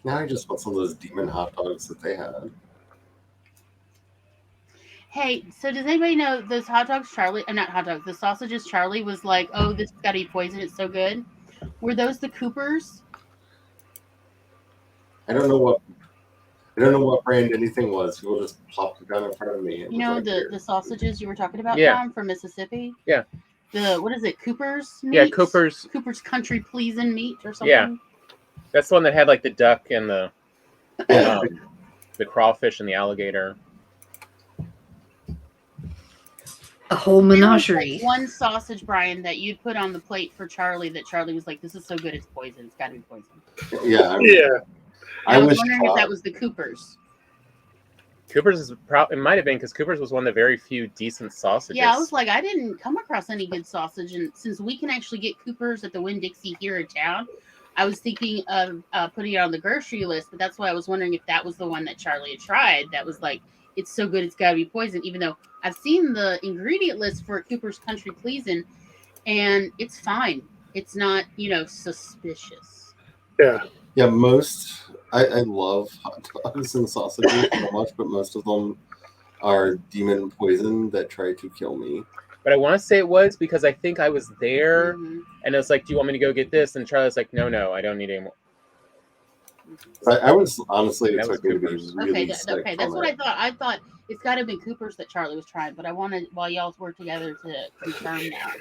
Now I just want some of those demon hot dogs that they had. Hey, so does anybody know those hot dogs Charlie, not hot dogs, the sausages Charlie was like, oh, this has got to be poison, it's so good. Were those the Coopers? I don't know what brand anything was. People just popped it down in front of me. You know, the sausages you were talking about, Yeah. Tom, from Mississippi? Yeah. What is it, Cooper's meat? Yeah, Cooper's Country Pleasin' meat or something? Yeah. That's the one that had like the duck and the crawfish and the alligator. A whole menagerie. Like one sausage, Brian, that you'd put on the plate for Charlie that Charlie was like, this is so good, it's poison. It's got to be poison. Yeah. I was wondering if that was the Coopers. Cooper's it might have been because Cooper's was one of the very few decent sausages. Yeah, I was like, I didn't come across any good sausage, and since we can actually get Cooper's at the Winn-Dixie here in town, I was thinking of putting it on the grocery list, but that's why I was wondering if that was the one that Charlie had tried. That was like, it's so good, it's got to be poison. Even though I've seen the ingredient list for Cooper's Country Pleasin', and it's fine. It's not, suspicious. Yeah. Yeah, I love hot dogs and sausages so much, but most of them are demon poison that try to kill me. But I want to say it was because I think I was there, Mhm. and I was like, "Do you want me to go get this?" And Charlie's like, "No, I don't need any more." I was honestly That was expecting to be Cooper's. really sick Okay, that's from what it. I thought. I thought it's got to have been Cooper's that Charlie was trying, but I wanted while y'all were together to confirm that.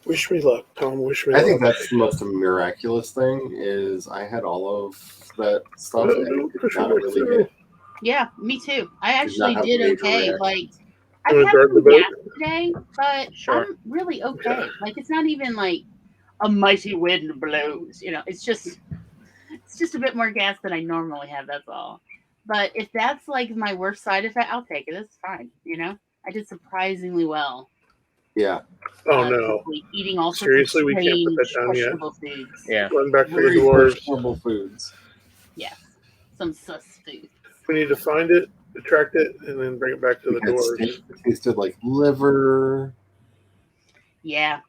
Wish me luck, Tom. Wish me I luck. think that's the most miraculous thing is I had all of that stuff and did not really get. Yeah, me too. I not actually have did major okay. reaction. Like, You wanna I've had guard the some boat? gas today, but Sure. I'm really okay. Okay. Like, it's not even like a mighty wind blows. It's just a bit more gas than I normally have. That's all. But if that's like my worst side effect, I'll take it. It's fine. I did surprisingly well. Yeah. Oh no. Eating all sorts Seriously, of we can't put that strange, down yet. questionable foods. Yeah. Going back to the Very dwarves. questionable foods. Yes. Some sus foods. We need to find it, attract it, and then bring it back to the We had dwarves. steak that tasted like liver. Yeah.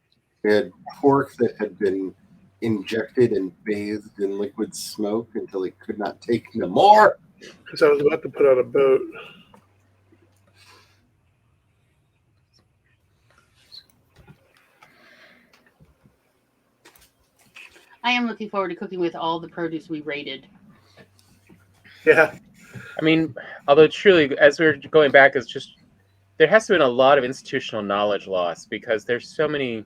We had pork that had been injected and bathed in liquid smoke until it could not take no more. Because I was about to put out a boat. I am looking forward to cooking with all the produce we raided. Yeah. I mean, although truly, as we're going back, it's just there has to have been a lot of institutional knowledge lost because there's so many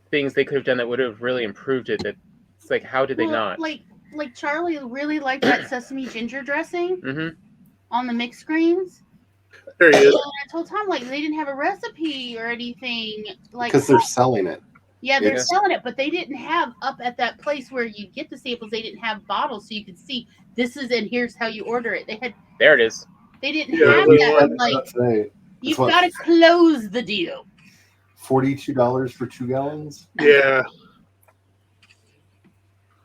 things they could have done that would have really improved it. That it's like, how did they not? Like Charlie really liked that sesame ginger dressing Mm-hmm. on the mixed greens. There he is. And I told Tom like they didn't have a recipe or anything. Like Because they're selling it. yeah, they're It's- selling it, but they didn't have up at that place where you get the samples. They didn't have bottles, so you could see this is and here's how you order it. There it is. They didn't Yeah, have we that. want- I'm like, today. you've what? got to close the deal. $42 for 2 gallons. Yeah.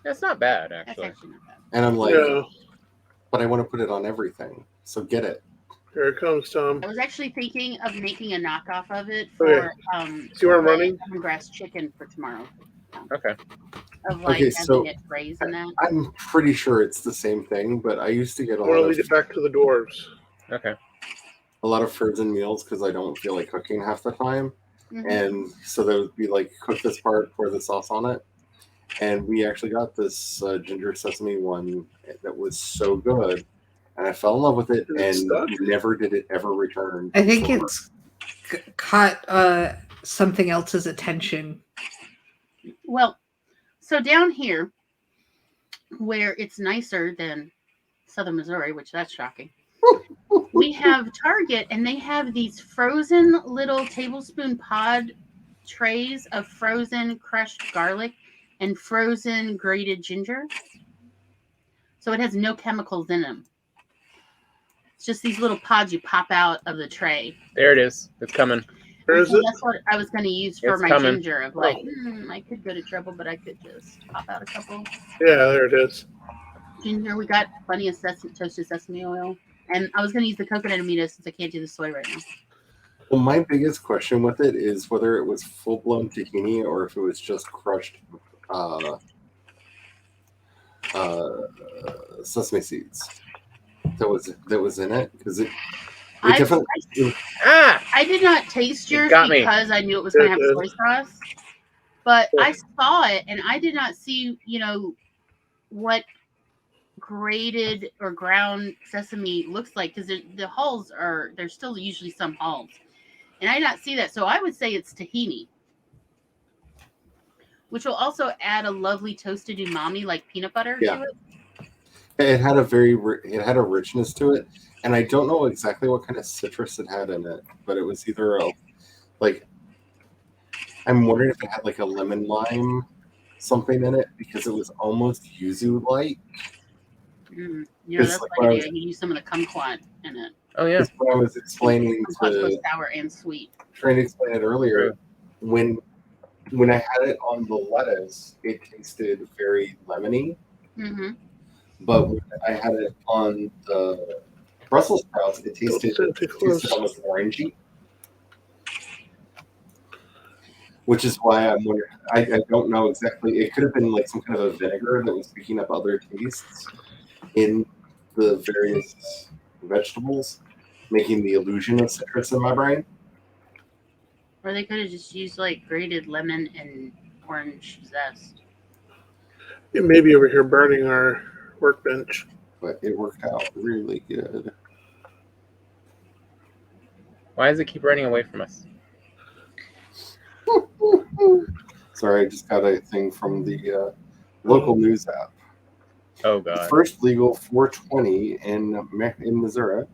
That's not bad, That's actually. actually not bad. And I'm like, Yeah. but I want to put it on everything. So get it. Here it comes, Tom. I was actually thinking of making a knockoff of it Okay. for See where I'm running? lemongrass chicken for tomorrow. Okay. Of like Okay, having so- it braised in that. I'm pretty sure it's the same thing, but I used to get I want to lead it back to the dwarves. Okay. a lot of frozen meals because I don't feel like cooking half the time. Mhm. And so there would be like, cook this part, pour the sauce on it. And we actually got this ginger sesame one that was so good. And I fell in love with it, Is it and stuck? never did it ever return. I think before. it's caught something else's attention. Well, so down here, where it's nicer than Southern Missouri, which that's shocking, we have Target, and they have these frozen little tablespoon pod trays of frozen crushed garlic and frozen grated ginger. So it has no chemicals in them. It's just these little pods you pop out of the tray. There it is. It's coming. Where is So it? that's what I was going to use for It's my coming. ginger. Of like, I could go to trouble, but I could just pop out a couple. Yeah, there it is. Ginger, we got plenty of toasted sesame oil. And I was going to use the coconut amino since I can't do the soy right now. Well, my biggest question with it is whether it was full blown tahini or if it was just crushed sesame seeds that was in it, because it I- definitely Ah! I did not taste yours got me. because I knew it was going to have It soy is. sauce. But I saw it and I did not see, what grated or ground sesame looks like, because the hulls there's still usually some hulls. And I did not see that. So I would say it's tahini, which will also add a lovely toasted umami like peanut butter Yeah. to it. it had a richness to it, and I don't know exactly what kind of citrus it had in it, but it was either I'm wondering if it had like a lemon lime something in it, because it was almost yuzu like. It's That's like my when I idea. You use some of the kumquat in it. Oh, yeah. That's what I was explaining Kumquat's both to sour and sweet. trying to explain it earlier. When when I had it on the lettuce, it tasted very lemony. Mm-hmm. But when I had it on the Brussels sprouts, it Don't tasted stand too close. almost orangey. Which is why I'm wondering. I don't know exactly. It could have been like some kind of a vinegar that was picking up other tastes in the various vegetables, making the illusion of citrus in my brain. Or they could have just used like grated lemon and orange zest. It may be over here burning our workbench. But it worked out really good. Why does it keep running away from us? Sorry, I just got a thing from the local news app. Oh The god. first legal 420 in Missouri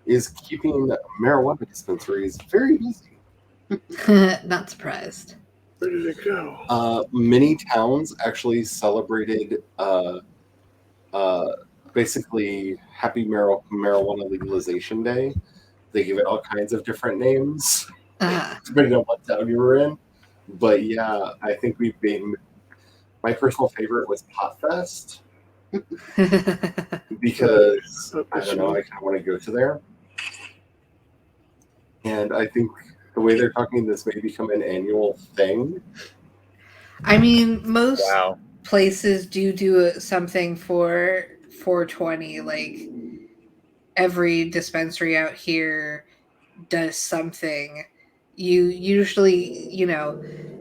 is keeping marijuana dispensaries very busy. Not surprised. Where did it go? Many towns actually celebrated basically Happy Marijuana Legalization Day. They give it all kinds of different names, depending on what town you were in. But yeah, I think we've been. My personal favorite was Pot Fest because I don't know, I kind of want to go to there. And I think the way they're talking, this may become an annual thing. I mean, most Wow. places do something for 420. Like every dispensary out here does something. You usually,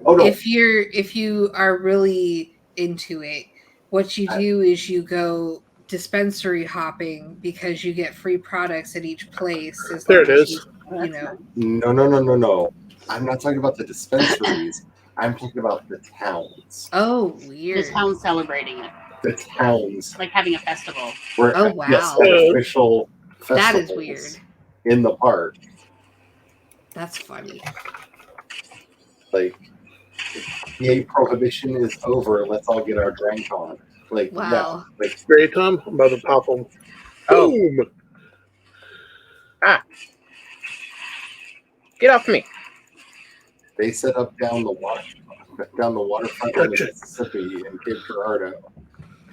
Oh no, if you are really into it, what you do is you go dispensary hopping because you get free products at each place as There long it as is. you know. no. I'm not talking about the dispensaries. I'm talking about the towns. Oh, The weird. town celebrating it, The towns like having a festival. where Oh, yes, wow. an official That is festivals weird. in the park. That's funny. Like, yay, prohibition is over. Let's all get our drink on. Like, yeah, Wow. like Ready, Tom? I'm about to pop them. Oh. Boom! Get off me. they set up down the waterfront of the Gotcha. Mississippi in Cape Girardeau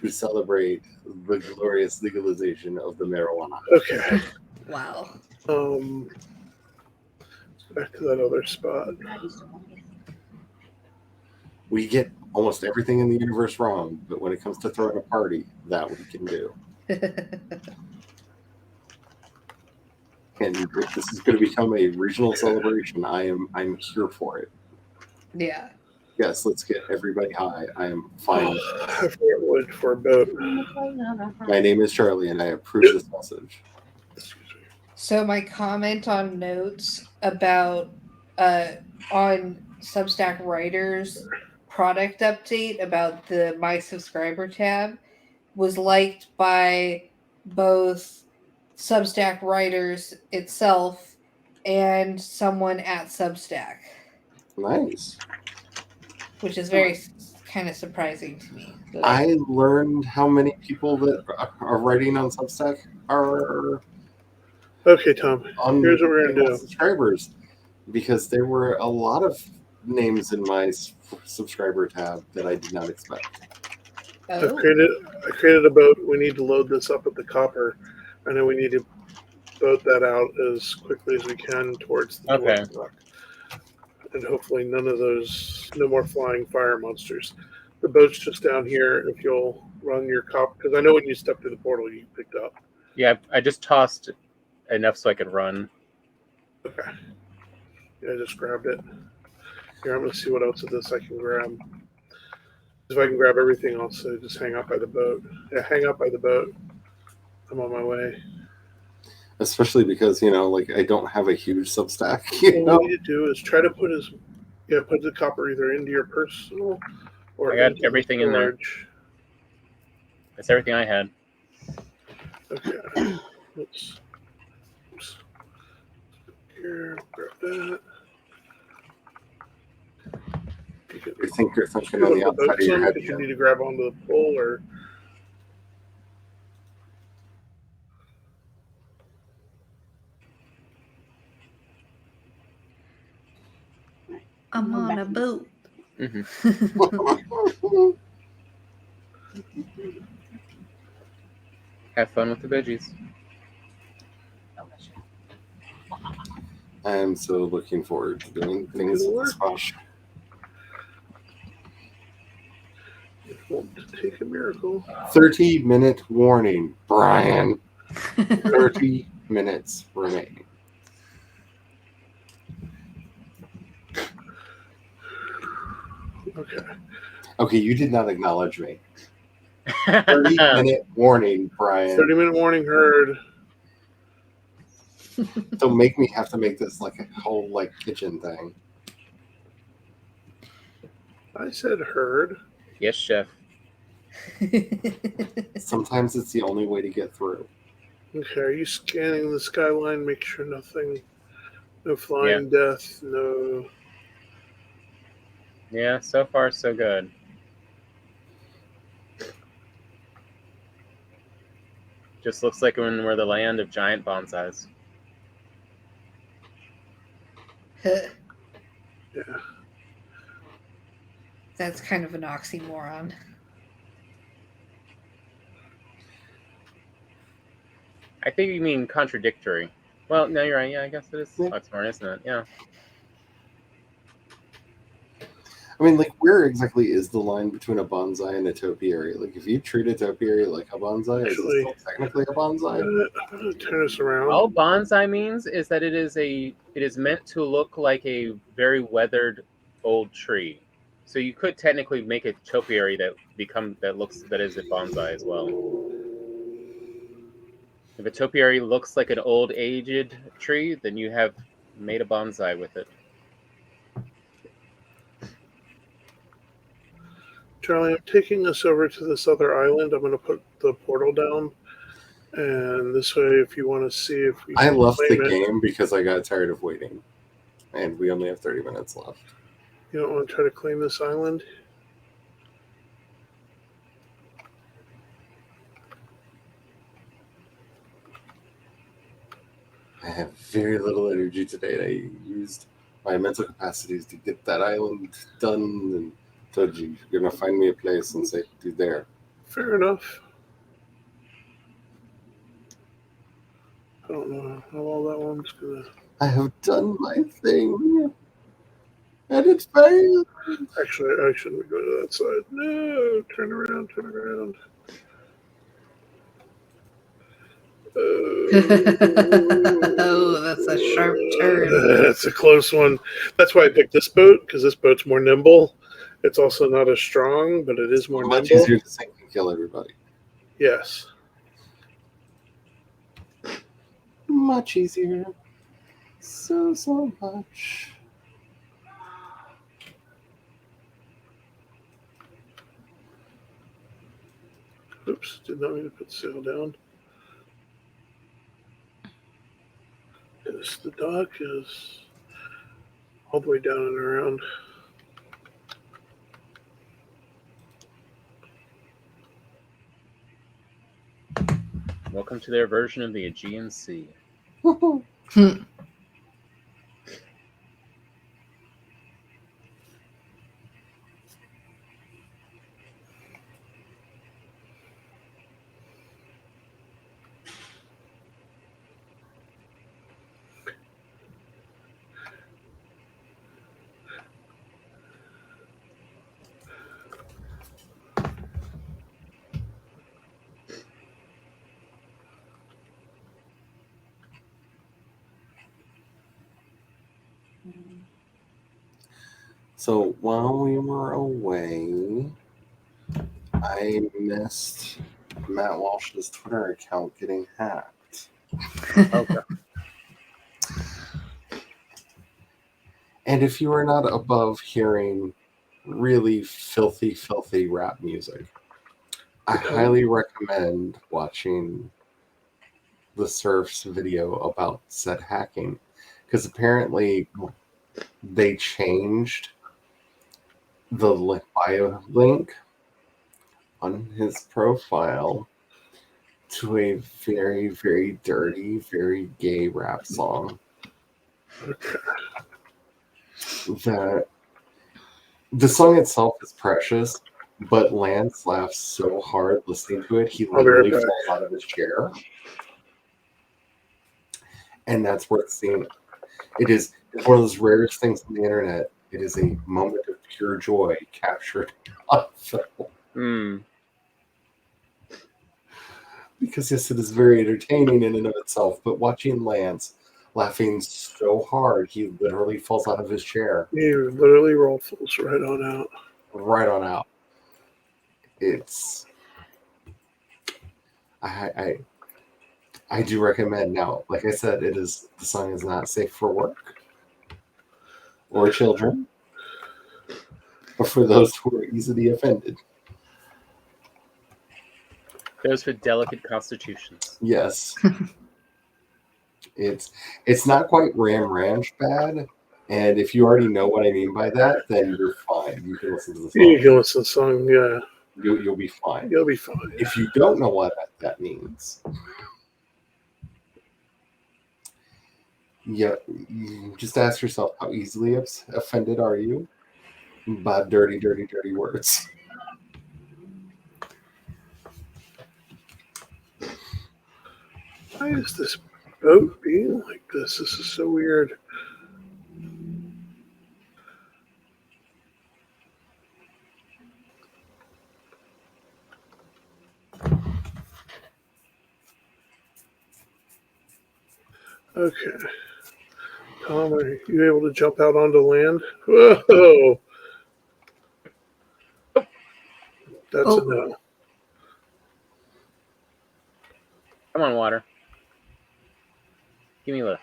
to celebrate the glorious legalization of the marijuana. Okay. Wow. Back to that other spot. We get almost everything in the universe wrong, but when it comes to throwing a party, that we can do. And if this is going to become a regional celebration, I'm here for it. Yeah. Yes, let's get everybody high. I am fine with I this. forgot wood for a boat. My name is Charlie, and I approve this message. So my comment on notes about on Substack Writers product update about the My Subscriber tab was liked by both Substack Writers itself and someone at Substack, Nice. which is very kind of surprising to me. I learned how many people that are writing on Substack are Okay, Tom. on Here's what we're gonna do. subscribers, because there were a lot of names in my subscriber tab that I did not expect. I created a boat. We need to load this up at the copper. I know we need to boat that out as quickly as we can towards the Okay. dock. And hopefully no more flying fire monsters. The boat's just down here. If you'll run your copper, because I know when you step through the portal, you picked up. Yeah, I just tossed enough so I could run. Okay. Yeah, I just grabbed it. Here, I'm going to see what else of this I can grab. If I can grab everything else, so just hang out by the boat. Yeah, hang out by the boat. I'm on my way. Especially because, I don't have a huge Substack. What we need to do is try to put the copper either into your personal or I got into everything the in there. storage. That's everything I had. Okay. Oops. Here, grab that. I think you're thinking on the outside of your head. If you need to grab onto the pole or. I'm on a boat. Have fun with the veggies. I am so looking forward to doing things with the squash. It won't take a miracle. 30-minute warning, Brian. 30 minutes remaining. Okay. Okay, you did not acknowledge me. 30-minute warning, Brian. 30-minute warning heard. Don't make me have to make this like a whole like kitchen thing. I said heard. Yes, chef. Sometimes it's the only way to get through. Okay, are you scanning the skyline? Make sure nothing, no flying death, no. Yeah, so far so good. Just looks like we're the land of giant bonsais. Yeah. That's kind of an oxymoron. I think you mean contradictory. Well, no, you're right. Yeah, I guess it is oxymoron, isn't it? Yeah. I mean, like, where exactly is the line between a bonsai and a topiary? Like, if you treat a topiary like a bonsai, is it still technically a bonsai? I'm gonna turn this around. All bonsai means is that it is meant to look like a very weathered old tree. So you could technically make a topiary that is a bonsai as well. If a topiary looks like an old aged tree, then you have made a bonsai with it. Charlie, I'm taking us over to this other island. I'm going to put the portal down. And this way, if you want to see if we I can left the claim it, game because I got tired of waiting. And we only have 30 minutes left. you don't want to try to claim this island? I have very little energy today, and I used my mental capacities to get that island done and told you you're going to find me a place and say, do there. Fair enough. I don't know how all that one's going to... I have done my thing. And it's failed. Actually, I shouldn't go to that side. No, turn around, turn around. Oh, that's a sharp turn. That's a close one. That's why I picked this boat, because this boat's more nimble. It's also not as strong, but it is more much nimble. easier to sink and kill everybody. Yes. Much easier. So much. Oops, did not mean to put the sail down. Yes, the dock is all the way down and around. Welcome to their version of the Aegean Sea. So while we were away, I missed Matt Walsh's Twitter account getting hacked. Okay. And if you are not above hearing really filthy rap music, I highly recommend watching the Surf's video about said hacking, because apparently they changed the bio link on his profile to a very, very dirty, very gay rap song that The song itself is precious, but Lance laughs so hard listening to it, he I'll be right literally back. falls out of his chair. And that's worth seeing. It is one of those rarest things on the internet. It is a moment of pure joy captured on film. Mm. Because yes, it is very entertaining in and of itself, but watching Lance laughing so hard, he literally falls out of his chair. You literally falls right on out. Right on out. It's I do recommend now. Like I said, the song is not safe for work or children, or for those who are easily offended. Those with delicate constitutions. Yes. It's not quite Ram Ranch bad, and if you already know what I mean by that, then you're fine. You can listen to the song. You can listen to the song, yeah. You'll be fine. You'll be fine. If you don't know what that means, yeah, you just ask yourself, how easily offended are you by dirty, dirty, dirty words? Why is this boat being like this? This is so weird. Okay. Tom, are you able to jump out onto land? Whoa! That's a no. Come on, water. Give me a lift.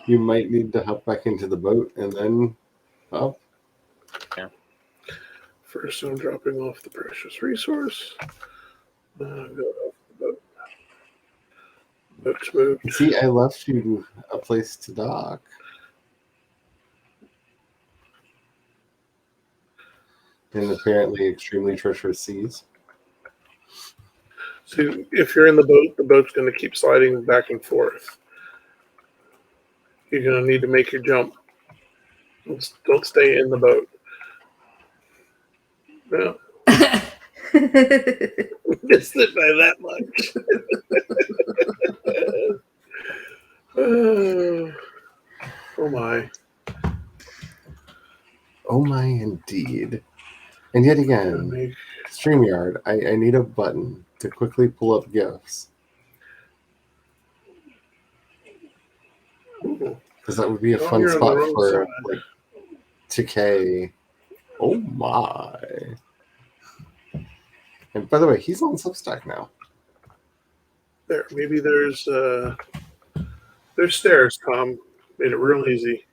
You might need to hop back into the boat and then up. Yeah. First, I'm dropping off the precious resource. Go off the boat. Boat's moved. See, I left you a place to dock. In apparently extremely treacherous seas. So if you're in the boat's going to keep sliding back and forth. You're going to need to make your jump. Don't stay in the boat. No. Missed it by that much. Oh my. Oh my, indeed. And yet again, StreamYard, I need a button to quickly pull up GIFs. Because that would be a fun spot for like TK. Oh my. And by the way, he's on Substack now. There, maybe there's stairs, Tom. Made it real easy.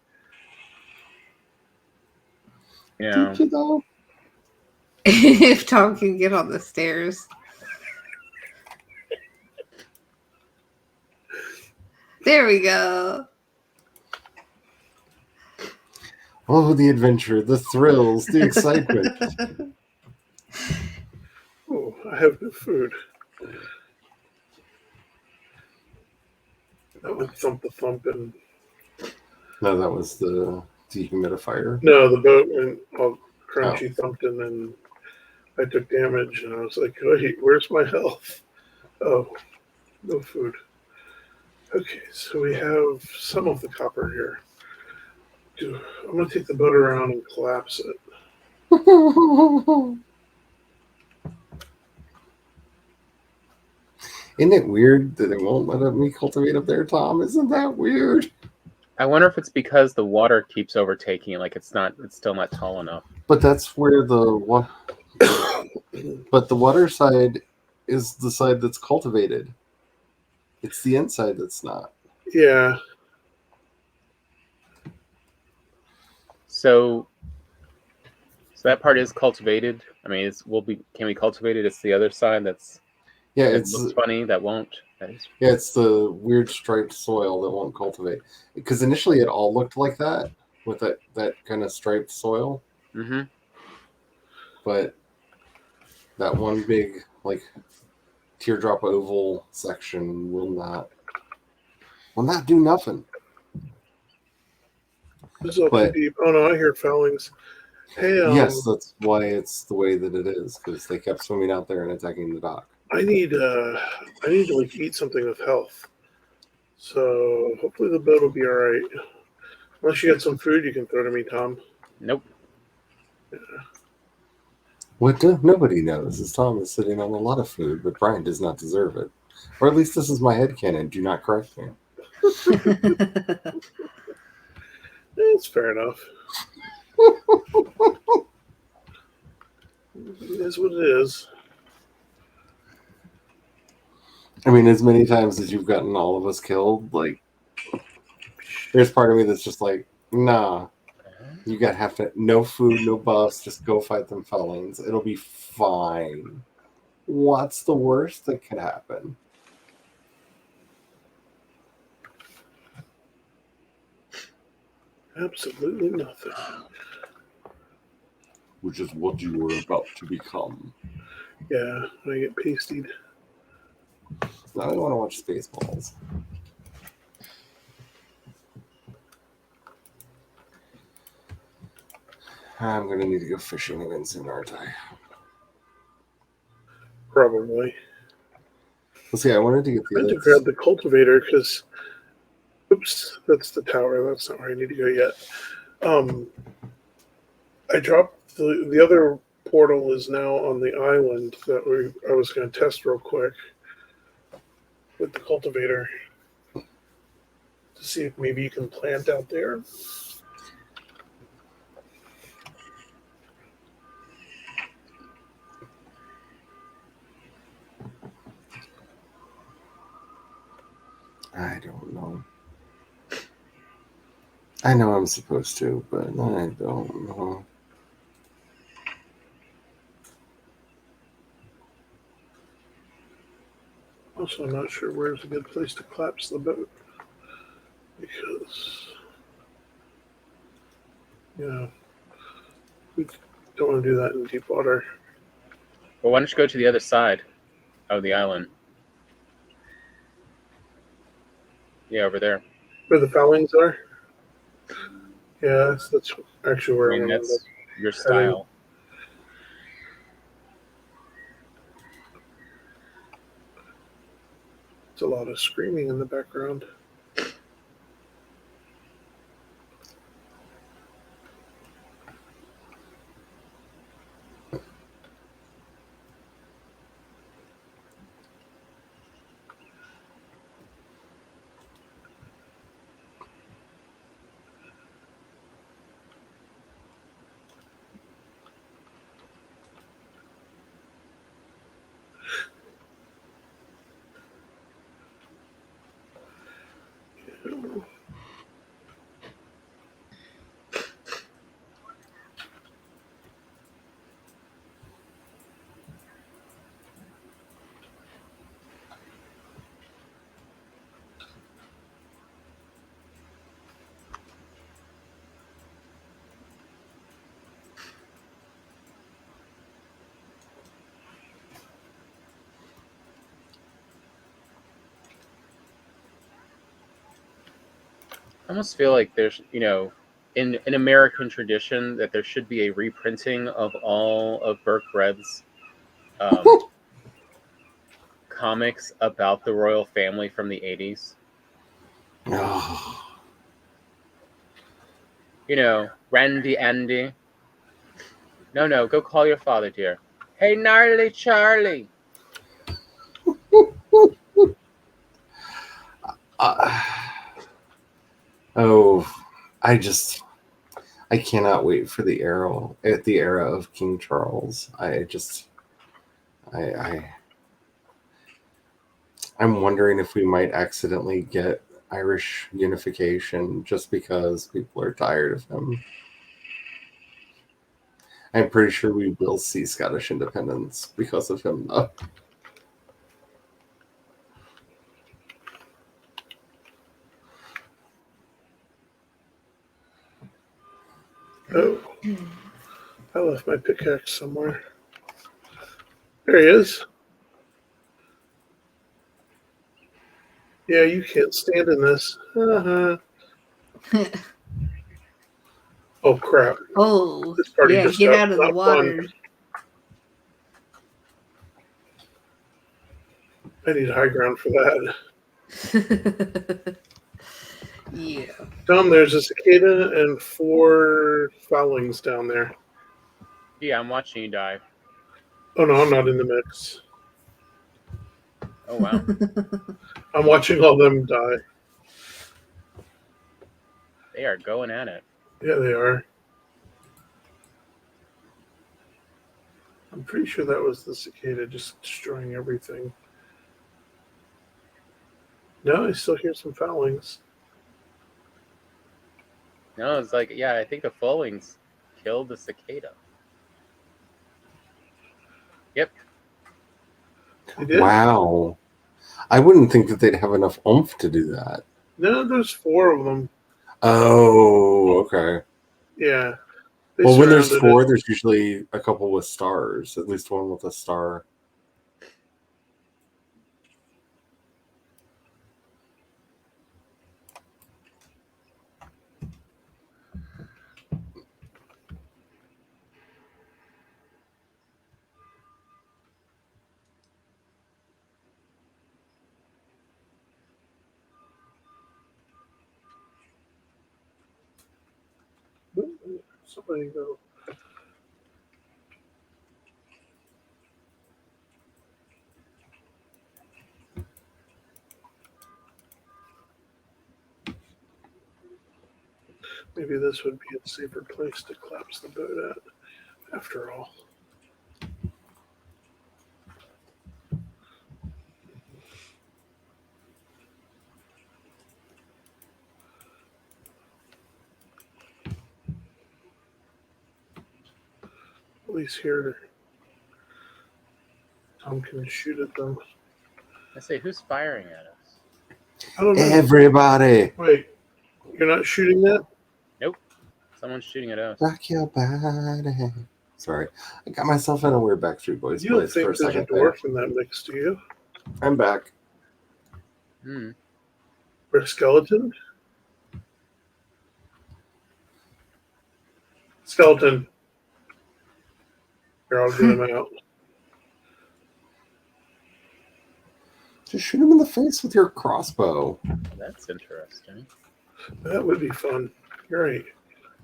Yeah. Did you though? If Tom can get on the stairs. There we go. Oh, the adventure, the thrills, the excitement. Oh, I have no food. That would thump the thump and No, that was the dehumidifier. no, the boat went all crunchy thumped and then I took damage and I was like, wait, where's my health? Oh, no food. Okay, so we have some of the copper here. I'm going to take the boat around and collapse it. Isn't it weird that it won't let me cultivate up there, Tom? Isn't that weird? I wonder if it's because the water keeps overtaking it, like it's still not tall enough. But that's where the water side is the side that's cultivated. It's the inside that's not. Yeah. So that part is cultivated. I mean, can we cultivate it? It's the other side that's it looks funny. That won't. Yeah, it's the weird striped soil that won't cultivate. Because initially it all looked like that with that kind of striped soil. Mm-hmm. But that one big teardrop oval section will not do nothing. This is all But- too deep. Oh no, I hear foulings. Hey, Yes, that's why it's the way that it is, because they kept swimming out there and attacking the dock. I need to like eat something with health. So hopefully the boat will be all right. Unless you got some food you can throw to me, Tom. Nope. What nobody knows is Tom is sitting on a lot of food, but Brian does not deserve it. Or at least this is my headcanon. Do not correct me. It's fair enough. It is what it is. I mean, as many times as you've gotten all of us killed, like, there's part of me that's just like, nah, you gotta have to, no food, no buffs, just go fight them felons. It'll be fine. What's the worst that could happen? Absolutely nothing. Which is what you were about to become. Yeah, I get pasted. Now I want to watch Spaceballs. I'm going to need to go fishing again soon, aren't I? Probably. Let's see, I wanted to get I the had to other... grab the cultivator because, oops, that's the tower. That's not where I need to go yet. I dropped the other portal is now on the island that I was going to test real quick with the cultivator to see if maybe you can plant out there. I don't know. I know I'm supposed to, but I don't know. Also, I'm not sure where's a good place to collapse the boat because, we don't want to do that in deep water. Well, why don't you go to the other side of the island? Yeah, over there. Where the foulings are? Yeah, that's actually where I mean, I want to that's your style. It's a lot of screaming in the background. I almost feel like there's, in American tradition, that there should be a reprinting of all of Burke Bread's comics about the royal family from the 80s. Oh. Randy Andy. No, go call your father, dear. Hey, gnarly Charlie. I cannot wait for the era of King Charles. I'm wondering if we might accidentally get Irish unification just because people are tired of him. I'm pretty sure we will see Scottish independence because of him, though. Oh, I left my pickaxe somewhere. There he is. Yeah, you can't stand in this. Uh-huh. Oh, crap. Oh, This party yeah, just get got out of the not water. fun. I need high ground for that. Yeah. Tom, there's a cicada and 4 foulings down there. Yeah, I'm watching you dive. Oh, no, I'm not in the mix. Oh wow. I'm watching all them die. They are going at it. Yeah, they are. I'm pretty sure that was the cicada just destroying everything. No, I still hear some foulings. No, it's like, yeah, I think the followings killed the cicada. Yep. They did? Wow. I wouldn't think that they'd have enough oomph to do that. No, there's 4 of them. Oh, okay. Yeah. They Well, when there's surrounded 4, it. there's usually a couple with stars, at least one with a star. Somebody go. Maybe this would be a safer place to collapse the boat at, after all. At least here, Tom can shoot at them. I say, who's firing at us? I don't know. Everybody, Wait, you're not shooting that? Nope. Someone's shooting at us. rock your body. Sorry, I got myself in a weird Backstreet Boys You don't place for a think there's a second there. dwarf in that mix, do you? I'm back. Hmm. Or a skeleton? Skeleton. Here, I'll get him out. Just shoot him in the face with your crossbow. That's interesting. That would be fun. You're right.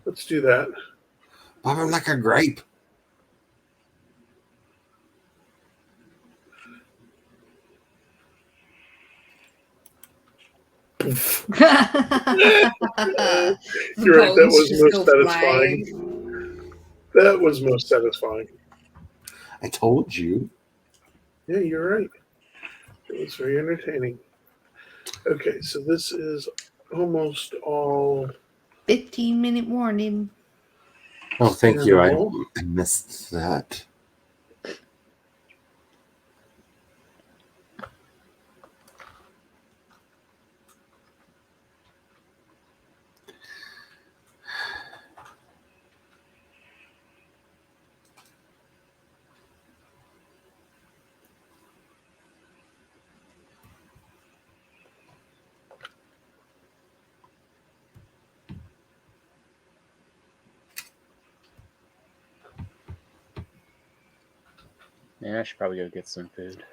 Let's do that. Pop him like a grape. You're right. That Bones was just most go satisfying. flying. That was most satisfying. I told you. Yeah, you're right. It was very entertaining. Okay, so this is almost all 15-minute warning. Oh, thank you. I Animal. missed that. Yeah, I should probably go get some food.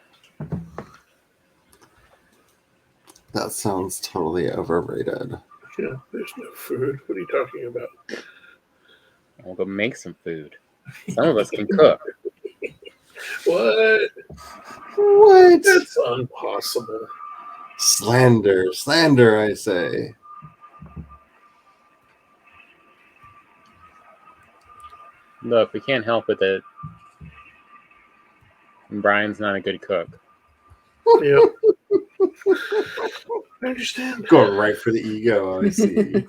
That sounds totally overrated. Yeah, there's no food. What are you talking about? I'll go make some food. Some of us can cook. What? What? That's impossible. Slander. Slander, I say. Look, we can't help it that Brian's not a good cook. Yeah. I understand. Going right for the ego, I see.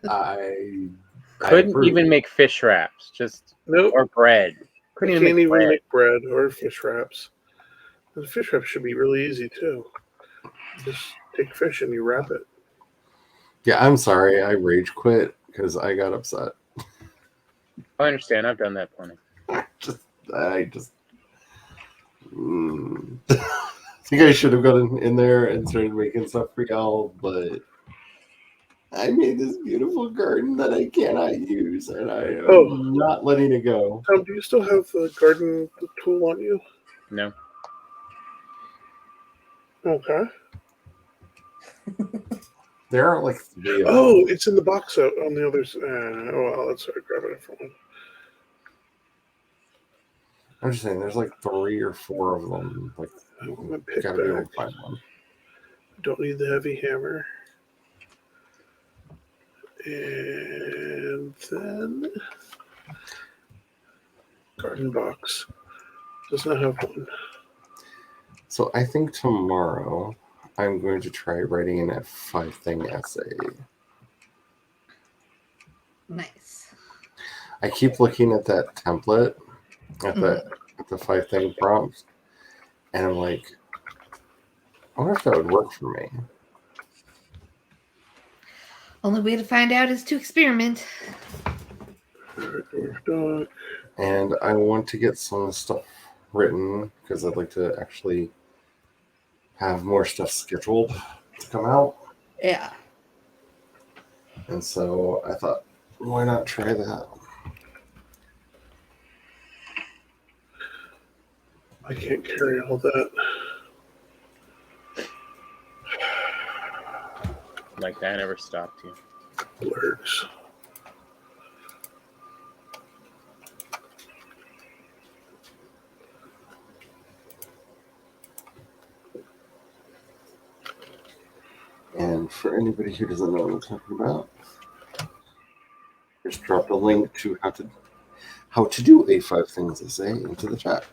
I Couldn't approve. even make fish wraps, just Nope. or bread. I Couldn't can't even make bread. make bread or fish wraps. The fish wraps should be really easy too. Just take fish and you wrap it. Yeah, I'm sorry. I rage quit because I got upset. I understand. I've done that plenty. I just. think I should have gotten in there and started making stuff for y'all, but I made this beautiful garden that I cannot use, and I am not letting it go. Tom, do you still have the garden tool on you? No. Okay. There are like 3 of Oh, them. it's in the box out on the other side. Oh, well, let's grab a different one. I'm just saying, there's like 3 or 4 of them. Like, I'm gonna pick gotta be able back. to find one. Don't need the heavy hammer. And then garden box. Does not have one. So I think tomorrow I'm going to try writing a 5-thing essay. Nice. I keep looking at that template, at the 5-thing prompt, and I'm like, I wonder if that would work for me. Only way to find out is to experiment. And I want to get some stuff written because I'd like to actually have more stuff scheduled to come out. Yeah. And so I thought, why not try that? I can't carry all that. Like that never stopped you. Blurs. And for anybody who doesn't know what I'm talking about, just dropped a link to how to do a 5 things essay into the chat.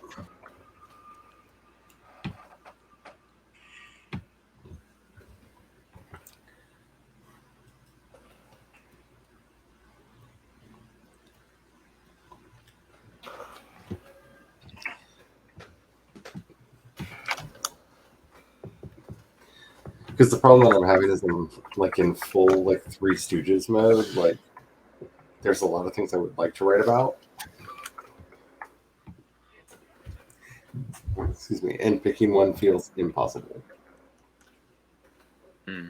Because the problem that I'm having is in full like Three Stooges mode. Like, there's a lot of things I would like to write about. Excuse me, and picking one feels impossible. Hmm.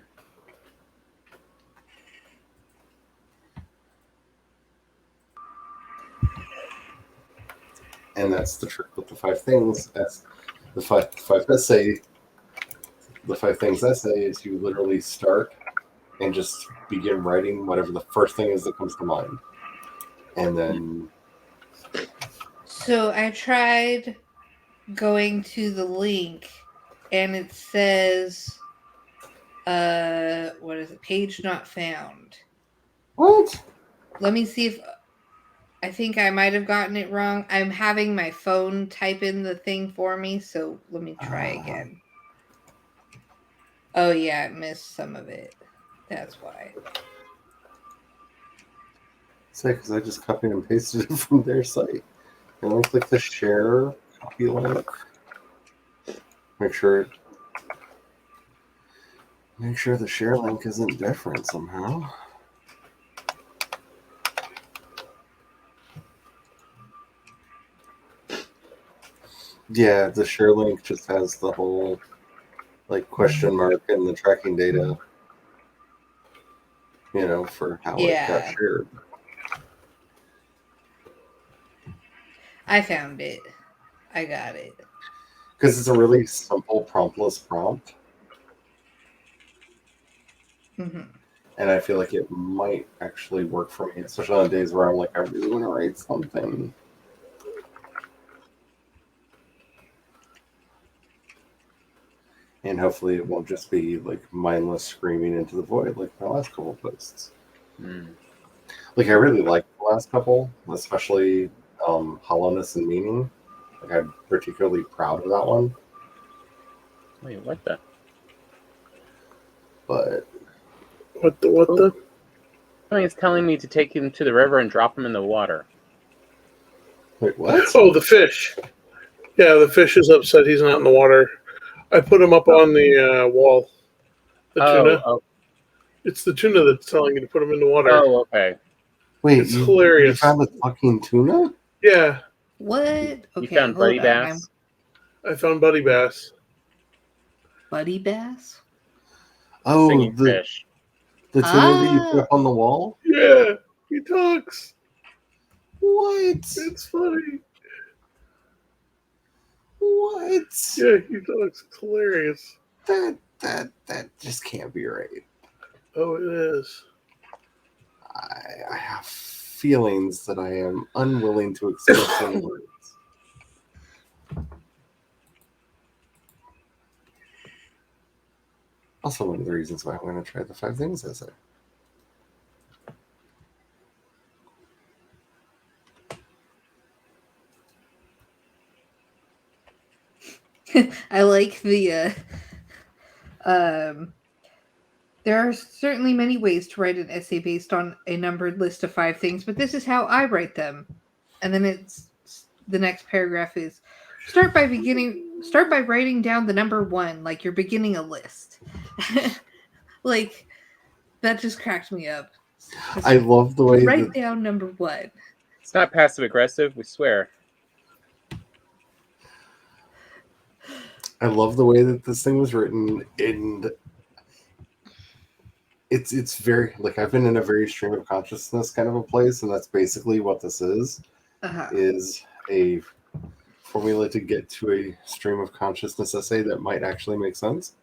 And that's the trick with the 5 things. That's the five essay. The 5 things essay is you literally start and just begin writing whatever the first thing is that comes to mind. And then... So I tried going to the link and it says, what is it? Page not found. What? Let me see if... I think I might have gotten it wrong. I'm having my phone type in the thing for me, so let me try again. Oh yeah, I missed some of it. That's why. Say, because I just copied and pasted it from their site. And then click the share copy link. Make sure the share link isn't different somehow. Yeah, the share link just has the whole like question mark and the tracking data, for how it got shared. I found it. I got it. Because it's a really simple promptless prompt. Mm-hmm. And I feel like it might actually work for me, especially on days where I'm like, I really want to write something. And hopefully it won't just be like mindless screaming into the void like my last couple posts. Like, I really liked the last couple, especially Hollowness and Meaning. Like, I'm particularly proud of that one. Wait, what the? But what the? I mean, it's telling me to take him to the river and drop him in the water. Wait, what? Oh, the fish. Yeah, the fish is upset he's not in the water. I put him up on the wall. The tuna. Oh. It's the tuna that's telling you to put him in the water. Oh, okay. Wait, it's hilarious. You found the fucking tuna? Yeah. What? Okay, you found Buddy Bass? I found Buddy Bass. Buddy Bass? Oh, Singing fish. the tuner that you put up on the wall? Yeah, he talks. What? It's funny. What? Yeah, he talks. It's hilarious. That just can't be right. Oh, it is. I have feelings that I am unwilling to express in words. Also, one of the reasons why I want to try the 5 things essay. I like the there are certainly many ways to write an essay based on a numbered list of 5 things, but this is how I write them. And then it's the next paragraph is start by writing down the number 1 like you're beginning a list. Like that just cracked me up. I love the way Write down number 1. It's not passive aggressive. We swear. I love the way that this thing was written, and it's very like I've been in a very stream of consciousness kind of a place, and that's basically what this is. Is a formula to get to a stream of consciousness essay that might actually make sense.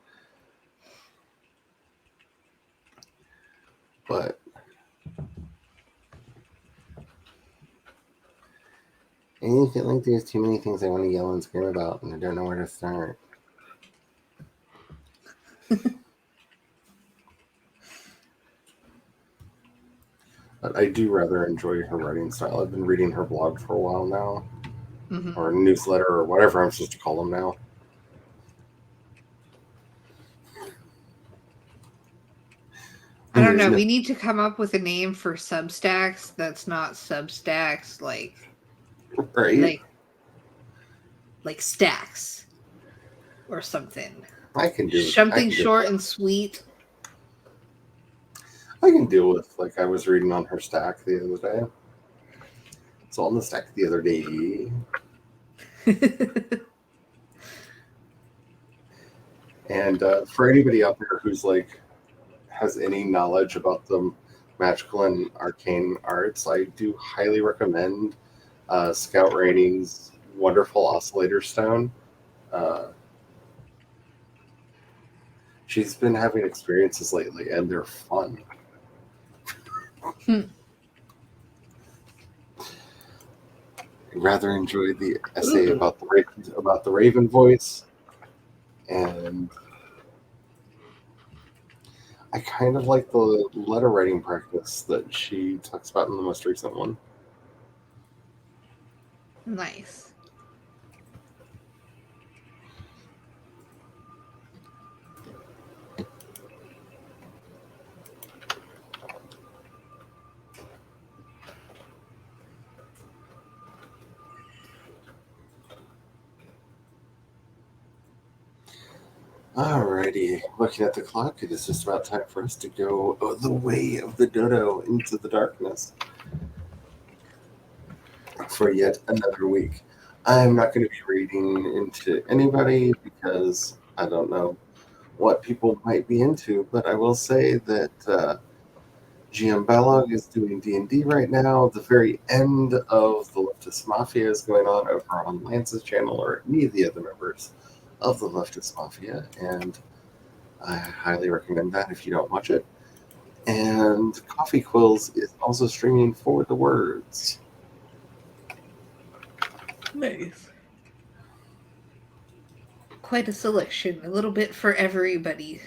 But I feel like there's too many things I want to yell and scream about, and I don't know where to start. But I do rather enjoy her writing style. I've been reading her blog for a while now, or newsletter, or whatever I'm supposed to call them now. I don't know. We need to come up with a name for Substacks that's not Substacks, like right, like stacks or something. I can do something short and sweet. I can deal with, like, I was reading on her stack the other day. It's on the stack the other day. And for anybody out there who's, like, has any knowledge about the magical and arcane arts, I do highly recommend Scout Rainey's wonderful Oscillator Stone. She's been having experiences lately, and they're fun. I rather enjoyed the essay about the Raven voice, and I kind of like the letter writing practice that she talks about in the most recent one. Nice. Alrighty, looking at the clock, it is just about time for us to go the way of the dodo into the darkness for yet another week. I'm not going to be reading into anybody because I don't know what people might be into, but I will say that GM Balog is doing D&D right now. The very end of the Leftist Mafia is going on over on Lance's channel or any of the other members of the Leftist Mafia, and I highly recommend that if you don't watch it. And Coffee Quills is also streaming For the Words. Nice. Quite a selection, a little bit for everybody.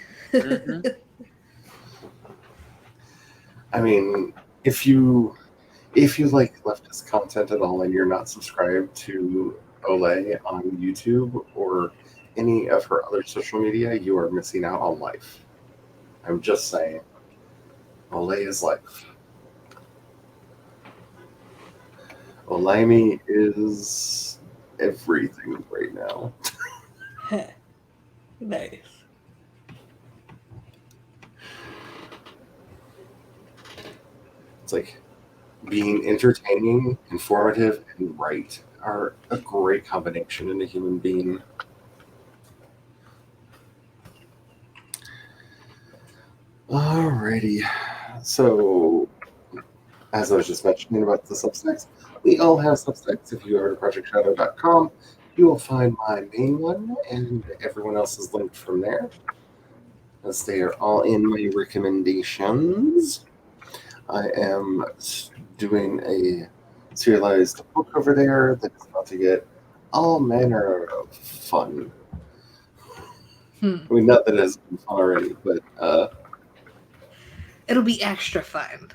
I mean, if you like leftist content at all and you're not subscribed to Olay on YouTube or any of her other social media, you are missing out on life. I'm just saying. Olay is life. Olaymi is everything right now. Nice. It's like being entertaining, informative, and right are a great combination in a human being. Alrighty. So, as I was just mentioning about the Substacks, we all have Substacks. If you go to projectshadow.com, you will find my main one, and everyone else is linked from there, as they are all in my recommendations. I am doing a serialized book over there that is about to get all manner of fun. Hmm. I mean, not that it has been fun already, but It'll be extra fun.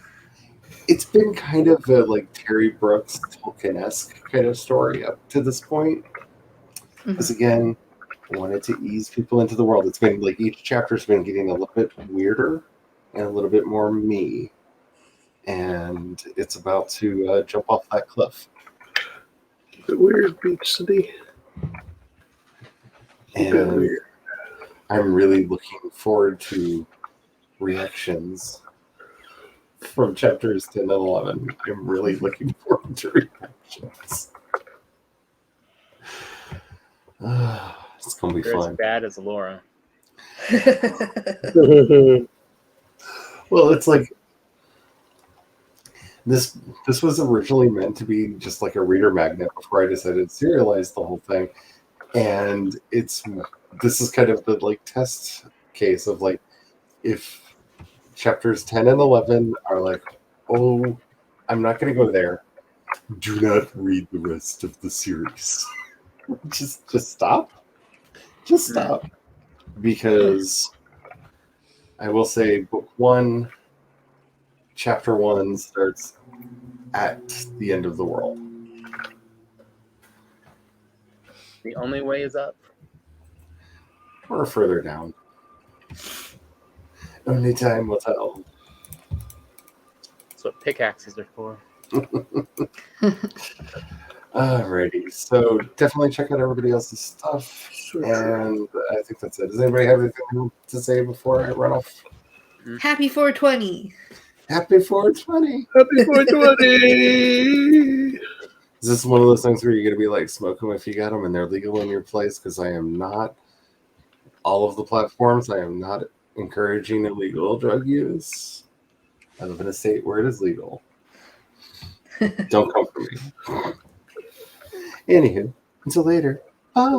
it's been kind of a like Terry Brooks Tolkien-esque kind of story up to this point. Because again, I wanted to ease people into the world. It's been like each chapter's been getting a little bit weirder and a little bit more me. And it's about to jump off that cliff. The weird beach city. And weird. I'm really looking forward to reactions from chapters 10 and 11. I'm really looking forward to reactions. It's going to be You're fun. as bad as Laura. Well, it's like this was originally meant to be just like a reader magnet before I decided to serialize the whole thing. And this is kind of the like test case of like if chapters 10 and 11 are like, oh, I'm not going to go there. Do not read the rest of the series. just stop. Just stop. Because I will say book 1, chapter 1 starts at the end of the world. The only way is up. Or further down. Only time will tell. That's what pickaxes are for. Alrighty, so definitely check out everybody else's stuff. And I think that's it. Does anybody have anything to say before I run off? Happy 420. Happy 420. Happy 420. Is this one of those things where you're going to be like, smoke them if you got them and they're legal in your place? Because I am not, all of the platforms, I am not encouraging illegal drug use. I live in a state where it is legal. Don't come for me. Anywho, until later. Bye.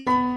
Bye.